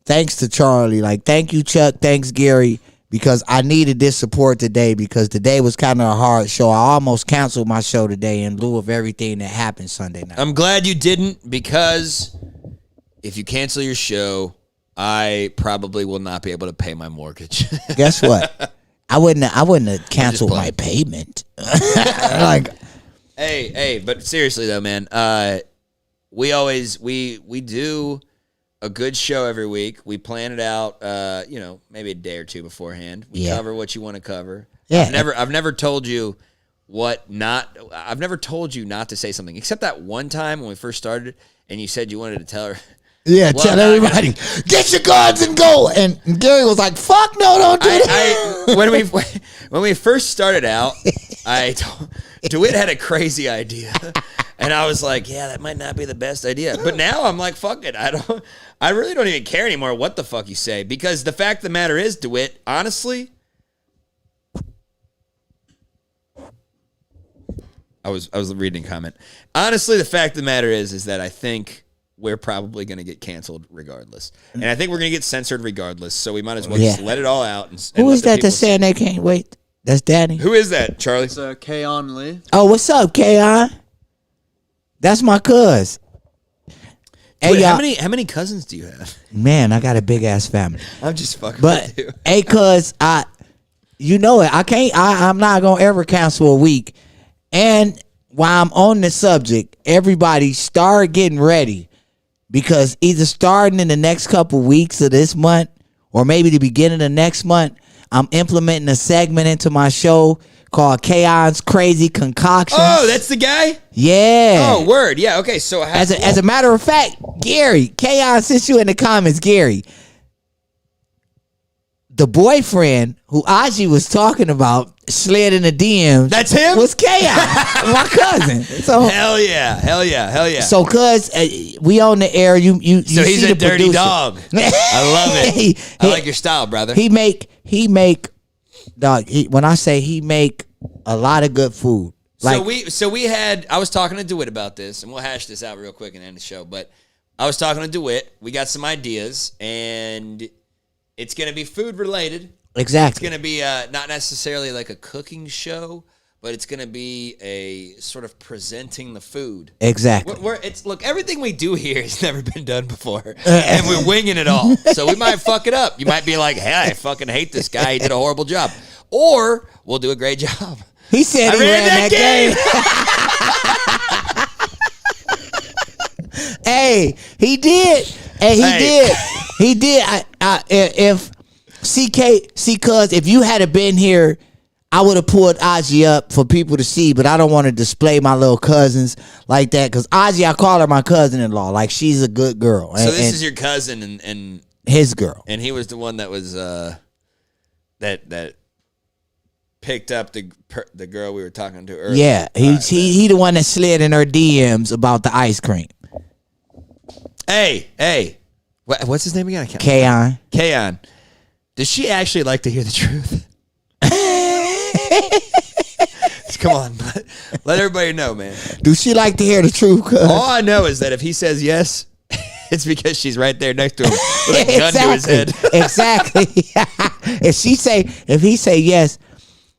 Thanks to Charlie. Like, thank you, Chuck. Thanks, Gary. Because I needed this support today because today was kind of a hard show. I almost canceled my show today in lieu of everything that happened Sunday night. I'm glad you didn't, because if you cancel your show, I probably will not be able to pay my mortgage. Guess what? I wouldn't have canceled my payment. Like, hey, but seriously though, man, we do a good show every week. We plan it out, maybe a day or two beforehand. We cover what you want to cover. Yeah. I've never told you I've never told you not to say something, except that one time when we first started and you said you wanted to tell her. Yeah, tell everybody, get your guns and go. And Gary was like, fuck no, don't do that. When we first started out, DeWitt had a crazy idea. And I was like, yeah, that might not be the best idea. But now I'm like, fuck it. I really don't even care anymore what the fuck you say. Because the fact of the matter is, DeWitt, honestly, I was reading a comment. Honestly, the fact of the matter is that I think we're probably going to get canceled regardless. And I think we're going to get censored regardless. So we might as well just let it all out. And who is that that's saying they can't wait? That's Danny. Who is that, Charlie? It's Qanon Lee. Oh, what's up, Kayon? That's my cuz. Hey, how many cousins do you have? Man, I got a big ass family. I'm just fucking but with you. Hey, cuz I'm not gonna ever cancel a week. And while I'm on the subject, everybody start getting ready, because either starting in the next couple weeks of this month or maybe the beginning of next month, I'm implementing a segment into my show called Kayon's Crazy Concoctions. Oh, that's the guy? Yeah. Oh, word. Yeah, okay. So as a matter of fact, Gary, Kayon sent you in the comments, Gary. The boyfriend who Aji was talking about slid in the DMs. That's him? Was Kayon, my cousin. So hell yeah. So, cuz we on the air. You so he's see a the dirty producer. Dog. I love it. I like your style, brother. He make dog. When I say he make a lot of good food. Like, I was talking to DeWitt about this, and we'll hash this out real quick and end the show. But I was talking to DeWitt. We got some ideas, and it's going to be food related. Exactly. It's going to be not necessarily like a cooking show, but it's going to be a sort of presenting the food. Exactly. Look, everything we do here has never been done before, and we're winging it all. So we might fuck it up. You might be like, "Hey, I fucking hate this guy. He did a horrible job," or we'll do a great job. He said he ran that game. Hey, he did. Hey, he did. If cuz if you had been here, I would have pulled Aji up for people to see, but I don't want to display my little cousins like that, because Aji, I call her my cousin-in-law. Like, she's a good girl. So this is your cousin and his girl, and he was the one that was that picked up the girl we were talking to earlier. Yeah, he the one that slid in her DMs about the ice cream. Hey, what's his name again? Kayon. Does she actually like to hear the truth? Come on, let everybody know, man. Do she like to hear the truth? Cause all I know is that if he says yes, it's because she's right there next to him with a gun to his head. Exactly. If he say yes,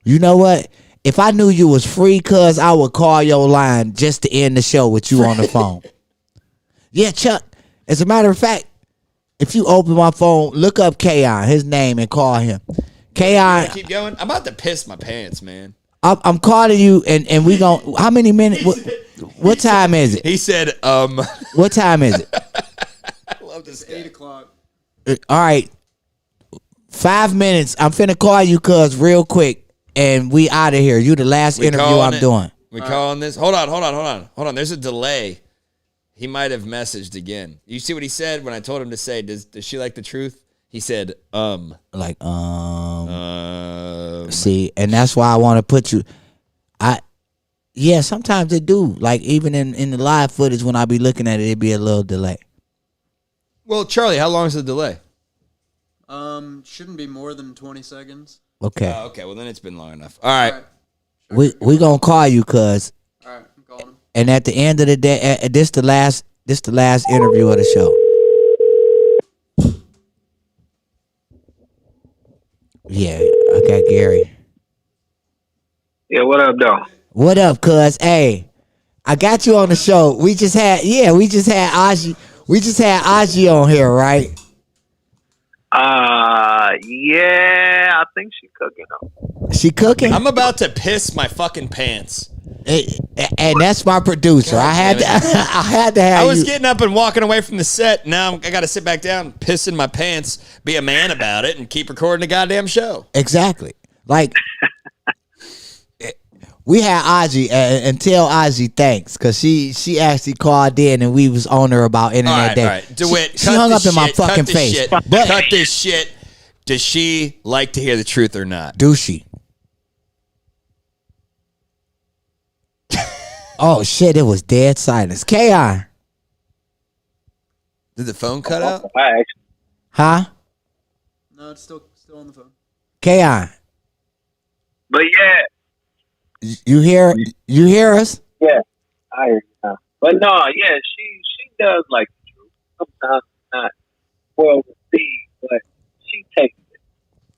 you know what? If I knew you was free, cuz I would call your line just to end the show with you on the phone. Yeah, Chuck. As a matter of fact, if you open my phone, look up Kayon, his name, and call him. Kayon. Keep going. I'm about to piss my pants, man. I'm calling you, and we gon' how many minutes? What time is it? He said, What time is it? I love this guy. 8 o'clock. All right. 5 minutes. I'm finna call you, cuz, real quick, and we out of here. You the last interview I'm doing. We calling this? Hold on. There's a delay. He might have messaged again. You see what he said when I told him to say, does she like the truth? He said, Like, See, and that's why I want to put you. Yeah, sometimes they do. Like, even in the live footage, when I be looking at it, it'd be a little delay. Well, Charlie, how long is the delay? Shouldn't be more than 20 seconds. Okay. Okay, well then it's been long enough. All right. We gonna call you, cuz. All right, I'm calling him. And at the end of the day, this the last interview of the show. Yeah, I got Gary. Yeah, what up, though? What up, cuz? Hey, I got you on the show. We just had Aji. We just had Aji on here, right? Yeah, I think she cooking though. She cooking? I'm about to piss my fucking pants. And that's my producer. I had to have I was you. getting up and walking away from the set. Now I got to sit back down, piss in my pants, be a man about it, and keep recording the goddamn show. Exactly. Like, we had Aji and tell Aji thanks because she actually called in and we was on her about Internet Day. All right. DeWitt, she hung up in my fucking face. Shit. But cut this shit. Does she like to hear the truth or not? do she? Oh shit! It was dead silence. Kayon. Did the phone cut out? Huh? No, it's still on the phone. Kayon. But yeah, You hear us? yeah, I hear you now. But no, yeah, she does like the truth. Sometimes not well received, but she takes it.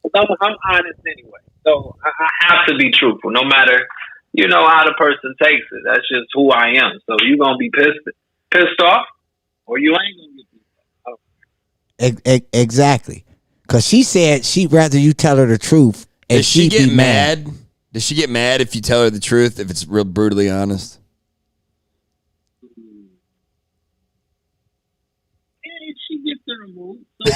'Cause I'm honest anyway, so I have to be truthful, no matter how the person takes it. That's just who I am. So you gonna be pissed off, or you ain't gonna get pissed off. Exactly. Because she said she'd rather you tell her the truth. And Does she she'd get be mad? Does she get mad if you tell her the truth, if it's real brutally honest? She gets in her mood. So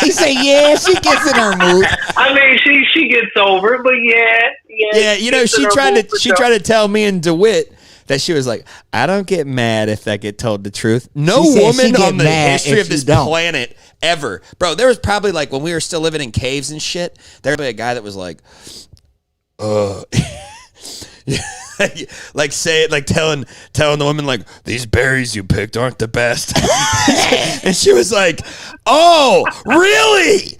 He said, "Yeah, she gets in her mood." I mean, she gets over it, but yeah. Yeah, she tried to tell me and DeWitt that she was like, I don't get mad if I get told the truth. No She said woman she get on the mad history if of this you don't. planet ever. Bro, there was probably like when we were still living in caves and shit, there was a guy that was like, like say it, like telling the woman like, these berries you picked aren't the best. And she was like, oh, really?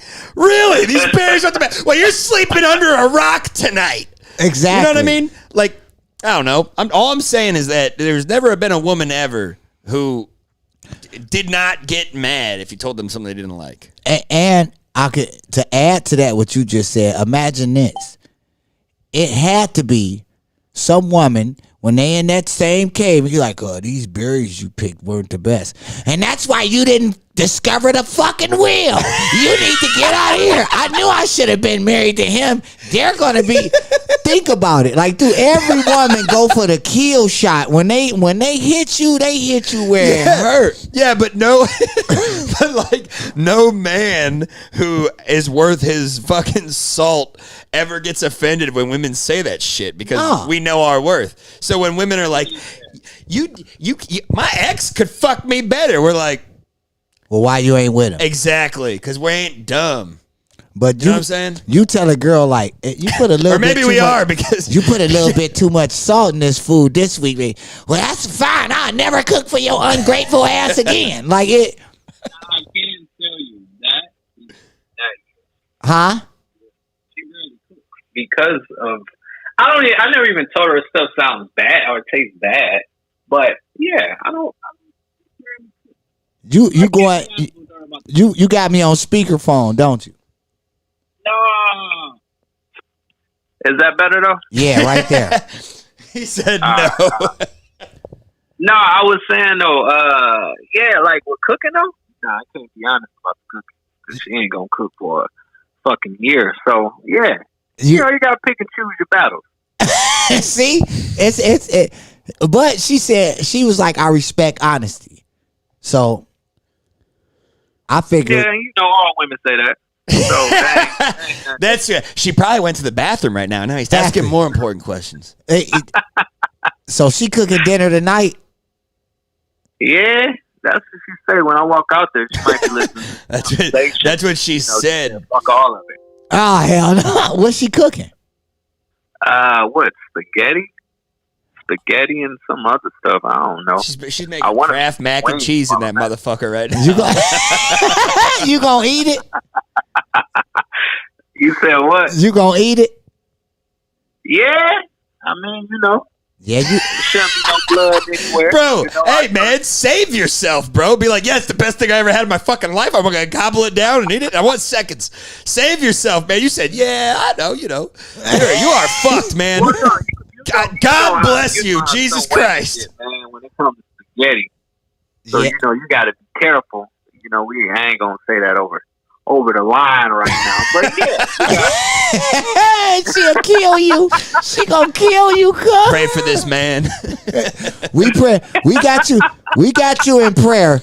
These berries aren't the best. Well, you're sleeping under a rock tonight. Exactly. You know what I mean? Like, I don't know. All I'm saying is that there's never been a woman ever who did not get mad if you told them something they didn't like. And I could, to add to that what you just said, imagine this. It had to be some woman when they in that same cave and you're like, oh, these berries you picked weren't the best. And that's why you didn't discover the fucking wheel. You need to get out of here. I knew I should have been married to him. They're going to be, think about it. Like, do every woman go for the kill shot? When they hit you, they hit you where it hurt. Yeah, but no man who is worth his fucking salt ever gets offended when women say that shit because we know our worth. So when women are like, you my ex could fuck me better, we're like, well, why you ain't with him? Exactly, because we ain't dumb. But you know what I'm saying? You tell a girl like, you put a little or maybe bit too we much, are because you put a little bit too much salt in this food this week. Well, that's fine. I'll never cook for your ungrateful ass again. Like it. I can tell you that. Huh? She really cooks because of. I never even told her stuff sounds bad or tastes bad, but yeah, I don't. You going? You got me on speakerphone, don't you? No. Is that better though? Yeah, right there. He said no. No, I was saying though. Yeah, like with cooking though. Nah, I can't be honest about the cooking because she ain't gonna cook for a fucking year. So yeah, you gotta pick and choose your battles. See, it's. But she said she was like, I respect honesty, so. I figured. Yeah, all women say that. So that's it. She probably went to the bathroom right now. Now he's asking more important questions. So she cooking dinner tonight? Yeah, that's what she say when I walk out there. She might be listening. That's what she said. Fuck all of it. Oh hell no! What's she cooking? What spaghetti? spaghetti and some other stuff. I don't know. She's making Kraft mac and cheese in that motherfucker right now. You gonna eat it? You said what? You gonna eat it? Yeah. I mean, Yeah, you. There shouldn't be no blood anywhere. Bro, hey, man, save yourself, bro. Be like, yeah, it's the best thing I ever had in my fucking life. I'm going to gobble it down and eat it. I want seconds. Save yourself, man. You said, yeah, I know, you are fucked, man. God bless you, Jesus Christ. Man, when it comes to spaghetti. So, you got to be careful. I ain't going to say that over the line right now. But yeah. She'll kill you. She gonna kill you, cuz. Pray for this man. We pray. We got you in prayer.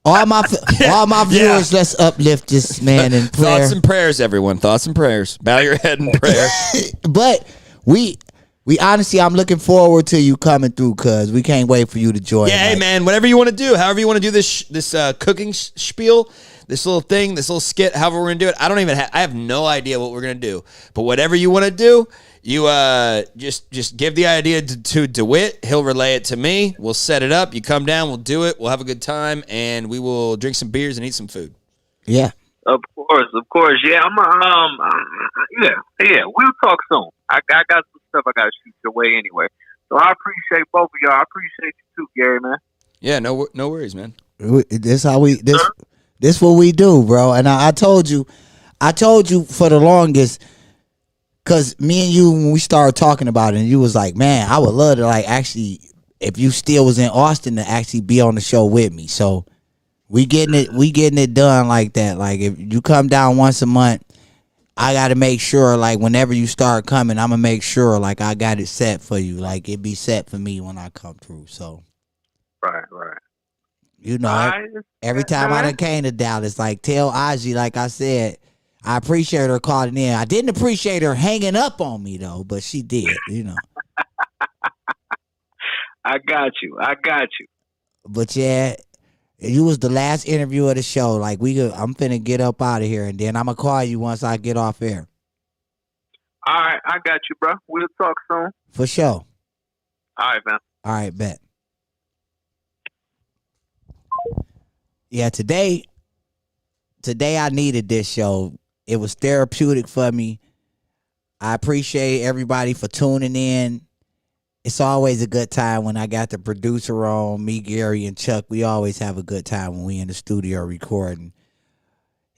All my viewers, let's uplift this man in prayer. Thoughts and prayers, everyone. Thoughts and prayers. Bow your head in prayer. But we honestly, I'm looking forward to you coming through, cuz we can't wait for you to join. Yeah, hey, man, whatever you want to do, however you want to do this cooking spiel, this little thing, this little skit, however we're gonna do it. I have no idea what we're gonna do. But whatever you want to do, you just give the idea to DeWitt. He'll relay it to me. We'll set it up. You come down, we'll do it. We'll have a good time, and we will drink some beers and eat some food. Yeah. Of course. Yeah, yeah. We'll talk soon. I got some stuff I gotta shoot your way anyway. So I appreciate both of y'all. I appreciate you too, Gary, man. Yeah, no worries, man. This what we do, bro. And I told you for the longest, cause me and you, when we started talking about it, and you was like, man, I would love to actually, if you still was in Austin, to actually be on the show with me. So we getting it done like that. Like if you come down once a month, I gotta make sure whenever you start coming, I'm gonna make sure I got it set for you. It be set for me when I come through. So Right. Every time I done came to Dallas, tell Aji, like I said, I appreciate her calling in. I didn't appreciate her hanging up on me though, but she did, I got you. But yeah, you was the last interview of the show. I'm finna get up out of here, and then I'm gonna call you once I get off air. All right, I got you, bro. We'll talk soon. For sure. All right, man. All right, bet. Yeah, today I needed this show. It was therapeutic for me. I appreciate everybody for tuning in. It's always a good time when I got the producer on, me, Gary, and Chuck. We always have a good time when we in the studio recording.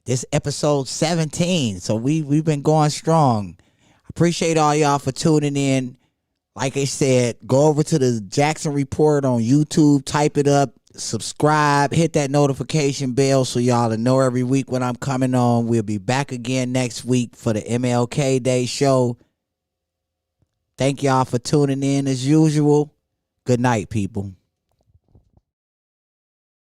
This episode 17, so we've been going strong. I appreciate all y'all for tuning in. Like I said, go over to the Jackson Report on YouTube, type it up, subscribe, hit that notification bell so y'all will know every week when I'm coming on. We'll be back again next week for the MLK Day show. Thank y'all for tuning in as usual. Good night, people.